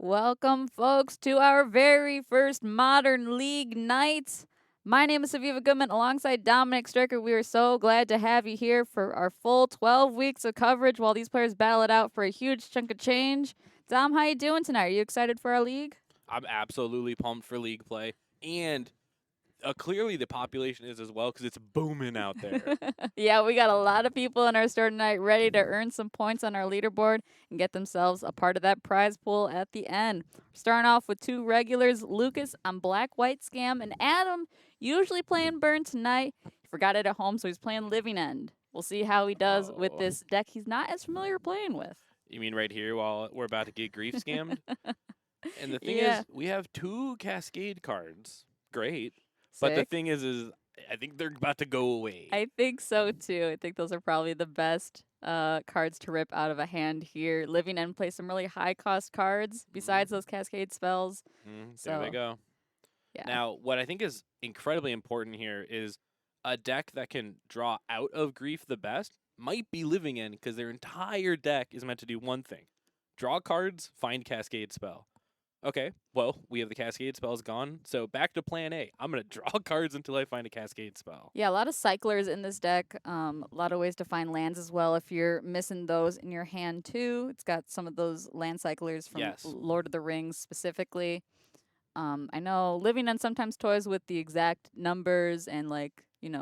Welcome, folks, to our very first Modern League night. My name is Aviva Goodman alongside Dominic Stricker. We are so glad to have you here for our full 12 weeks of coverage while these players battle it out for a huge chunk of change. Dom, how you doing tonight? Are you excited for our league? I'm absolutely pumped for league play, and clearly the population is as well because it's booming out there. Yeah, we got a lot of people in our store tonight ready to earn some points on our leaderboard and get themselves a part of that prize pool at the end. Starting off with two regulars, Lucas on Black White Scam and Adam, usually playing Burn tonight. He forgot it at home, so he's playing Living End. We'll see how he does with Oh, this deck he's not as familiar playing with. you mean right here while we're about to get grief scammed? And the thing Yeah, is, we have two Cascade cards. Great, but the sick. thing is I think they're about to go away. I think so too. I think those are probably the best cards to rip out of a hand here. Living End plays some really high cost cards besides those cascade spells. There they So go. yeah. Now, what I think is incredibly important here is a deck that can draw out of grief the best might be Living In because their entire deck is meant to do one thing: draw cards, find Cascade spell. Okay, well, we have the Cascade spells gone, so back to plan A. I'm going to draw cards until I find a Cascade spell. Yeah, a lot of cyclers in this deck. A lot of ways to find lands as well if you're missing those in your hand too. It's got some of those land cyclers from Yes. Lord of the Rings specifically. I know Living End sometimes toys with the exact numbers and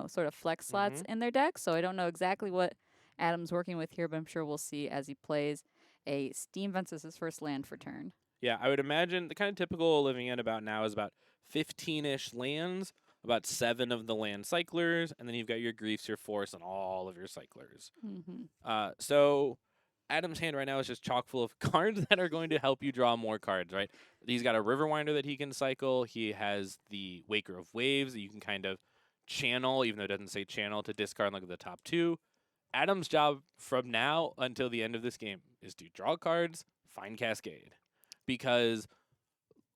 sort of flex slots hmm in their deck. So I don't know exactly what Adam's working with here, but I'm sure we'll see as he plays. A Steam Vents is his first land for turn. Yeah, I would imagine the kind of typical Living In about now is about 15-ish lands, about 7 of the land cyclers, and then you've got your griefs, your force, and all of your cyclers. Mm-hmm. So Adam's hand right now is just chock full of cards that are going to help you draw more cards, right? He's got a Riverwinder that he can cycle. He has the Waker of Waves that you can kind of channel, even though it doesn't say channel, to discard like the top two. Adam's job from now until the end of this game is to draw cards, find Cascade. Because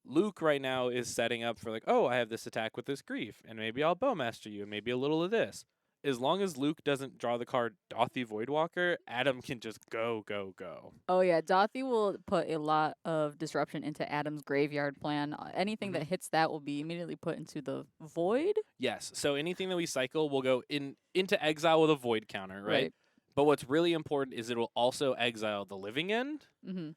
Luke right now is setting up for like, oh, I have this attack with this grief, and maybe I'll Bowmaster you, and maybe a little of this. As long as Luke doesn't draw the card Dothy Voidwalker, Adam can just go, go, go. Oh yeah, Dothy will put a lot of disruption into Adam's graveyard plan. Anything hmm that hits that will be immediately put into the void. Yes, so anything that we cycle will go into exile with a void counter, right? Right. But what's really important is it will also exile the living end. Mm-hmm.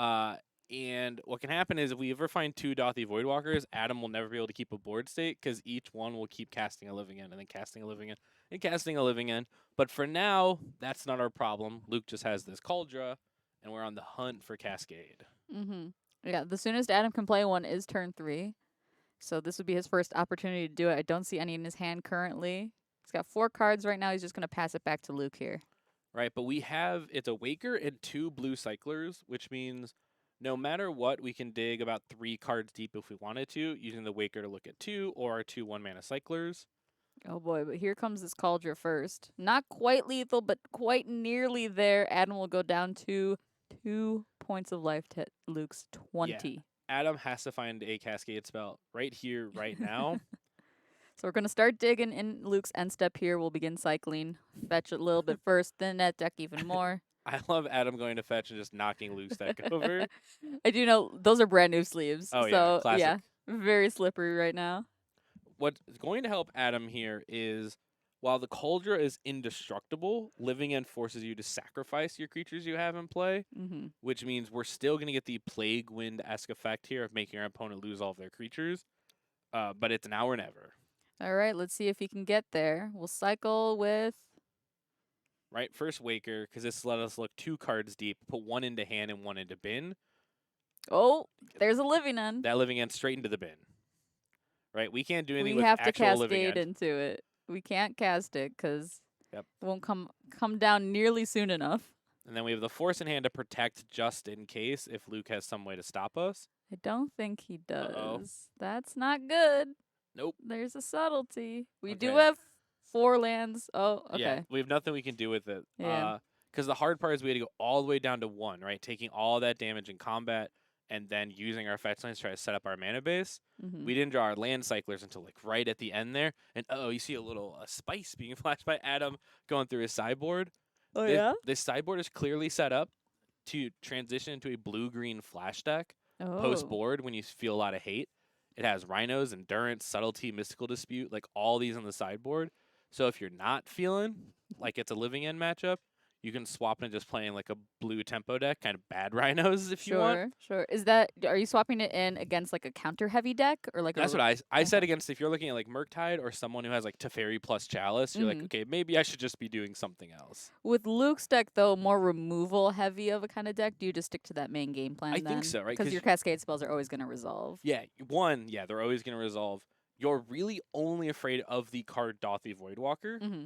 Uh, and what can happen is if we ever find two Dothy Voidwalkers, Adam will never be able to keep a board state because each one will keep casting a living end and then casting a living end and casting a living end. But for now, that's not our problem. Luke just has this Cauldra, and we're on the hunt for Cascade. Mm-hmm. Yeah, the soonest Adam can play one is turn 3. So this would be his first opportunity to do it. I don't see any in his hand currently. He's got 4 cards right now. He's just gonna pass it back to Luke here. Right, but it's a Waker and 2 blue cyclers, which means no matter what, we can dig about 3 cards deep if we wanted to, using the Waker to look at 2 or our 2 1-mana cyclers. Oh boy, but here comes this Cauldra first. Not quite lethal, but quite nearly there. Adam will go down to 2 points of life to Luke's Yeah, 20. Adam has to find a Cascade spell right here, right now. So we're going to start digging in Luke's end step here. We'll begin cycling. Fetch a little bit first, then net deck even more. I love Adam going to fetch and just knocking Luke's deck over. I do know those are brand new sleeves. Oh yeah, So, classic. yeah, very slippery right now. What's going to help Adam here is while the Cauldra is indestructible, Living End forces you to sacrifice your creatures you have in play, Mm-hmm. which means we're still going to get the Plague Wind-esque effect here of making our opponent lose all of their creatures. But it's now or never. All right, let's see if he can get there. We'll cycle with. Right, first Waker, because this let us look 2 cards deep, put 1 into hand and 1 into bin. Oh, there's a living end. That Living End straight into the bin. Right, we can't do anything We with have to actual Living cascade End. into it. We can't cast it because Yep. it won't come down nearly soon enough. And then we have the Force in hand to protect just in case if Luke has some way to stop us. I don't think he does. Uh-oh. That's not good. Nope. There's a subtlety. We do Okay. have 4 lands. Oh, okay. Yeah, we have nothing we can do with it. Yeah. Because the hard part is we had to go all the way down to 1, right? Taking all that damage in combat and then using our fetch lands to try to set up our mana base. Mm-hmm. We didn't draw our land cyclers until like right at the end there. And you see a little spice being flashed by Adam going through his sideboard. Oh, yeah? This sideboard is clearly set up to transition into a blue-green flash deck Post Oh, board, when you feel a lot of hate, it has Rhinos, Endurance, Subtlety, Mystical Dispute, like all these on the sideboard. So if you're not feeling like it's a living end matchup, you can swap into just playing like a blue tempo deck, kind of bad Rhinos if you want. sure, sure. Are you swapping it in against like a counter heavy deck or like That's a? what I said Okay. against if you're looking at like Murktide or someone who has like Teferi plus Chalice, you're like, Hmm. okay, maybe I should just be doing something else. With Luke's deck, though, more removal heavy of a kind of deck, do you just stick to that main game I plan think then? so, right? Because Because your Cascade spells are always going to resolve. yeah, one, yeah, they're always going to resolve. You're really only afraid of the card Dothy Voidwalker, Hmm.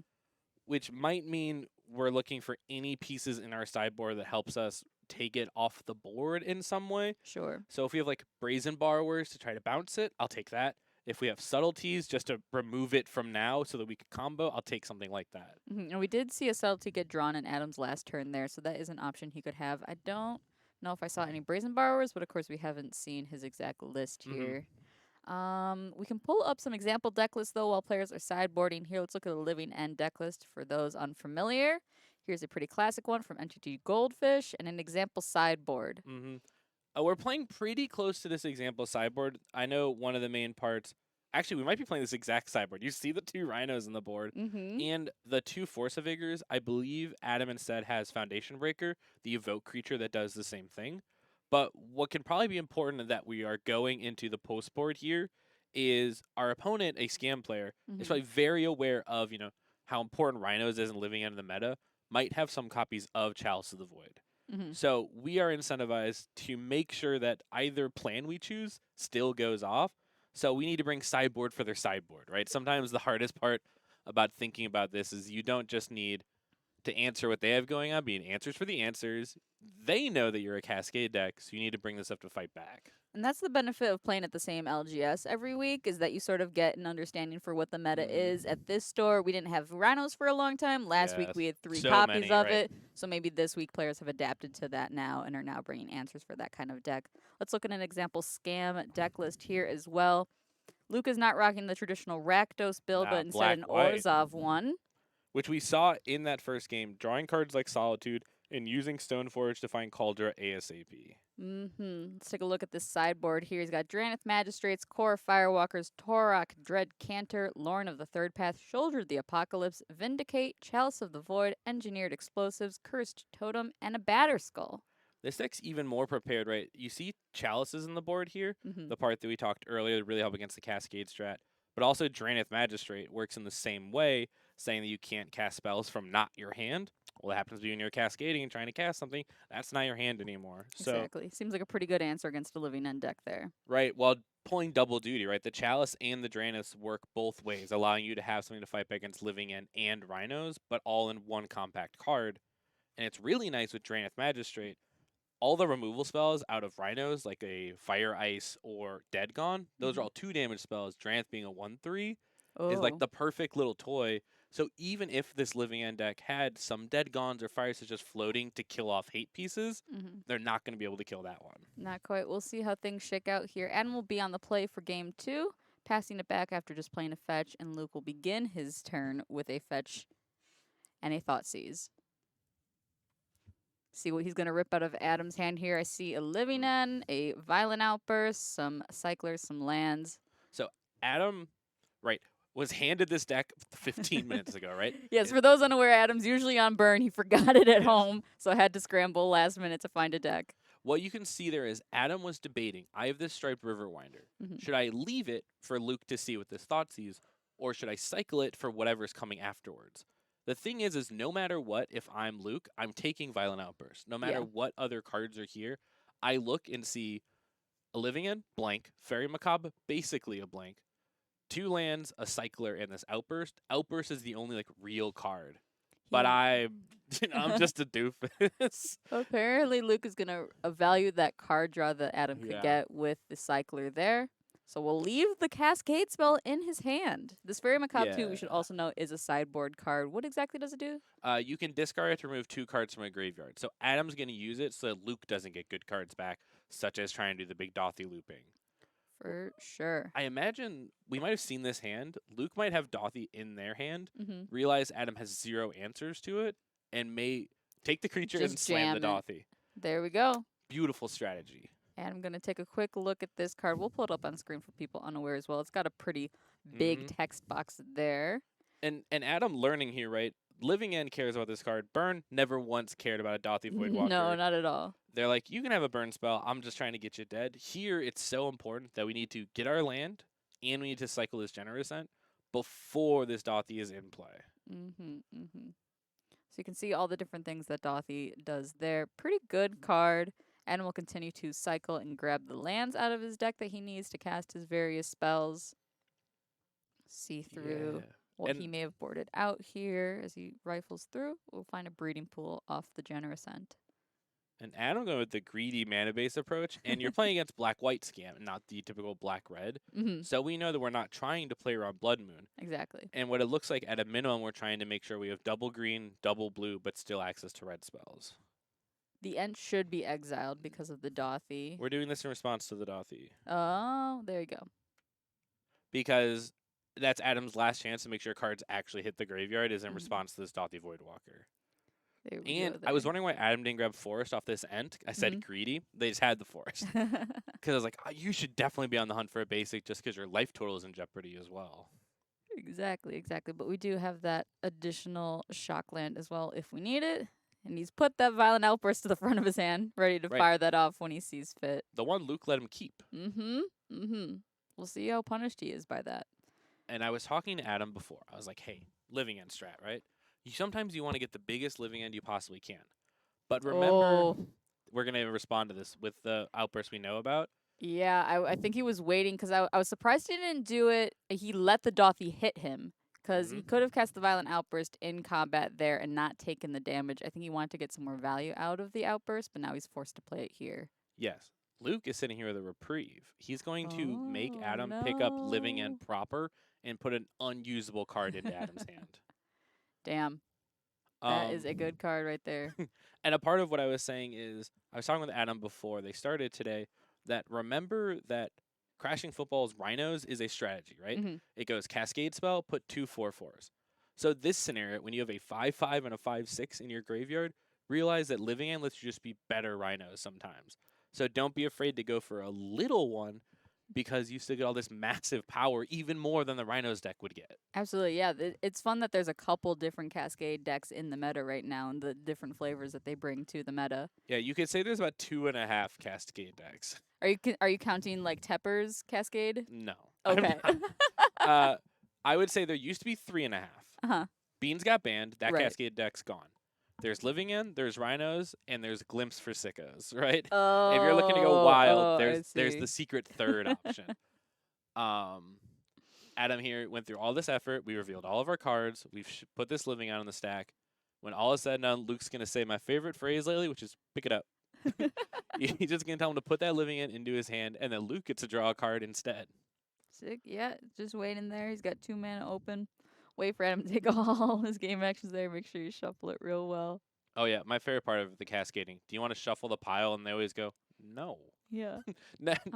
which might mean we're looking for any pieces in our sideboard that helps us take it off the board in some way. Sure. So if we have like Brazen Borrowers to try to bounce it, I'll take that. If we have Subtleties just to remove it from now so that we can combo, I'll take something like that. And we did see a subtlety get drawn in Adam's last turn there, so that is an option he could have. I don't know if I saw any Brazen Borrowers, but of course we haven't seen his exact list Mm-hmm. here. We can pull up some example deck lists though while players are sideboarding here. Let's look at the Living End deck list for those unfamiliar. Here's a pretty classic one from NTG Goldfish and an example sideboard. Mm-hmm. We're playing pretty close to this example sideboard. I know one of the main parts. Actually, we might be playing this exact sideboard. You see the two Rhinos on the board Mm-hmm. and the two Force of Vigors. I believe Adam instead has Foundation Breaker, the evoke creature that does the same thing. But what can probably be important that we are going into the post board here is our opponent, a scam player, is Mm-hmm. probably very aware of, how important Rhinos is in living into the meta, might have some copies of Chalice of the Void. Mm-hmm. So we are incentivized to make sure that either plan we choose still goes off. So we need to bring sideboard for their sideboard, right? Sometimes the hardest part about thinking about this is you don't just need to answer what they have going on, being answers for the answers. They know that you're a Cascade deck, so you need to bring this up to fight back. And that's the benefit of playing at the same LGS every week is that you sort of get an understanding for what the meta is. Mm-hmm. At this store, we didn't have Rhinos for a long time. Last week Yes. we had three So copies many, of right? it. So maybe this week players have adapted to that now and are now bringing answers for that kind of deck. Let's look at an example scam deck list here as well. Luke is not rocking the traditional Rakdos build, but instead Black an white, Orzhov one. which we saw in that first game, drawing cards like Solitude and using Stoneforge to find Cauldra ASAP. Let's take a look at this sideboard here. He's got Dranith Magistrates, Core Firewalkers, Torok, Dread Cantor, Lorn of the Third Path, Shoulder of the Apocalypse, Vindicate, Chalice of the Void, Engineered Explosives, Cursed Totem, and a Batter Skull. This deck's even more prepared, right? You see chalices in the board here, Mm-hmm. the part that we talked earlier to really help against the Cascade strat. But also Dranith Magistrate works in the same way, saying that you can't cast spells from not your hand. Well, it happens to be when you're cascading and trying to cast something, that's not your hand anymore. So, Exactly. Seems like a pretty good answer against a Living End deck there. right, while pulling double duty, right? The Chalice and the Draniths work both ways, allowing you to have something to fight back against Living End and Rhinos, but all in one compact card. And it's really nice with Dranith Magistrate. All the removal spells out of Rhinos, like a Fire Ice or Dead Gone, those are Mhm. all 2 damage spells. Dranith being a 1/3 is like Oh. the perfect little toy. So even if this Living End deck had some Dead Gones or Fire Ices just floating to kill off hate pieces, Mm-hmm. they're not going to be able to kill that one. Not quite. We'll see how things shake out here. Adam will be on the play for game 2, passing it back after just playing a fetch, and Luke will begin his turn with a fetch and a Thoughtseize. See what he's going to rip out of Adam's hand here. I see a Living End, a Violent Outburst, some Cyclers, some lands. So Adam, right, was handed this deck 15 minutes ago, right? Yes, for those unaware, Adam's usually on burn. He forgot it at Yes. home, so I had to scramble last minute to find a deck. What you can see there is Adam was debating, I have this Striped Riverwinder. Mhm. Should I leave it for Luke to see what this thought sees, or should I cycle it for whatever's coming afterwards? The thing is no matter what, if I'm Luke, I'm taking Violent Outburst. No matter Yeah. what other cards are here, I look and see a Living End, blank, Fairy Macabre, basically a blank, 2 lands, a Cycler, and this Outburst. Outburst is the only like real card. But I'm just a doofus. Apparently, Luke is going to value that card draw that Adam could Yeah. get with the Cycler there. So we'll leave the Cascade spell in his hand. This Fairy Macabre, too, we should Yeah. also know, is a sideboard card. What exactly does it do? You can discard it to remove 2 cards from a graveyard. So Adam's going to use it so that Luke doesn't get good cards back, such as trying to do the big Dothy looping. For sure. I imagine we might have seen this hand. Luke might have Dothy in their hand, Mm-hmm. realize Adam has 0 answers to it, and may take the creature and Just slam the jam it. Dothy. There we go. Beautiful strategy. And I'm going to take a quick look at this card. We'll pull it up on screen for people unaware as well. It's got a pretty big Hmm. text box there. And Adam learning here, right? Living End cares about this card. Burn never once cared about a Dothy No, Voidwalker. not at all. They're like, you can have a burn spell. I'm just trying to get you dead. Here, it's so important that we need to get our land and we need to cycle this Generous End before this Dothy is in play. So you can see all the different things that Dothy does there. Pretty good card. And will continue to cycle and grab the lands out of his deck that he needs to cast his various spells. See through Yeah. what he And may have boarded out here as he rifles through. We'll find a breeding pool off the Generous End. and Adam going with the greedy mana base approach, and you're playing against black white scam, not the typical black red. So we know that we're not trying to play around Blood Moon. Exactly. And what it looks like at a minimum, we're trying to make sure we have double green, double blue, but still access to red spells. The Ent should be exiled because of the Dothy. We're doing this in response to the Dothy. Oh, there you go. Because that's Adam's last chance to make sure cards actually hit the graveyard is in Mhm. response to this Dothy Voidwalker. There we And go. I was wondering why Adam didn't grab Forest off this Ent. I said greedy. They just had the Forest. Because I was like, oh, you should definitely be on the hunt for a basic just because your life total is in jeopardy as well. Exactly. But we do have that additional shock land as well if we need it. And he's put that Violent Outburst to the front of his hand, ready to Right. fire that off when he sees fit. The one Luke let him keep. We'll see how punished he is by that. And I was talking to Adam before. I was like, hey, living end strat, right? Sometimes you want to get the biggest living end you possibly can. But remember, we're going to respond to this with the outburst we know about. Yeah, I think he was waiting because I was surprised he didn't do it. He let the Dothy hit him because he could have cast the Violent Outburst in combat there and not taken the damage. I think he wanted to get some more value out of the outburst, but now he's forced to play it here. Yes. Luke is sitting here with a reprieve. He's going to make Adam pick up living end proper and put an unusable card into Adam's hand. Damn. That is a good card right there. And a part of what I was saying is, I was talking with Adam before they started today, that remember that Crashing Football's Rhinos is a strategy, right? It goes Cascade Spell, put 2 4/4s. So this scenario, when you have a 5/5 and a 5/6 in your graveyard, realize that living end lets you just be better Rhinos sometimes. So don't be afraid to go for a little one because you still get all this massive power, even more than the Rhinos deck would get. Absolutely, yeah. It's fun that there's a couple different Cascade decks in the meta right now and the different flavors that they bring to the meta. Yeah, you could say there's about 2.5 Cascade decks. Are you counting like Tepper's Cascade? No. Okay. I would say there used to be 3.5. Beans got banned. That Cascade deck's gone. There's Living End, there's Rhinos, and there's Glimpse for sickos, right? Oh, if you're looking to go wild, I there's see. the secret third option. Adam here went through all this effort. We revealed all of our cards. We've put this Living End on the stack. When all is said and done, Luke's going to say my favorite phrase lately, which is pick it up. He's just going to tell him to put that Living End into his hand, and then Luke gets to draw a card instead. Sick, yeah. Just waiting there. He's got 2 mana open. Wait for Adam to take all his game actions there. Make sure you shuffle it real well. Oh, yeah. My favorite part of the cascading. Do you want to shuffle the pile? And they always go, no. Yeah.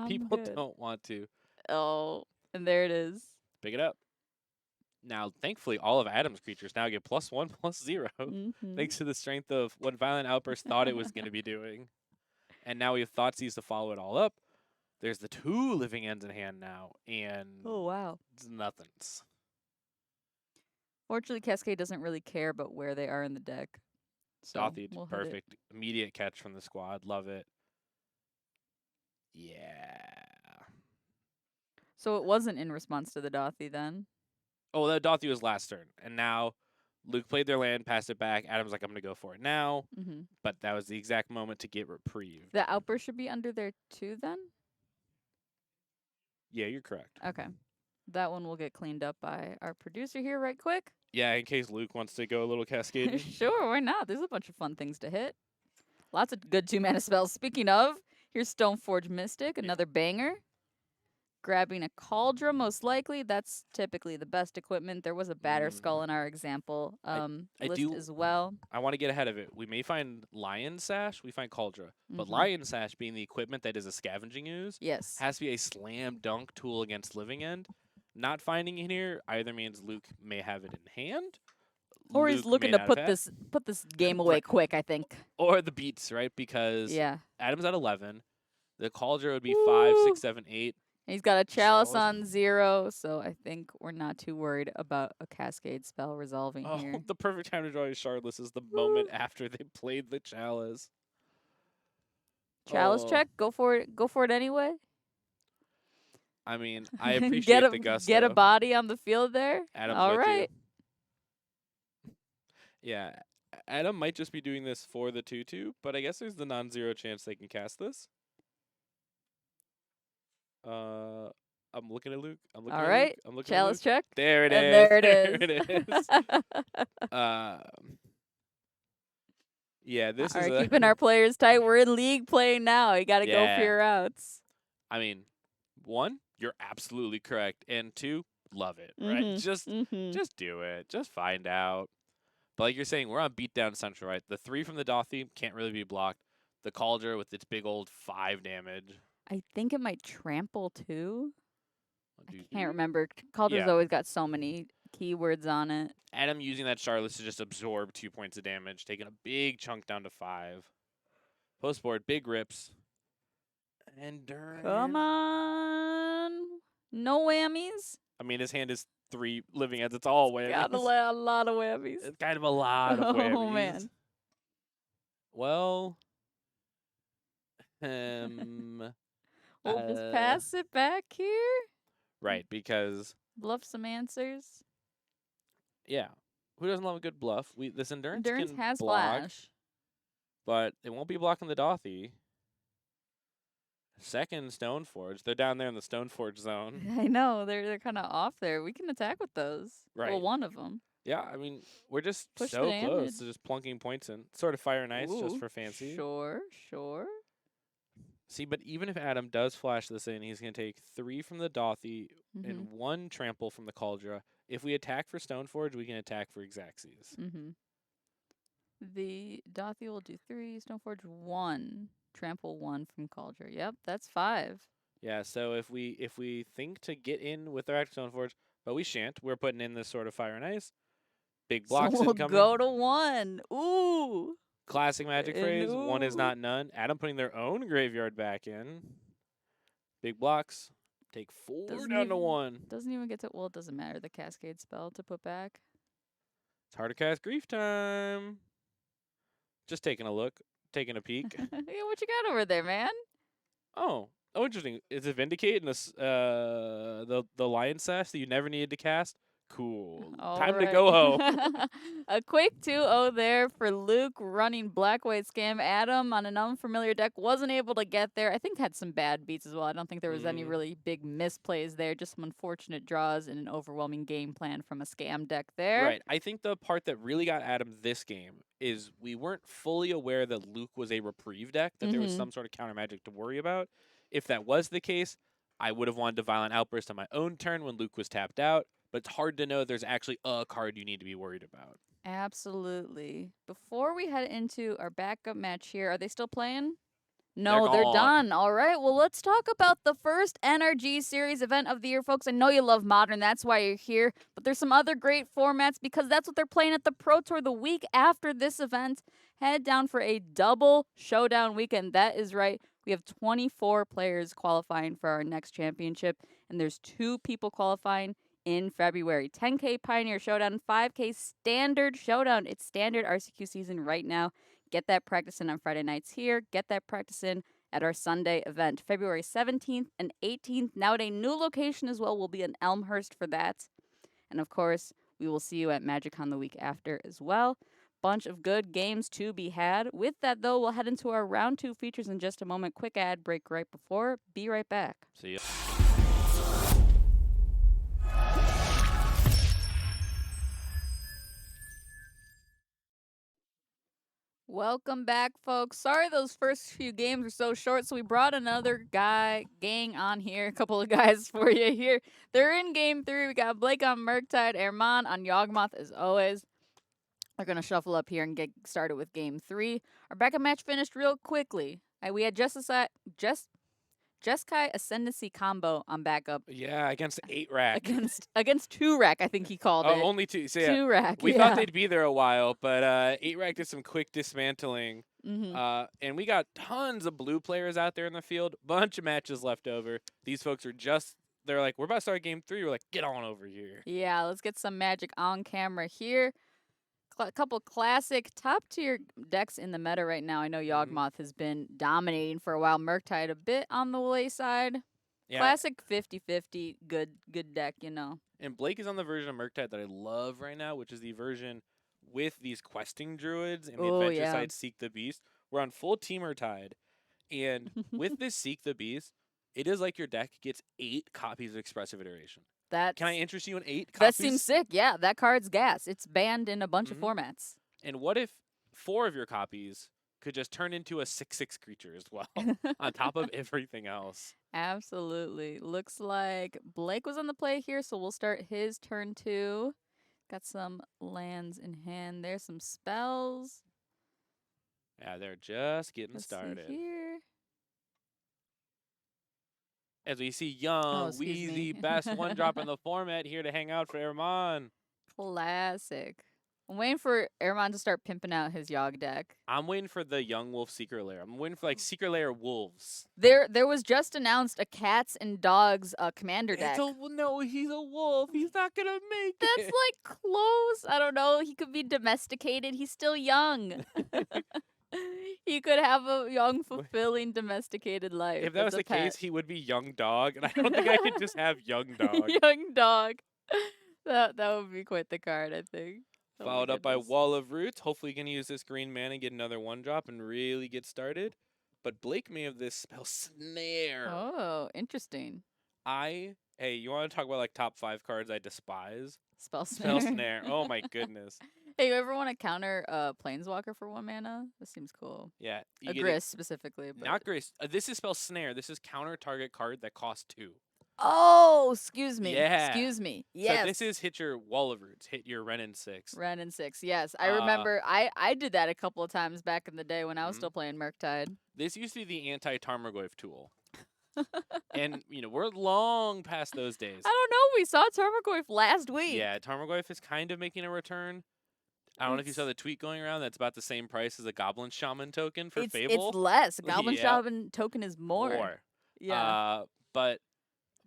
People good. don't want to. Oh, and there it is. Pick it up. Now, thankfully, all of Adam's creatures now get +1, +0, thanks to the strength of what Violent Outburst thought it was going to be doing. And now we have Thoughtseize to follow it all up. There's the 2 living ends in hand now, and Oh, wow. it's nothings. Fortunately, Cascade doesn't really care about where they are in the deck. So Dothy, we'll hit it. perfect. Immediate catch from the squad. Love it. Yeah. So it wasn't in response to the Dothy then? Oh, that Dothy was last turn. And now Luke played their land, passed it back. Adam's like, I'm going to go for it now. But that was the exact moment to get reprieve. The Outburst should be under there too then? Yeah, you're correct. Okay. That one will get cleaned up by our producer here right quick. Yeah, in case Luke wants to go a little cascade. Sure, why not? There's a bunch of fun things to hit. Lots of good 2-mana spells. Speaking of, here's Stoneforge Mystic, another banger. Grabbing a Cauldron, most likely. That's typically the best equipment. There was a Batter Skull in our example list as well. I want to get ahead of it. We may find Lion Sash, we find Cauldron. But Lion Sash, being the equipment that is a scavenging ooze, Yes. has to be a slam dunk tool against Living End. Not finding it here either means Luke may have it in hand, Or he's Luke looking may to not have it, put this game away quick, I think. or the beats, right? Because Yeah. Adam's at 11. The Cauldron would be 5, Woo! 6, 7, 8. He's got a chalice Chalice. on 0, so I think we're not too worried about a Cascade spell resolving Oh, here. the perfect time to draw a Shardless is the Woo. moment after they played the Chalice. Chalice Oh, check. Go for it. Go for it anyway. I mean, I get appreciate a the get a gusto. body on the field there. Adam's All with you. right. Yeah, Adam might just be doing this for the 2/2, but I guess there's the non-zero chance they can cast this. I'm looking at Luke. I'm looking All at right. Luke. I'm looking Chalice at Luke. check. There it And is. there it There is. it is. Yeah, this All is right, a keeping our players tight. We're in league play now. You got to go for yeah. your outs. I mean, 1, you're absolutely correct, and 2, love it. Right? Just do it. Just find out. But like you're saying, we're on beatdown central, right? The 3 from the Dothy can't really be blocked. The Cauldron with its big old 5 damage. I think it might trample too. I Do can't remember. Calder's Yeah. always got so many keywords on it. Adam using that Charlotte to just absorb 2 points of damage, taking a big chunk down to 5. Post board, big rips. And Durant. Come on. No whammies. I mean, his hand is 3 living hands. It's all whammies. Got a lot of whammies. It's kind of a lot of whammies. Oh, man. Well, We'll just pass it back here. right, because Bluff some answers. yeah, who doesn't love a good bluff? This endurance can Has block, flash. but it won't be blocking the Dothy. Second Stoneforge, they're down there in the Stoneforge zone. I know they're kind of off there. We can attack with those. Right. Well, one of them. Yeah, I mean, we're just Push the so damage. close to just plunking points in. Sort of Fire and Ice just Ooh, for fancy. Sure. See, but even if Adam does flash this in, he's going to take 3 from the Dothy and 1 trample from the Cauldron. If we attack for Stoneforge, we can attack for Xaxes. The Dothy will do 3, Stoneforge 1, trample 1 from Cauldron. Yep, that's 5. Yeah, so if we think to get in with our active Stoneforge, but we shan't, we're putting in this sort of Fire and Ice. Big blocks so we'll incoming. go to 1. Ooh. Classic Magic phrase, Ooh. 1 is not none. Adam putting their own graveyard back in. Big blocks. Take 4 down to 1. Doesn't even get to, well, it doesn't matter, the Cascade spell to put back. It's hard to cast Grief Time. Just taking a look, taking a peek. Yeah, what you got over there, man? Oh, interesting. Is it Vindicate and the Lion Sash that you never needed to cast? Cool. Time to go home. A quick 2-0 there for Luke running Black-White Scam. Adam on an unfamiliar deck wasn't able to get there. I think had some bad beats as well. I don't think there was any really big misplays there. Just some unfortunate draws and an overwhelming game plan from a Scam deck there. Right. I think the part that really got Adam this game is we weren't fully aware that Luke was a reprieve deck, that there was some sort of counter magic to worry about. If that was the case, I would have wanted to Violent Outburst on my own turn when Luke was tapped out. But it's hard to know there's actually a card you need to be worried about. Absolutely. Before we head into our backup match here, are they still playing? No, They're they're done. All right, well, let's talk about the first NRG series event of the year, folks. I know you love Modern, that's why you're here. But there's some other great formats because that's what they're playing at the Pro Tour the week after this event. Head down for a double showdown weekend. That is right. We have 24 players qualifying for our next championship, and there's 2 people qualifying in February. 10K Pioneer Showdown, 5K Standard Showdown. It's standard RCQ season right now. Get that practice in on Friday nights here. Get that practice in at our Sunday event, February 17th and 18th. Now at a new location as well. We'll be in Elmhurst for that. And of course, we will see you at MagicCon the week after as well. Bunch of good games to be had. With that, though, we'll head into our round 2 features in just a moment. Quick ad break right before. Be right back. See ya. Welcome back, folks. Sorry those first few games were so short, so we brought another gang on here. A couple of guys for you here. They're in game 3. We got Blake on Murktide, Erman on Yawgmoth as always. We're going to shuffle up here and get started with game 3. Our backup match finished real quickly. We had just Jeskai Ascendancy combo on backup Yeah, against 8 rack. against 2-rack, I think he called Oh, it. only 2. So yeah, 2-rack, we thought yeah. they'd be there a while, but 8 rack did some quick dismantling. Mm-hmm. And we got tons of blue players out there in the field. Bunch of matches left over. These folks are they're like, we're about to start game 3. We're like, get on over here. Yeah, let's get some magic on camera here. A couple classic top tier decks in the meta right now. I know Mhm. Yawgmoth has been dominating for a while. Murktide a bit on the wayside. Yeah, Classic 50-50, good deck, you know. and Blake is on the version of Murktide that I love right now, which is the version with these questing druids and the Oh adventure yeah. side Seek the Beast. We're on full Teamer Tide, and with this Seek the Beast, it is like your deck gets 8 copies of Expressive Iteration. Can I That's interest you in 8 that copies? seems sick. Yeah, that card's gas. It's banned in a bunch of Mhm. formats. And what if 4 of your copies could just turn into a 6/6 creature as well, on top of everything else? Absolutely. Looks like Blake was on the play here, so we'll start his turn too. Got some lands in hand. There's some spells. Yeah, they're just getting Let's see started. here. As we see Oh, young, excuse Wheezy, me. best one drop in the format, here to hang out for Erman. Classic. I'm waiting for Airmon to start pimping out his Yogg deck. I'm waiting for the young wolf secret lair. I'm waiting for like secret lair wolves. There was just announced a cats and dogs commander It's deck. no, he's a wolf. He's not gonna make That's it. like close. I don't know. He could be domesticated. He's still young. He could have a young, fulfilling, domesticated life. If that was as a the pet. case, he would be young dog, and I don't think I could just have young dog. Young dog. That would be quite the card, I think. Oh my Followed up by goodness. Wall of Roots. Hopefully, you can use this green mana, get another 1-drop, and really get started. But Blake may have this spell Snare. Oh, interesting. Hey, you want to talk about like top 5 cards I despise? Spell snare. Spell Snare. Oh my goodness. Hey, you ever want to counter Planeswalker for 1 mana? This seems cool. Yeah. A Gris specifically. But... Not Grace. This is spell Snare. This is counter target card that costs 2. Oh, excuse me. Yeah. Excuse me. Yes. So this is hit your Wall of Roots, hit your Renin 6. Renin 6. Yes. I remember I did that a couple of times back in the day when I was still playing Murktide. This used to be the anti-Tarmogoyf tool. And, we're long past those days. I don't know. We saw Tarmogoyf last week. Yeah, Tarmogoyf is kind of making a return. I don't know if you saw the tweet going around that's about the same price as a Goblin Shaman token for Fable. It's less. Goblin Yep. Shaman token is more. Yeah. But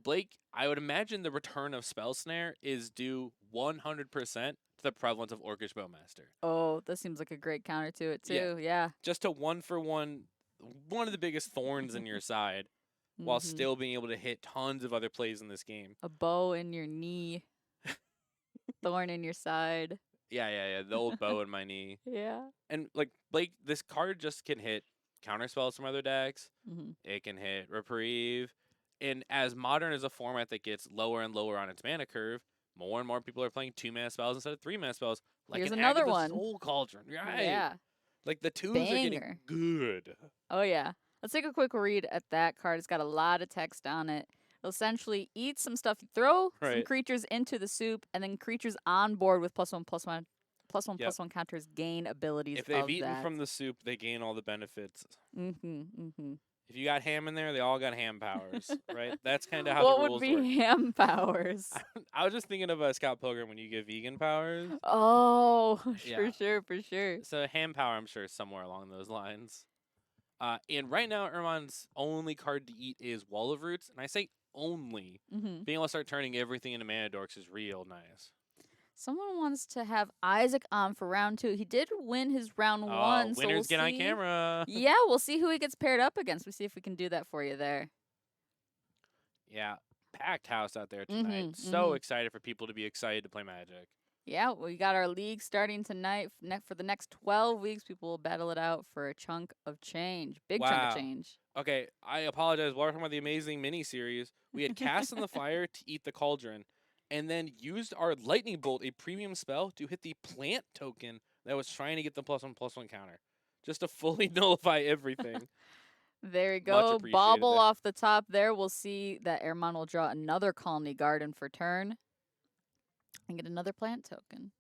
Blake, I would imagine the return of Spell Snare is due 100% to the prevalence of Orcish Bowmaster. Oh, that seems like a great counter to it too. Yeah. Just a 1-for-1, one of the biggest thorns in your side, while still being able to hit tons of other plays in this game. A bow in your knee, thorn in your side. Yeah. The old bow in my knee. Yeah. And like Blake, this card just can hit counter spells from other decks. Mm-hmm. It can hit Reprieve. And as Modern is a format that gets lower and lower on its mana curve, more and more people are playing 2-mana spells instead of 3-mana spells. Like Here's an another Agatha one. Soul Cauldron, right? Yeah. Like the 2s are getting Banger. good. Oh yeah. Let's take a quick read at that card. It's got a lot of text on it. It'll essentially eat some stuff, throw some creatures into the soup, and then creatures on board with +1/+1 +1/+1 counters gain abilities. If they've eaten from the soup, they gain all the benefits. If you got ham in there, they all got ham powers, right? That's kind of how what the rules would be work. ham powers? I was just thinking of Scout Pilgrim when you get vegan powers. Oh, Yeah. for sure. So ham power, I'm sure, is somewhere along those lines. And right now, Erman's only card to eat is Wall of Roots, and I say only. Being able to start turning everything into mana dorks is real nice. Someone wants to have Isaac on for round 2. He did win his round 1, so winners we'll get see. on camera. Yeah, we'll see who he gets paired up against. We'll see if we can do that for you there. Yeah, packed house out there tonight. So excited for people to be excited to play Magic. Yeah, we got our league starting tonight. For the next 12 weeks, people will battle it out for a chunk of change. Big chunk of change. Okay, I apologize. While we're talking about the amazing mini-series, we had Cast in the Fire to eat the Cauldron, and then used our Lightning Bolt, a premium spell, to hit the plant token that was trying to get the +1/+1 counter. Just to fully nullify everything. There you Much go. appreciated Bobble there. off the top there. We'll see that Erman will draw another Colony Garden for turn. And get another plant token.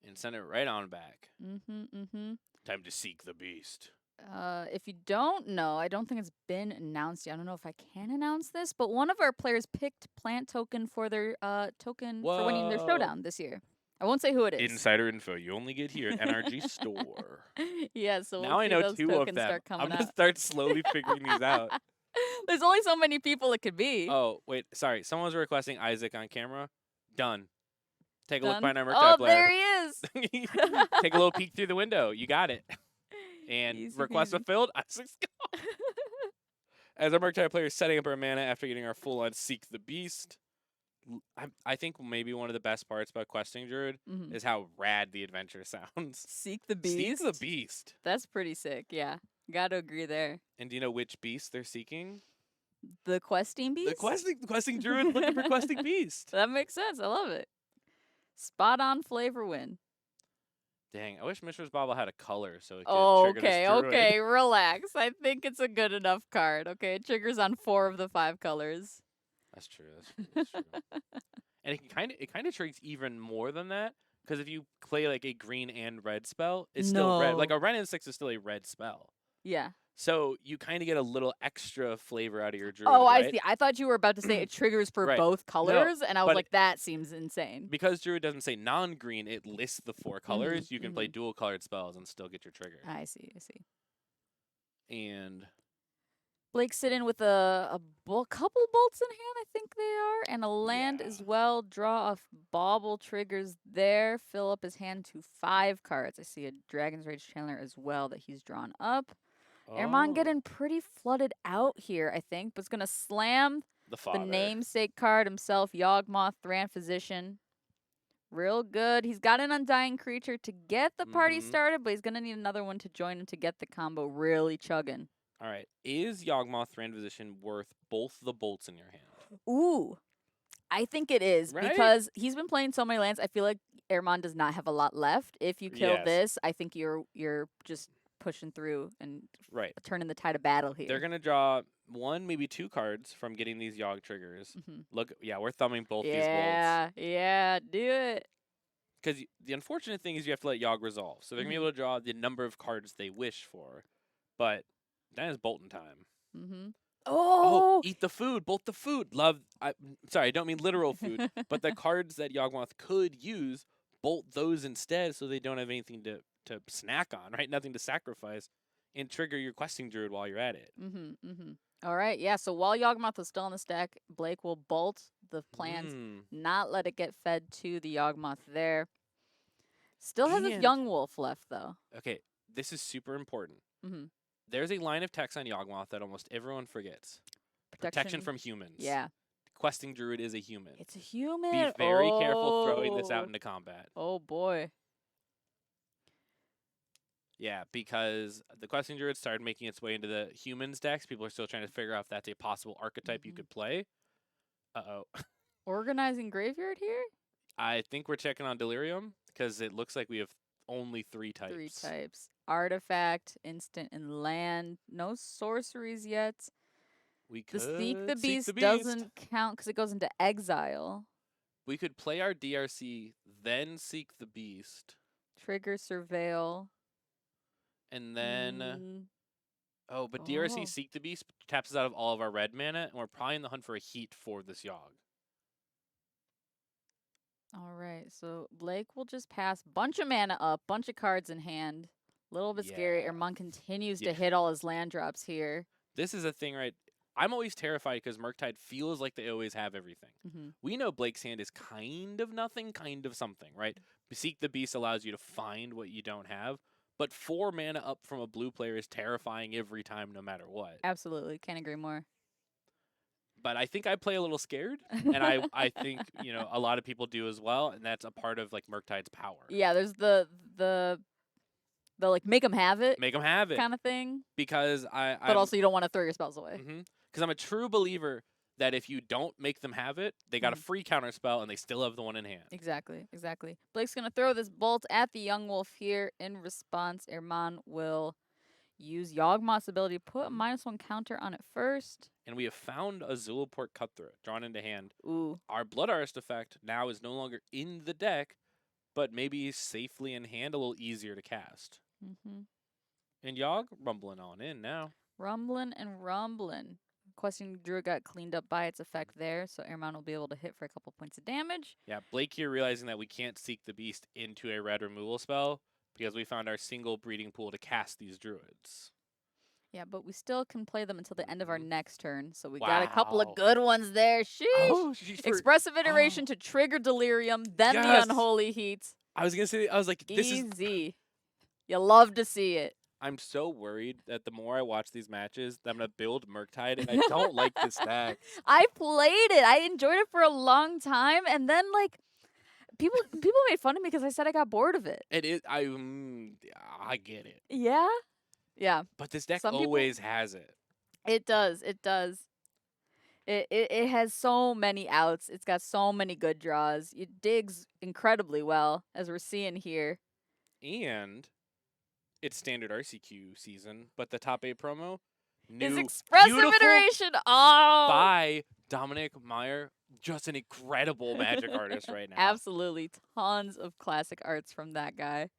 And send it right on back. Time Time to seek the beast. If you don't know, I don't think it's been announced yet. I don't know if I can announce this, but one of our players picked plant token for their token for winning their Whoa. showdown this year. I won't say who it is. Insider info you only get here at NRG store. Yeah, so we'll Now I see know those 2 of tokens them. start I'm coming gonna out. start slowly figuring these out. There's only so many people it could be. Oh, wait, sorry. Someone's requesting Isaac on camera. Done. Take a look Done. behind our Oh, Murktide player. there he is. Take a little peek through the window. You got it. And Easy request peasy. fulfilled. Isaac's gone. As our Murktide player is setting up our mana after getting our full on Seek the Beast. I think maybe one of the best parts about questing Druid Mhm. is how rad the adventure sounds. Seek the Seek beast. the Beast. That's pretty sick. Yeah, got to agree there. And do you know which beast they're seeking? The questing beast. The questing Druid looking for questing beast. That makes sense. I love it. Spot on flavor win. Dang, I wish Mishra's Bauble had a color so it could Oh, trigger this okay, Druid. okay, relax. I think it's a good enough card. Okay, it triggers on 4 of the 5 colors. That's true. That's true. And it kind of triggers even more than that because if you play like a green and red spell, it's still red. Like No. a red and 6 is still a red spell. Yeah. So you kind of get a little extra flavor out of your Druid. Oh, I right? see. I thought you were about to say it triggers for Right. both colors, and I was but like, that seems insane. Because Druid doesn't say non-green, it lists the 4 colors. You can play dual colored spells and still get your trigger. I see. I see. And Blake's sitting with a couple bolts in hand, I think they are, and a land as well. Draw a bauble triggers there. Fill up his hand to 5 cards. I see a Dragon's Rage Chandler as well that he's drawn up. Ermon getting pretty flooded out here, I think, but it's going to slam the namesake card himself, Yawgmoth, Thran Physician. Real good. He's got an Undying Creature to get the party started, but he's going to need another one to join him to get the combo really chugging. All right. Is Yawgmoth Thran Physician worth both the bolts in your hand? Ooh. I think it is because he's been playing so many lands. I feel like Ermon does not have a lot left. If you kill this, I think you're just pushing through and turning the tide of battle here. They're going to draw 1, maybe 2 cards from getting these Yawg triggers. Look, yeah, we're thumbing both these bolts. Yeah, do it. Because the unfortunate thing is you have to let Yawg resolve. So they're going to be able to draw the number of cards they wish for. But that is bolting time. Oh, eat the food, bolt the food. Sorry, I don't mean literal food, but the cards that Yawgmoth could use, bolt those instead so they don't have anything to snack on, right? Nothing to sacrifice, and trigger your questing Druid while you're at it. All right, yeah, so while Yawgmoth is still on the stack, Blake will bolt the plants, not let it get fed to the Yawgmoth there. Still has his Young Wolf left, though. Okay, this is super important. There's a line of text on Yawgmoth that almost everyone forgets. Protection from humans. Yeah. Questing Druid is a human. It's a human. Be very careful throwing this out into combat. Oh, boy. Yeah, because the Questing Druid started making its way into the humans decks. People are still trying to figure out if that's a possible archetype you could play. Uh-oh. Organizing Graveyard here? I think we're checking on Delirium because it looks like we have only 3 types. 3 types. Artifact, instant, and land. No sorceries yet. We could the Seek the Beast doesn't count because it goes into exile. We could play our DRC, then Seek the Beast. Trigger Surveil. And then... Oh, but DRC Seek the Beast taps us out of all of our red mana, and we're probably in the hunt for a heat for this Yawg. All right, so Blake will just pass. Bunch of mana up, bunch of cards in hand. Little bit scary. Ermon continues to hit all his land drops here. This is a thing, right? I'm always terrified because Murktide feels like they always have everything. We know Blake's hand is kind of nothing, kind of something, right? Seek the Beast allows you to find what you don't have, but 4 mana up from a blue player is terrifying every time, no matter what. Absolutely. Can't agree more. But I think I play a little scared, and I think, you know, a lot of people do as well, and that's a part of, like, Murktide's power. Yeah, there's the like, make them have it. Make them have it. Kind of thing. Because But also you don't want to throw your spells away. Because I'm a true believer that if you don't make them have it, they got a free counter spell, and they still have the one in hand. Exactly, exactly. Blake's going to throw this bolt at the Young Wolf here. In response, Ermon will use Yawgmoth's ability to put a -1 counter on it first. And we have found a Zulaport Cutthroat drawn into hand. Ooh. Our Blood Artifact now is no longer in the deck, but maybe safely in hand, a little easier to cast. And Yogg rumbling on in now. Rumbling and rumbling. Questing Druid got cleaned up by its effect there, so Airmon will be able to hit for a couple points of damage. Yeah, Blake here realizing that we can't seek the beast into a red removal spell because we found our single breeding pool to cast these druids. Yeah, but we still can play them until the end of our Mhm. next turn, so we got a couple of Wow. good ones there. Sheesh! Oh, she's for Expressive Iteration oh, to trigger Delirium, then the yes. Unholy Heat. I was gonna say, I was like, this is. Easy. You love to see it. I'm so worried that the more I watch these matches, that I'm gonna build Murktide, and I don't like this deck. I played it. I enjoyed it for a long time, and then like people made fun of me because I said I got bored of it. It is. I get it, Yeah, yeah. but this deck Some people- always has it. It does. It does. It has so many outs. It's got so many good draws. It digs incredibly well, as we're seeing here. And it's standard RCQ season, but the top 8 promo, His new expressive beautiful iteration. Oh, by Dominic Meyer, just an incredible Magic artist right now. absolutely tons of classic arts from that guy.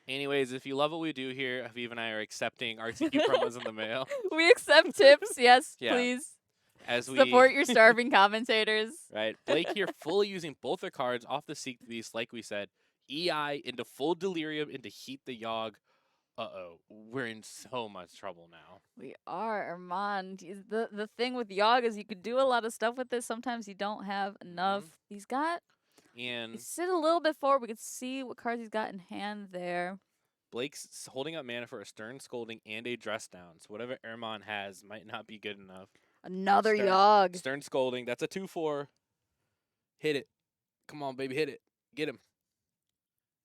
Anyways, if you love what we do here, Aviv and I are accepting RCQ promos in the mail. We accept tips. Yes, Yeah. please As we support your starving commentators. right, Blake here fully using both their cards off the Seek the Beast, like we said. EI into full Delirium into Heat the Yogg. Uh-oh, we're in so much trouble now. We are, Armand. The thing with Yogg is you could do a lot of stuff with this. Sometimes you don't have enough. He's got. And Sit a little bit forward. We could see what cards he's got in hand there. Blake's holding up mana for a Stern Scolding and a Dress Down. So whatever Ermon has might not be good enough. Another Stern- Yogg. Stern Scolding, that's a 2/4. Hit it. Come on, baby, hit it. Get him.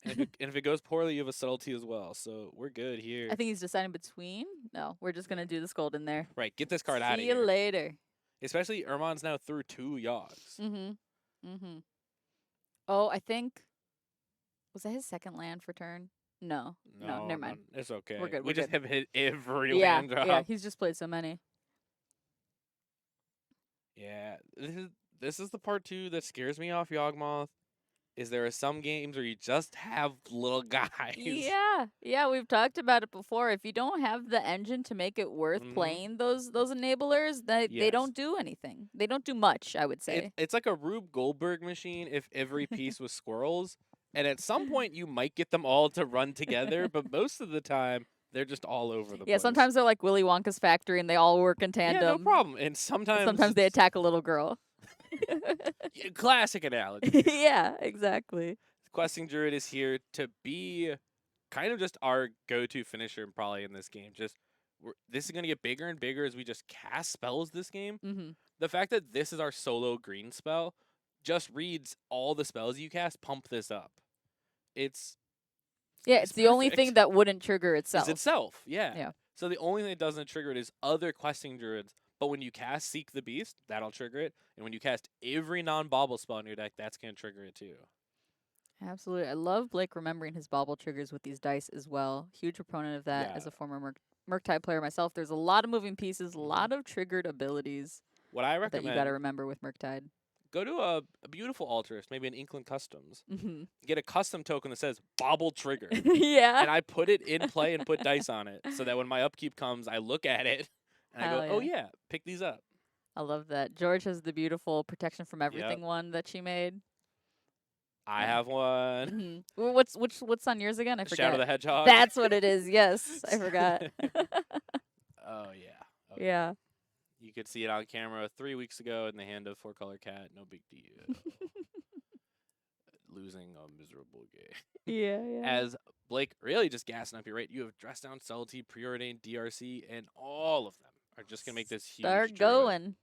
And if it goes poorly, you have a Subtlety as well. So we're good here. I think he's deciding between. No, we're just gonna do the Scold in there. Right, get this card out of See you here. later. Especially Ermon's now through 2 Yoggs. Mm-hmm. Oh, I think was that his second land for turn? No, never mind. It's okay. We're good, We we're just good. have hit every Yeah, land drop. yeah. He's just played so many. Yeah, this is the part 2 that scares me off Yawgmoth. Is there are some games where you just have little guys. Yeah. We've talked about it before. If you don't have the engine to make it worth Mhm. playing those enablers, they Yes. don't do anything. They don't do much. I would say. It's like a Rube Goldberg machine if every piece was squirrels. And at some point, you might get them all to run together, but most of the time, they're just all over the place. Yeah, sometimes they're like Willy Wonka's factory and they all work in Yeah, tandem. no problem. And sometimes they attack a little girl. Yeah, classic analogy. Yeah, exactly. Questing Druid is here to be kind of just our go-to finisher probably in this game. This is going to get bigger and bigger as we just cast spells this game. Mm-hmm. The fact that this is our solo green spell just reads all the spells you cast, pump this up. It's It's the only perfect. thing that wouldn't trigger It's itself. Yeah. Yeah. So the only thing that doesn't trigger it is other questing druids. But when you cast Seek the Beast, that'll trigger it. And when you cast every non-bauble spell in your deck, that's going to trigger it too. Absolutely. I love Blake remembering his bauble triggers with these dice as well. Huge proponent of that Yeah. as a former Murktide player myself. There's a lot of moving pieces, a lot of triggered abilities What I that recommend, you got to remember with Murktide. go to a beautiful Altruist, maybe an Inkling Customs. Mm-hmm. Get a custom token that says Bauble Trigger. Yeah. And I put it in play and put dice on it so that when my upkeep comes, I look at it and I go, Hell oh yeah. yeah, pick these up. I love that. George has the beautiful protection from everything one that she made. I Yeah. have one. Mm-hmm. What's on yours again? I forget. Shadow the Hedgehog. That's what it is. Yes, I forgot. Oh yeah. Okay. Yeah. You could see it on camera 3 weeks ago in the hand of 4-color cat. No big deal. Losing a miserable game. Yeah. As Blake really just gassing up your rate, you have Dress Down, Subtlety, Preordained, DRC, and all of them are just going to make this huge Start druid. going.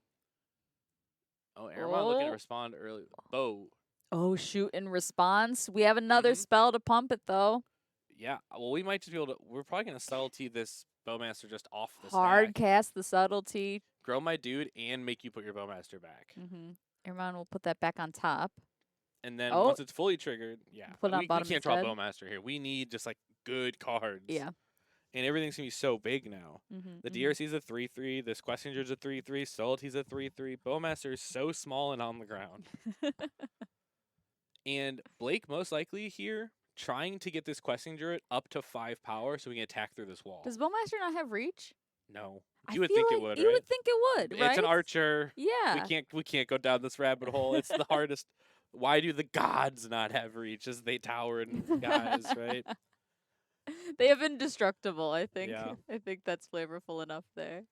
Oh, Aramon looking to Oh. respond early. Bo. Oh, shoot. In response, we have another Mhm. spell to pump it, though. Yeah, well, we might just be able to. We're probably going to Subtlety this Bowmaster just off the Hard stack. cast the subtlety. Grow my dude and make you put your Bowmaster back. Mm-hmm. Irman will put that back on top. And then Oh. once it's fully triggered, yeah. Put it on we bottom can't draw instead. Bowmaster here. We need just like good cards. Yeah. And everything's going to be so big now. Mm-hmm. The DRC's a 3/3. This Questioner's a 3/3. Subtlety's a 3/3. Bowmaster is so small and on the ground. And Blake most likely here trying to get this questing druid up to 5 power so we can attack through this wall. Does Bowmaster not have reach? No. I You would feel think like it would, you right? would think it would, right? It's an archer. Yeah. We can't go down this rabbit hole. It's the hardest. Why do the gods not have reach as they tower in guys, right? They have indestructible, I think. Yeah. I think that's flavorful enough there.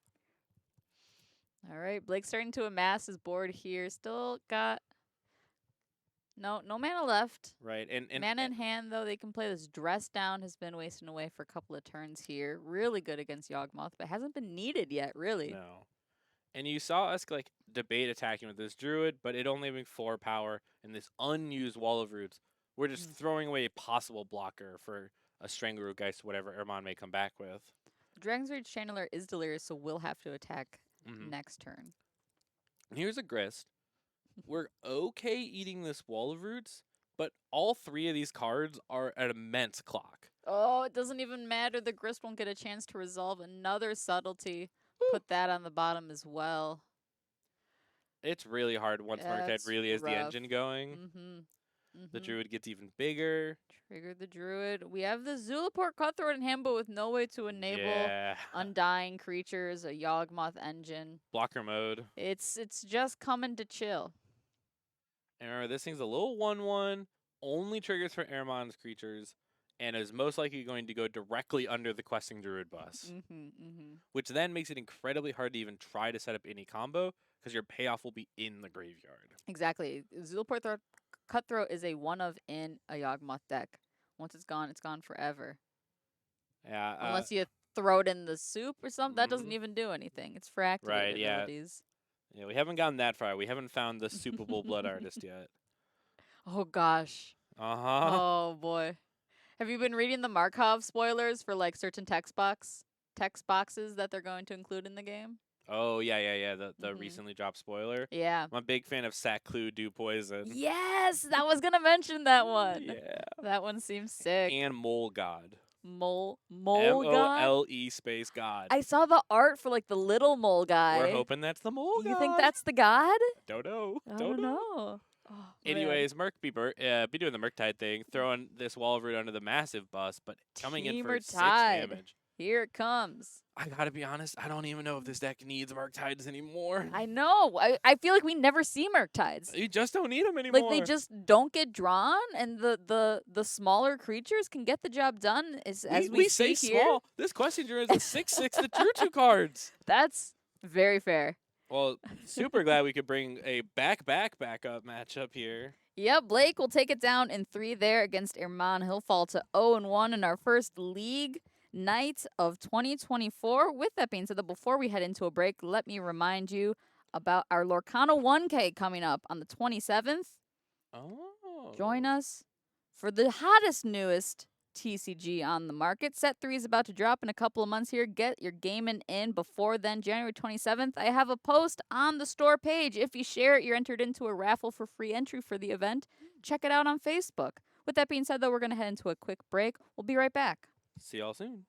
All right, Blake's starting to amass his board here. Still got no mana left. Right. And Mana in hand, though, they can play this. Dress Down has been wasting away for a couple of turns here. Really good against Yawgmoth, but hasn't been needed yet, really. no. And you saw us like debate attacking with this druid, but it only having 4 power and this unused wall of roots. We're just throwing away a possible blocker for a Strangler Geist, whatever Ermon may come back with. Dragon's Rage Channeler is delirious, so we'll have to attack next turn. And here's a grist. We're okay eating this wall of roots, but all 3 of these cards are at immense clock. Oh, it doesn't even matter. The Grist won't get a chance to resolve another subtlety. Put that on the bottom as well. It's really hard once Murktide really has the engine going. The druid gets even bigger. Trigger the druid. We have the Zulaport Cutthroat in hand, but with no way to enable undying creatures, a Yawgmoth engine. Blocker mode. It's just coming to chill. And remember, this thing's a little 1/1, only triggers for Ermon's creatures, and is most likely going to go directly under the Questing Druid bus. Which then makes it incredibly hard to even try to set up any combo, because your payoff will be in the graveyard. Exactly. Zulaport Cutthroat is a one of in a Yawgmoth deck. Once it's gone forever. Yeah. Unless you throw it in the soup or something, that doesn't even do anything. It's for activated abilities. Yeah, we haven't gotten that far. We haven't found the Soupable Blood Artist yet. Oh, gosh. Oh, boy. Have you been reading the Markov spoilers for, like, certain text boxes that they're going to include in the game? Oh, yeah. The recently dropped spoiler. Yeah. I'm a big fan of Saclu Do Poison. Yes! I was going to mention that one. Yeah. That one seems sick. And Mole God. Mole God? MOLE space God. I saw the art for, like, the little mole guy. We're hoping that's the mole god. You think that's the god? Don't know. I don't know. Oh, anyways, Merc be doing the Murktide thing, throwing this wall of root under the massive bus, but coming in for 6 damage. Here it comes. I gotta be honest, I don't even know if this deck needs Murktides anymore. I know. I feel like we never see Murktides. You just don't need them anymore. Like, they just don't get drawn, and the smaller creatures can get the job done. As we say see here. Small. This question is a 6/6 that drew 2 cards. That's very fair. Well, super glad we could bring a backup matchup here. Yep, Blake will take it down in 3 there against Erman. He'll fall to 0-1 in our first league night of 2024. With that being said, before we head into a break, let me remind you about our Lorcana 1K coming up on the 27th. Oh. Join us for the hottest, newest TCG on the market. Set 3 is about to drop in a couple of months here. Get your gaming in before then, January 27th. I have a post on the store page. If you share it, you're entered into a raffle for free entry for the event. Check it out on Facebook. With that being said, though, we're going to head into a quick break. We'll be right back. See y'all soon.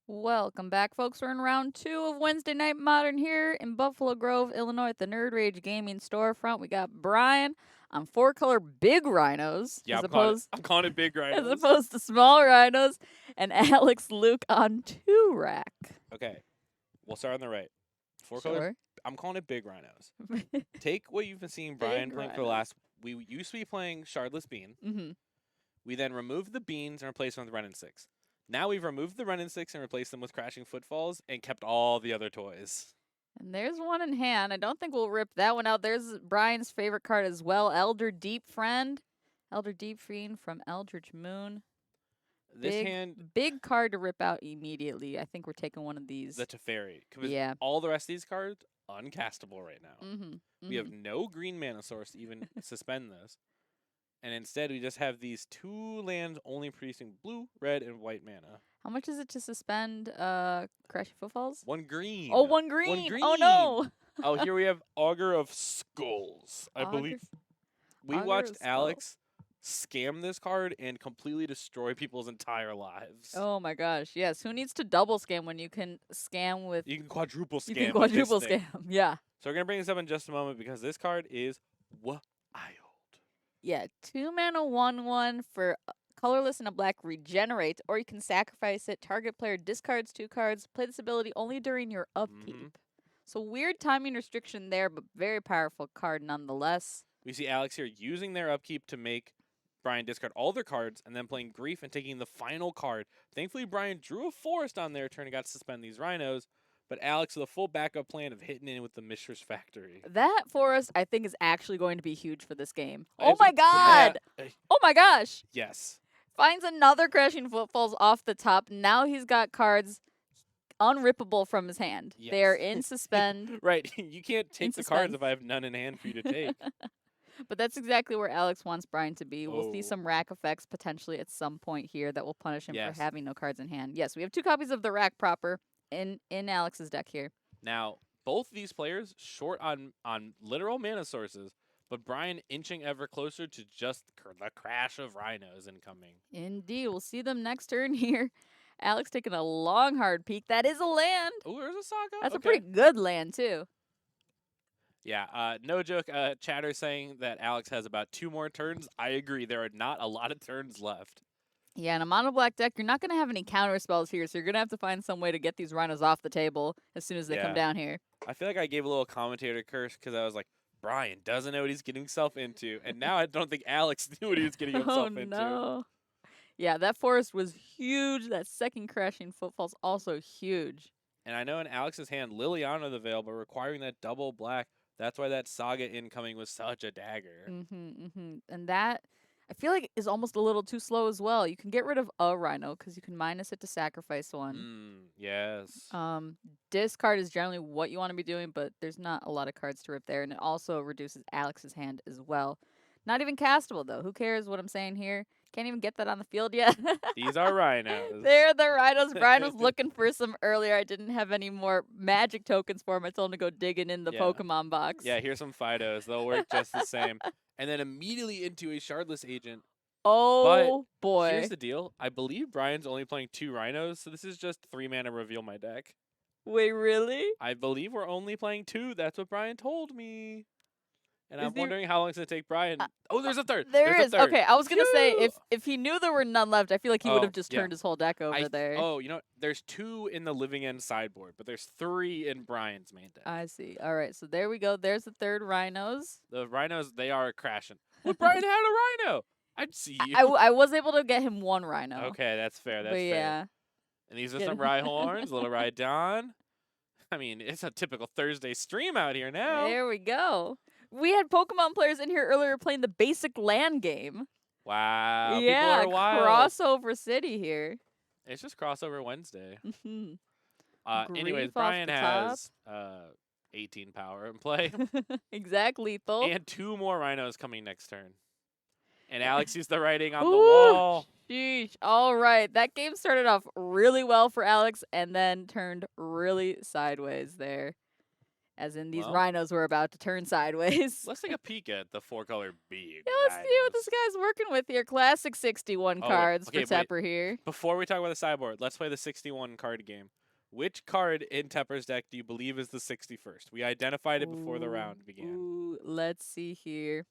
Welcome back, folks. We're in round 2 of Wednesday Night Modern here in Buffalo Grove, Illinois at the Nerd Rage Gaming storefront. We got Brian on 4-color big rhinos. Yeah, I'm calling it big rhinos. As opposed to small rhinos. And Alex Luke on 2-rack. Okay. We'll start on the right. 4-color. I'm calling it big rhinos. Take what you've been seeing Brian playing for the last... We used to be playing Shardless Bean. We then removed the beans and replaced them with Ren and 6. Now we've removed the Ren and 6 and replaced them with Crashing Footfalls and kept all the other toys. And there's one in hand. I don't think we'll rip that one out. There's Brian's favorite card as well, Elder Deep Friend. Elder Deep Fiend from Eldritch Moon. Big card to rip out immediately. I think we're taking one of these. The Teferi. Yeah. All the rest of these cards, uncastable right now. We have no green mana source to even suspend this. And instead, we just have these 2 lands only producing blue, red, and white mana. How much is it to suspend Crashing Footfalls? 1 green. Oh, 1 green. 1 green. Oh, no. Oh, here we have Augur of Skulls, I believe. We watched Alex scam this card and completely destroy people's entire lives. Oh my gosh, yes. Who needs to double scam when you can scam with You can quadruple you can scam with this quadruple thing. scam? Yeah. So we're gonna bring this up in just a moment because this card is wild. Yeah, 2 mana 1/1 for colorless and a black regenerate, or you can sacrifice it. Target player discards 2 cards. Play this ability only during your upkeep. So weird timing restriction there, but very powerful card nonetheless. We see Alex here using their upkeep to make Brian discard all their cards and then playing Grief and taking the final card. Thankfully, Brian drew a forest on their turn and got to suspend these rhinos, but Alex with a full backup plan of hitting in with the Mishra's Factory. That forest, I think, is actually going to be huge for this game. Oh It's- my god! yeah, Oh my gosh! yes. Finds another Crashing Footfalls off the top. Now he's got cards unrippable from his hand. Yes. They're in suspend. Right. You can't take the cards suspense. if I have none in hand for you to take. But that's exactly where Alex wants Brian to be. We'll see Oh. some rack effects potentially at some point here that will punish him Yes. for having no cards in hand. Yes, we have 2 copies of the rack proper in Alex's deck here. Now, both these players short on literal mana sources, but Brian inching ever closer to just the crash of rhinos incoming. Indeed, we'll see them next turn here. Alex taking a long hard peek. That is a land. Oh, there's a Saga. That's okay. a pretty good land too. Yeah, no joke. Chatter saying that Alex has about 2 more turns. I agree. There are not a lot of turns left. Yeah, in a mono black deck, you're not going to have any counter spells here, so you're going to have to find some way to get these rhinos off the table as soon as they come Yeah. down here. I feel like I gave a little commentator curse because I was like, Brian doesn't know what he's getting himself into, and now I don't think Alex knew what he was getting himself Oh into. no. Yeah, that forest was huge. That second Crashing Footfall's also huge. And I know in Alex's hand, Liliana the Veil, but requiring that double black. That's why that Saga incoming was such a dagger. And that, I feel like, is almost a little too slow as well. You can get rid of a rhino because you can minus it to sacrifice one. Yes. Discard is generally what you want to be doing, but there's not a lot of cards to rip there. And it also reduces Alex's hand as well. Not even castable, though. Who cares what I'm saying here? Can't even get that on the field yet. These are rhinos. They're the rhinos. Brian was looking for some earlier. I didn't have any more magic tokens for him. I told him to go digging in the Yeah. Pokemon box. Yeah, here's some Fidos. They'll work just the same. And then immediately into a Shardless Agent. Oh, boy. Here's the deal. I believe Brian's only playing 2 rhinos, so this is just 3 mana reveal my deck. Wait, really? I believe we're only playing 2. That's what Brian told me. And Is I'm he- wondering how long it's going to take Brian. Oh, there's a third. There There's is. a third. Okay, I was going to say, Phew! if he knew there were none left, I feel like he would Oh, have just yeah. turned his whole deck over there. Oh, you know, there's 2 in the living end sideboard, but there's 3 in Brian's main deck. I see. All right, so there we go. There's the third rhinos. The rhinos, they are crashing. Well, Brian had a rhino. I'd see you. I was able to get him 1 rhino. Okay, that's fair. That's but fair. yeah. And these are Get some him. Rhyhorns, little Rhydon. I mean, it's a typical Thursday stream out here now. There we go. We had Pokemon players in here earlier playing the basic land game. Wow. yeah, People are wild. crossover city here. It's just crossover Wednesday. Mhm. Anyways, Grief off Brian the has 18 power in play. exactly, lethal. And 2 more rhinos coming next turn. And Alex sees the writing on the Ooh. wall. Sheesh. All right. That game started off really well for Alex and then turned really sideways there. As in, these Well. rhinos were about to turn sideways. Let's take a peek at the 4-color big Yeah, let's see what this guy's working with here. Classic 61 Oh, cards okay, for Tepper here. Before we talk about the sideboard, let's play the 61 card game. Which card in Tepper's deck do you believe is the 61st? We identified it before the round began. Ooh, let's see here.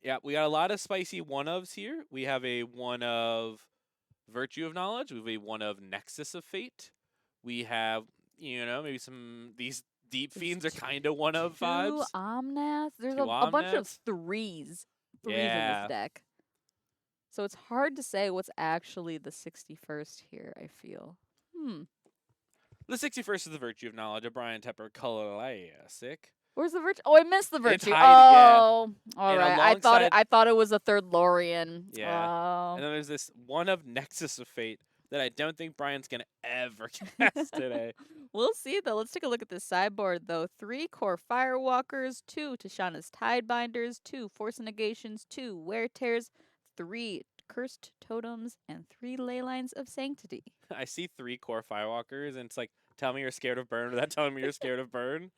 Yeah, we got a lot of spicy one-ofs here. We have a one of Virtue of Knowledge. We have a one of Nexus of Fate. We have, maybe these Deep Fiends are kind of one of 5s. 2 Omnaths. There's Two a bunch of Omnaths. threes in Yeah. this deck. So it's hard to say what's actually the 61st here, I feel. The 61st is the Virtue of Knowledge, a Brian Tepper classic. Where's the virtue? Oh, I missed the It's virtue. hiding, yeah. Oh, all And right. alongside- I thought it was a third Lorien. Yeah. Oh. And then there's this one of Nexus of Fate that I don't think Brian's going to ever cast today. We'll see, though. Let's take a look at this sideboard, though. 3 core Firewalkers, 2 Tishana's Tidebinders, 2 Force Negations, 2 Wear Tears, 3 Cursed Totems, and 3 Leylines of Sanctity. I see 3 core Firewalkers, and it's like, tell me you're scared of burn without telling me you're scared of burn.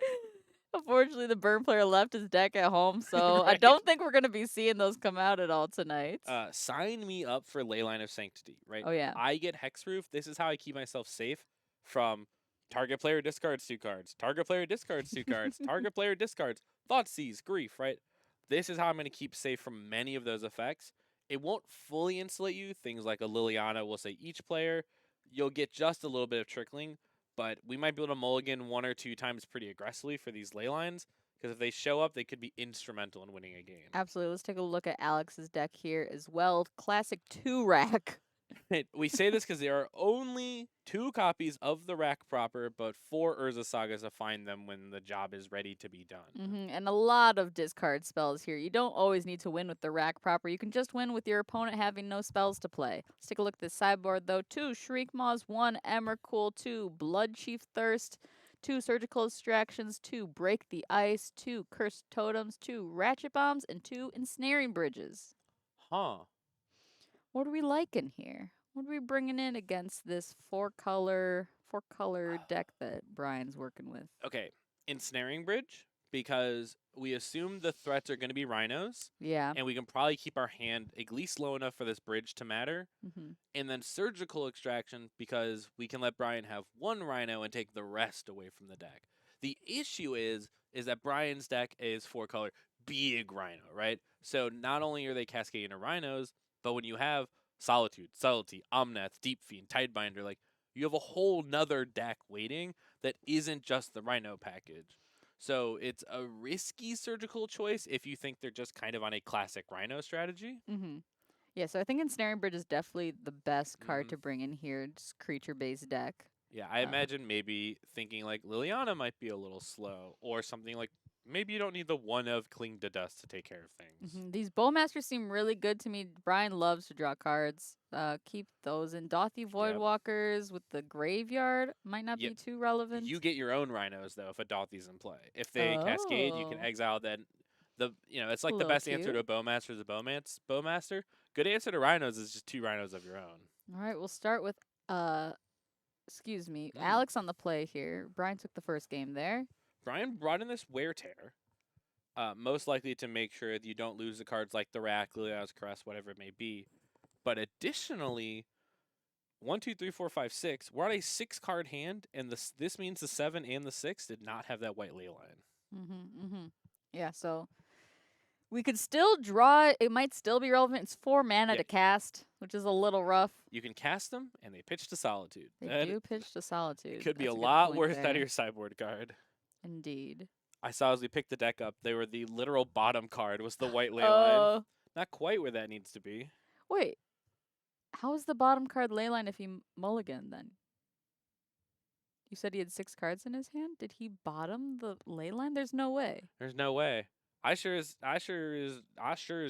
Unfortunately, the burn player left his deck at home, so I Right? don't think we're gonna be seeing those come out at all tonight. Sign me up for Leyline of Sanctity, right? Oh yeah. I get Hexproof. This is how I keep myself safe from target player discards 2 cards, target player discards 2 cards, target player discards, Thoughtseize, Grief, right? This is how I'm going to keep safe from many of those effects. It won't fully insulate you. Things like a Liliana will say each player, you'll get just a little bit of trickling, but we might be able to mulligan 1 or 2 times pretty aggressively for these ley lines, because if they show up, they could be instrumental in winning a game. Absolutely. Let's take a look at Alex's deck here as well. Classic 2 rack. We say this because there are only 2 copies of the rack proper, but 4 Urza Sagas to find them when the job is ready to be done. And a lot of discard spells here. You don't always need to win with the rack proper. You can just win with your opponent having no spells to play. Let's take a look at this sideboard though. 2 Shriek Maws, 1 Emrakul, 2 Blood Chief Thirst, 2 Surgical Extractions, 2 Break the Ice, 2 Cursed Totems, 2 Ratchet Bombs, and 2 Ensnaring Bridges. Huh. What are we liking here? What are we bringing in against this four-color deck that Brian's working with? Okay. Ensnaring Bridge, because we assume the threats are going to be rhinos, Yeah. and we can probably keep our hand at least low enough for this bridge to matter. Mm-hmm. And then Surgical Extraction, because we can let Brian have 1 rhino and take the rest away from the deck. The issue is that Brian's deck is 4-color big rhino, right? So not only are they cascading to rhinos, but when you have Solitude, Subtlety, Omnath, Deep Fiend, Tidebinder, like, you have a whole nother deck waiting that isn't just the rhino package. So it's a risky surgical choice if you think they're just kind of on a classic rhino strategy. Mm-hmm. Yeah, so I think Ensnaring Bridge is definitely the best card Mhm. to bring in here. Just creature-based deck. Yeah, I Uh, imagine maybe thinking like Liliana might be a little slow, or something like maybe you don't need the 1 of Cling to Dust to take care of things. These Bowmasters seem really good to me. Brian loves to draw cards. Keep those in. Dothy Yep. Voidwalkers with the graveyard might not Yep. be too relevant. You get your own rhinos though if a Dothy's in play. If they cascade, you can Oh, exile. Then it's a like the little best answer to cute. a Bowmaster is a Bowmaster. Good answer to rhinos is just 2 rhinos of your own. All right, we'll start with excuse me, Mm. Alex on the play here. Brian took the first game there. Brian brought in this Wear Tear, most likely to make sure that you don't lose the cards like the Rack, Liliana's Caress, whatever it may be. But additionally, 1, 2, 3, 4, 5, 6. We're on a 6-card hand, and this means the 7 and the 6 did not have that white ley line. Yeah, so we could still draw it. It might still be relevant. It's 4 mana Yeah. to cast, which is a little rough. You can cast them, and they pitch to Solitude. They do pitch to Solitude. It could be That's a good lot point worse out there. of your sideboard card. Indeed. I saw as we picked the deck up, they were the literal bottom card was the white ley line. Not quite where that needs to be. Wait. How is the bottom card Leyline if he mulligan then? You said he had 6 cards in his hand? Did he bottom the Leyline? There's no way. There's no way. I sure as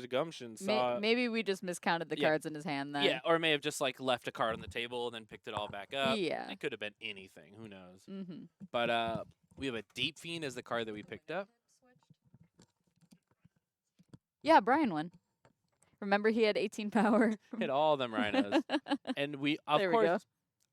gumption saw. Maybe we just miscounted the Yeah. cards in his hand then. Yeah, or may have just like left a card on the table and then picked it all back up. Yeah. It could have been anything. Who knows? Mm-hmm. But we have a Deep Fiend as the card that we picked up. Yeah, Brian won. Remember he had 18 power. Hit all them rhinos. And we, of There we course, go.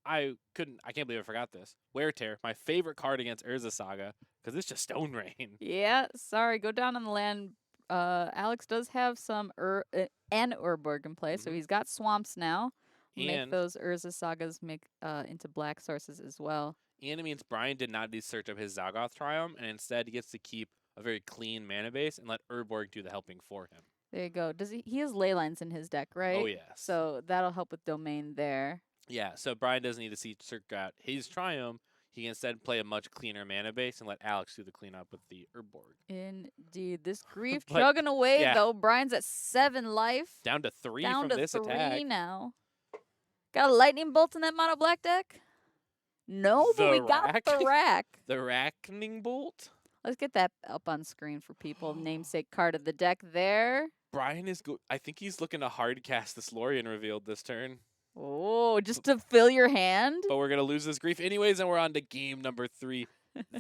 I can't believe I forgot this. Wear Tear, my favorite card against Urza Saga, because it's just Stone Rain. Yeah, sorry. Go down on the land. Alex does have some an Urborg in play, so Mhm. he's got swamps now. Make And those Urza sagas make into black sources as well. and it means Brian did not need to search up his Zagoth Triumph, and instead he gets to keep a very clean mana base and let Urborg do the helping for him. There you go. Does he has ley lines in his deck, right? Oh, yes. So that'll help with domain there. Yeah, so Brian doesn't need to search out his Triumph. He can instead play a much cleaner mana base and let Alex do the cleanup with the Urborg. Indeed. This grief But, chugging away yeah. though. Brian's at 7 life. Down to 3 Down from to this 3 attack. now. Got a lightning bolt in that mono black deck? No, but we The got rack? the rack. The Rackening Bolt. Let's get that up on screen for people. Namesake card of the deck there. Brian is I think he's looking to hard cast this Lorien revealed this turn. Oh, just to fill your hand? But we're gonna lose this grief anyways, and we're on to game number 3.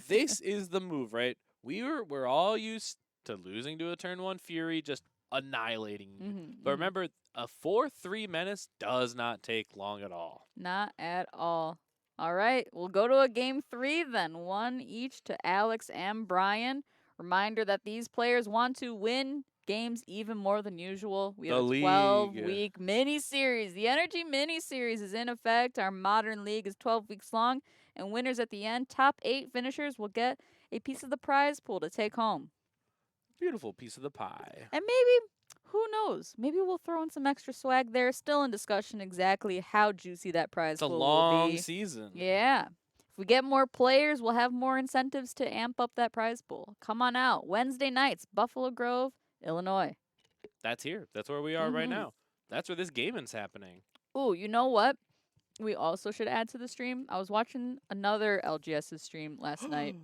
This is the move, right? We're all used to losing to a turn 1 Fury, just annihilating you. But remember, a 4/3 menace does not take long at all. Not at all. All right, we'll go to a game 3 then. One each to Alex and Brian. Reminder that these players want to win games even more than usual. We have The a 12 league. week mini series. The NRG mini series is in effect. Our modern league is 12 weeks long, and winners at the end, top 8 finishers, will get a piece of the prize pool to take home. Beautiful piece of the pie. And maybe, who knows? Maybe we'll throw in some extra swag there. Still in discussion exactly how juicy that prize It's a pool will long be. season. Yeah. If we get more players, we'll have more incentives to amp up that prize pool. Come on out. Wednesday nights, Buffalo Grove, Illinois. That's here. That's where we are right Mm-hmm. now. That's where this gaming's happening. Ooh, you know what? We also should add to the stream. I was watching another LGS's stream last night.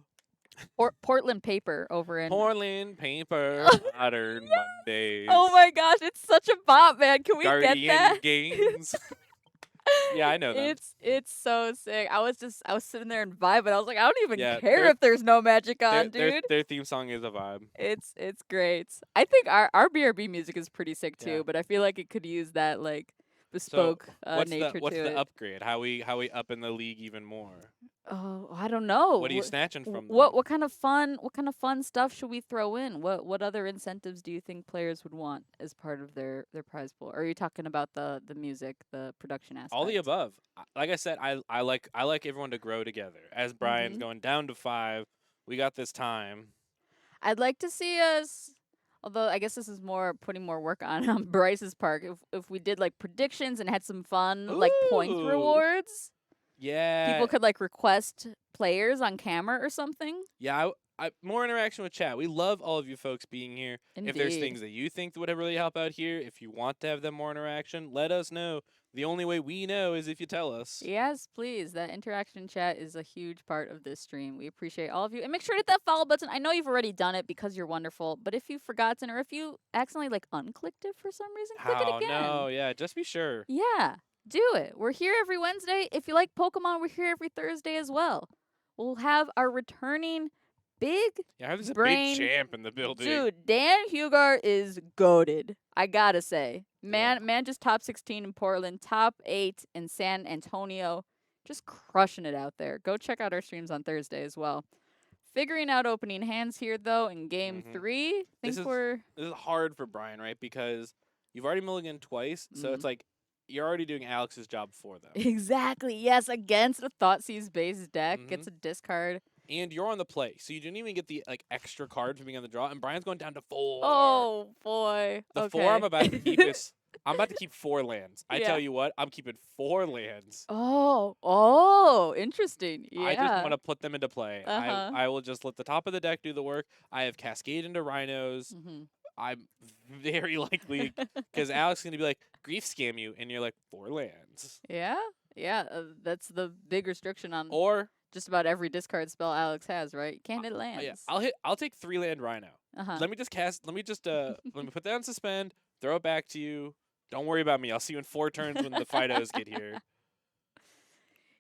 Portland Paper over in. Portland paper, modern Mondays. Oh my gosh, it's such a bop, man. Can we get Guardian that? games. Yeah, I know them. It's so sick. I was sitting there and vibing. I was like, I don't even Yeah, care if there's no magic on, their dude. their theme song is a vibe. It's great. I think our BRB music is pretty sick too, Yeah. but I feel like it could use that like So bespoke what's nature what's to the it. upgrade? How we up in the league even more? Oh, I don't know. What are you snatching from them? What kind of fun stuff should we throw in? What other incentives do you think players would want as part of their prize pool? Or are you talking about the music, the production aspect? All the above. Like I said, I like everyone to grow together. As Brian's Mhm. going down to 5, we got this time. I'd like to see us. Although I guess this is more putting more work on Bryce's part. If we did like predictions and had some fun like points Ooh. rewards, Yeah. people could like request players on camera or something. Yeah, more interaction with chat. We love all of you folks being here. If there's Indeed. things that you think would really help out here, if you want to have them more interaction, let us know. The only way we know is if you tell us. Yes, please. That interaction chat is a huge part of this stream. We appreciate all of you. And make sure to hit that follow button. I know you've already done it because you're wonderful, but if you've forgotten or if you accidentally like unclicked it for some reason, click it How? again. No, yeah, just be sure. Yeah, do it. We're here every Wednesday. If you like Pokemon, we're here every Thursday as well. We'll have our returning big Yeah, there's a brain big champ in the building. dude. Dan Hugar is goated. I gotta say, man, just top 16 in Portland, top 8 in San Antonio, just crushing it out there. Go check out our streams on Thursday as well. Figuring out opening hands here though in game Mhm. 3. This Think is- we're This is hard for Brian, right? Because you've already mulliganed twice, so Mhm. it's like you're already doing Alex's job for them. exactly yes against a Thoughtseize base deck. Mhm. Gets a discard. And you're on the play, so you didn't even get the like extra card from being on the draw. And Brian's going down to 4. Oh boy. The okay. 4 I'm about to keep is I'm about to keep 4 lands. I Yeah. tell you what, I'm keeping 4 lands. Oh, interesting. Yeah. I just want to put them into play. Uh-huh. I will just let the top of the deck do the work. I have Cascade into Rhinos. Mhm. I'm very likely because Alex is gonna be like grief scam you, and you're like 4 lands. Yeah, yeah. That's the big restriction on Or just about every discard spell Alex has, right? You can't hit lands. yeah, I'll take 3 land Rhino. Uh-huh. Let me just let me put that on suspend, throw it back to you. Don't worry about me. I'll see you in 4 turns when the Fidos get here.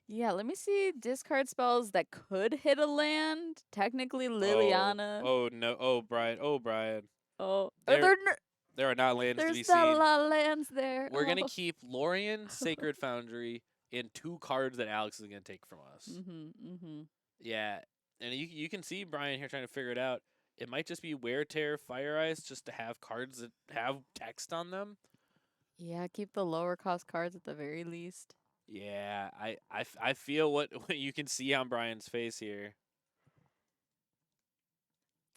Yeah, let me see discard spells that could hit a land. Technically, Liliana. Oh no. Oh Brian. Oh Brian. Oh, There- There are not lands to be there's not a seen. lot of lands there. We're gonna Oh. keep Lorien, Sacred Foundry, and 2 cards that Alex is gonna take from us. Mhm. Yeah, and you can see Brian here trying to figure it out. It might just be Wear Tear, Fire Ice, just to have cards that have text on them. Yeah, keep the lower cost cards at the very least. Yeah, I feel what you can see on Brian's face here.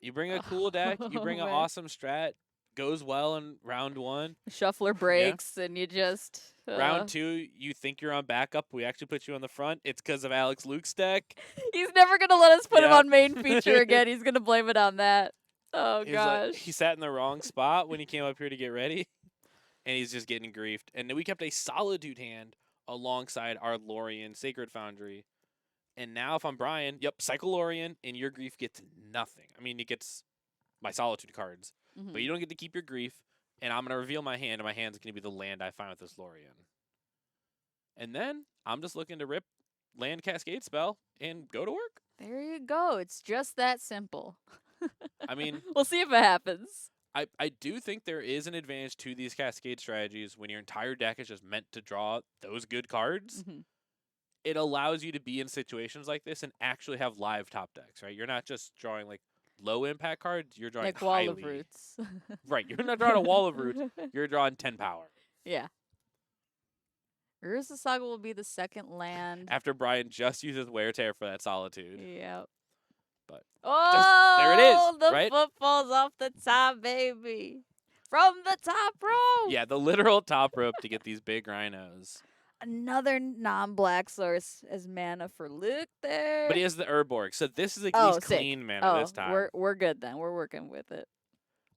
You bring a cool deck, you bring an man. awesome strat, goes well in round 1. Shuffler breaks and you just Round 2, you think you're on backup. We actually put you on the front. It's because of Alex Luke's deck. He's never gonna let us put him Yeah. on main feature again. He's gonna blame it on that. Oh He was like, gosh. he sat in the wrong spot when he came up here to get ready, and he's just getting griefed. And then we kept a Solitude hand alongside our Lorien Sacred Foundry. And now if I'm Brian, yep, Cycle Lorien, and your grief gets nothing. I mean, it gets my Solitude cards, Mhm. but you don't get to keep your grief. And I'm going to reveal my hand, and my hand's going to be the land I find with this Lorien. And then I'm just looking to rip land Cascade spell and go to work. There you go. It's just that simple. I mean, we'll see if it happens. I do think there is an advantage to these Cascade strategies when your entire deck is just meant to draw those good cards. Mhm. it allows you to be in situations like this and actually have live top decks, right? You're not just drawing like low impact cards, you're drawing Like Wall of highly. Roots. Right, you're not drawing a wall of roots, you're drawing 10 power. Yeah. Urza Saga will be the second land. After Brian just uses Wear Tear for that Solitude. Yep. But there it is, Oh, the right? footfall's off the top, baby. From the top row. Yeah, the literal top rope to get these big rhinos. Another non-black source as mana for Luke there. But he has the Urborg, so this is at Oh, least sick. clean mana this time. We're good then. We're working with it.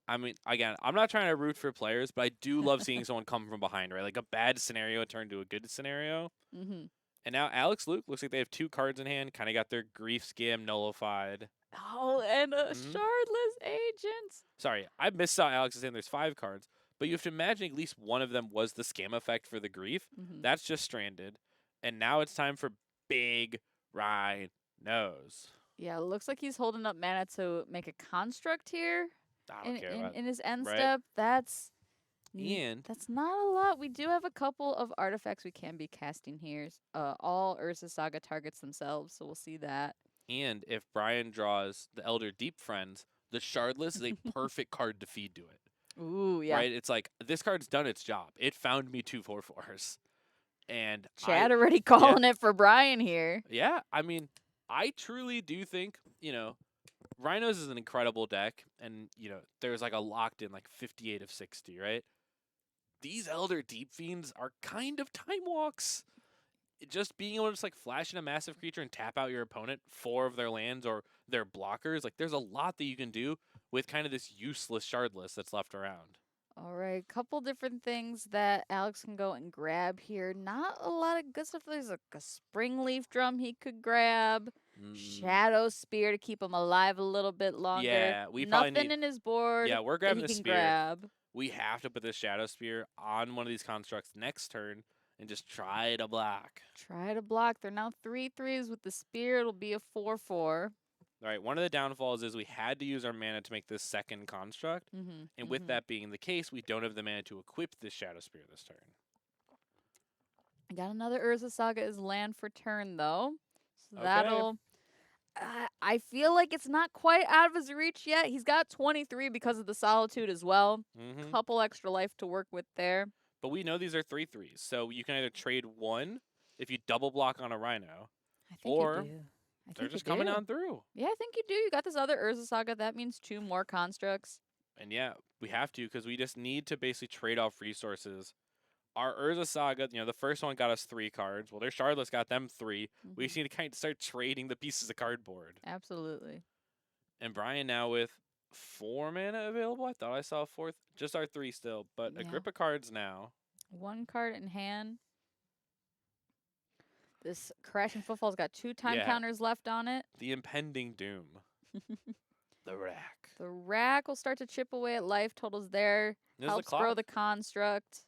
I mean, again, I'm not trying to root for players, but I do love seeing someone come from behind, right? Like a bad scenario turned to a good scenario. Mm-hmm. And now Alex Luke looks like they have 2 cards in hand, kind of got their Grief Scam nullified. Oh, and a Mhm. Shardless Agent. Sorry, I missaw Alex's hand. There's 5 cards, but you have to imagine at least one of them was the scam effect for the Grief. Mm-hmm. That's just stranded. And now it's time for big rhinos. Yeah, it looks like he's holding up mana to make a construct here. I don't care about In his end right? step. That's And that's not a lot. We do have a couple of artifacts we can be casting here. All Urza Saga targets themselves, so we'll see that. and if Brian draws the Elder Deep Friends, the Shardless is a perfect card to feed to it. Ooh, yeah. Right? It's like this card's done its job. It found me 2 4/4s. And Chad already calling it for Brian here. yeah, I mean, I truly do think, Rhinos is an incredible deck, and there's like a locked in like 58 of 60, right? These Elder Deep Fiends are kind of time walks. Just being able to just like flash in a massive creature and tap out your opponent 4 of their lands or their blockers, like there's a lot that you can do with kind of this useless Shardless that's left around. All right, couple different things that Alex can go and grab here. Not a lot of good stuff. There's like a Spring Leaf Drum he could grab. Shadow Spear to keep him alive a little bit longer. Yeah, we probably Nothing need. in his board. Yeah, we're that grabbing he the can spear. grab. We have to put this Shadow Spear on one of these constructs next turn and just try to block. Try to block. They're now 3/3s with the spear. It'll be a 4/4. All right, one of the downfalls is we had to use our mana to make this second construct. Mm-hmm. And with that being the case, we don't have the mana to equip this Shadow Spear this turn. I got another Urza Saga as land for turn, though. So Okay. that'll... I feel like it's not quite out of his reach yet. He's got 23 because of the Solitude as well. Mm-hmm. Couple extra life to work with there. But we know these are 3/3s, so you can either trade 1 if you double block on a Rhino, I think or you do. I they're think just you coming do. on through. Yeah, I think you do. You got this other Urza Saga. That means 2 more constructs. And yeah, we have to because we just need to basically trade off resources. Our Urza Saga, the first one got us 3 cards. Well, their Shardless got them 3. We just need to kind of start trading the pieces of cardboard. Absolutely. And Brian now with 4 mana available. I thought I saw a 4th. Just our 3 still, but a Yeah. grip of cards now. 1 card in hand. This Crashing Footfall's got 2 time Yeah. counters left on it. The impending doom. The rack. The rack will start to chip away at life totals there. This is Helps the grow clock. the construct.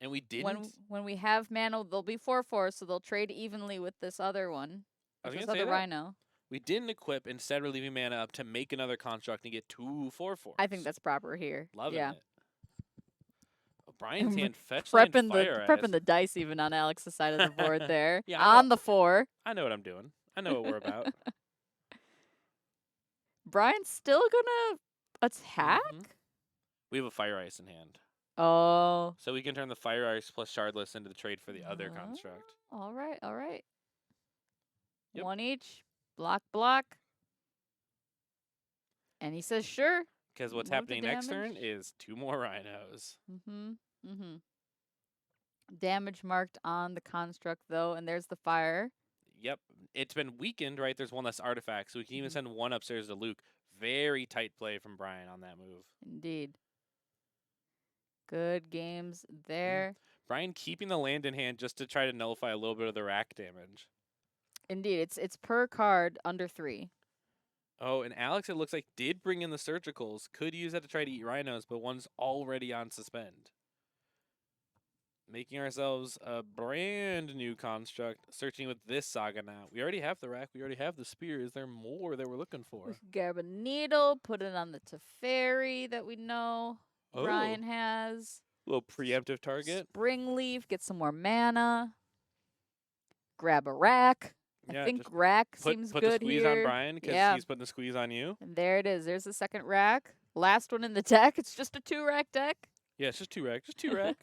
And we didn't. When we have mana, they'll be 4/4, so they'll trade evenly with this other one. I was With this gonna say other that. Rhino. We didn't equip. Instead, we're leaving mana up to make another construct and get 2 4/4s. I think that's proper here. Loving yeah. it. Brian's hand fetch land fire prepping the dice even on Alex's side of the board there. Yeah, I on the 4. I know what I'm doing. I know what we're about. Brian's still gonna attack? Mhm. We have a fire ice in hand. Oh. So we can turn the fire ice plus shardless into the trade for the other construct. All right, all right. Yep. 1 each. Block. And he says sure. Because what's Move the happening next turn damage. is 2 more rhinos. Damage marked on the construct though, and there's the fire. Yep. It's been weakened, right? There's one less artifact, so we can even Mhm. send one upstairs to Luke. Very tight play from Brian on that move. Indeed. Good games there. Brian keeping the land in hand just to try to nullify a little bit of the rack damage. Indeed, it's per card under 3. Oh, and Alex, it looks like, did bring in the surgicals. Could use that to try to eat rhinos, but one's already on suspend. Making ourselves a brand new construct, searching with this saga now. We already have the rack. We already have the spear. Is there more that we're looking We for? could grab a needle, put it on the Teferi that we know Brian has. Little preemptive target. Spring Leaf, get some more mana. grab a rack. I Yeah, think just rack put seems the good squeeze on here. Brian because Yeah, he's putting the squeeze on you. and there it is. There's the second rack. Last one in the deck. It's just a 2-rack deck. Yeah, it's just 2 rack. Just 2 rack.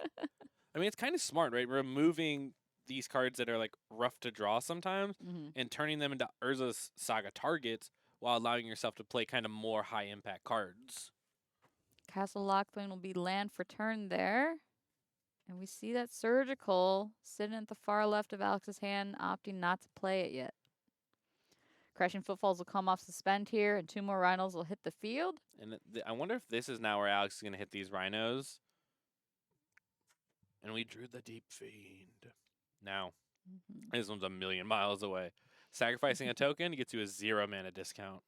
I mean, it's kind of smart, right? Removing these cards that are like rough to draw sometimes hmm and turning them into Urza's Saga targets while allowing yourself to play kind of more high impact cards. Castle Lockthwain will be land for turn there. And we see that Surgical sitting at the far left of Alex's hand, opting not to play it yet. Crashing Footfalls will come off suspend here, and 2 more Rhinos will hit the field. And I wonder if this is now where Alex is going to hit these rhinos. And we drew the Deep Fiend. Now, this one's a million miles away. Sacrificing a token gets you a 0 mana discount.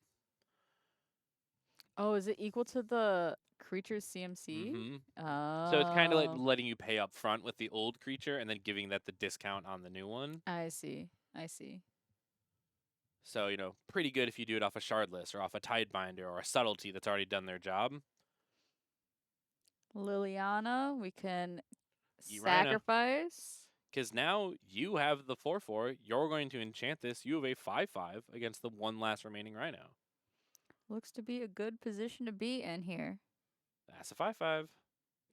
Oh, is it equal to the creature's CMC? Mm-hmm. So it's kind of like Oh, letting you pay up front with the old creature and then giving that the discount on the new one. I see. I see. So, pretty good if you do it off a Shardless or off a Tidebinder or a Subtlety that's already done their job. Liliana, we can Eat Rhino. sacrifice. Because now you have the 4/4. You're going to enchant this. You have a 5/5 against the one last remaining Rhino. Looks to be a good position to be in here. That's a 5/5.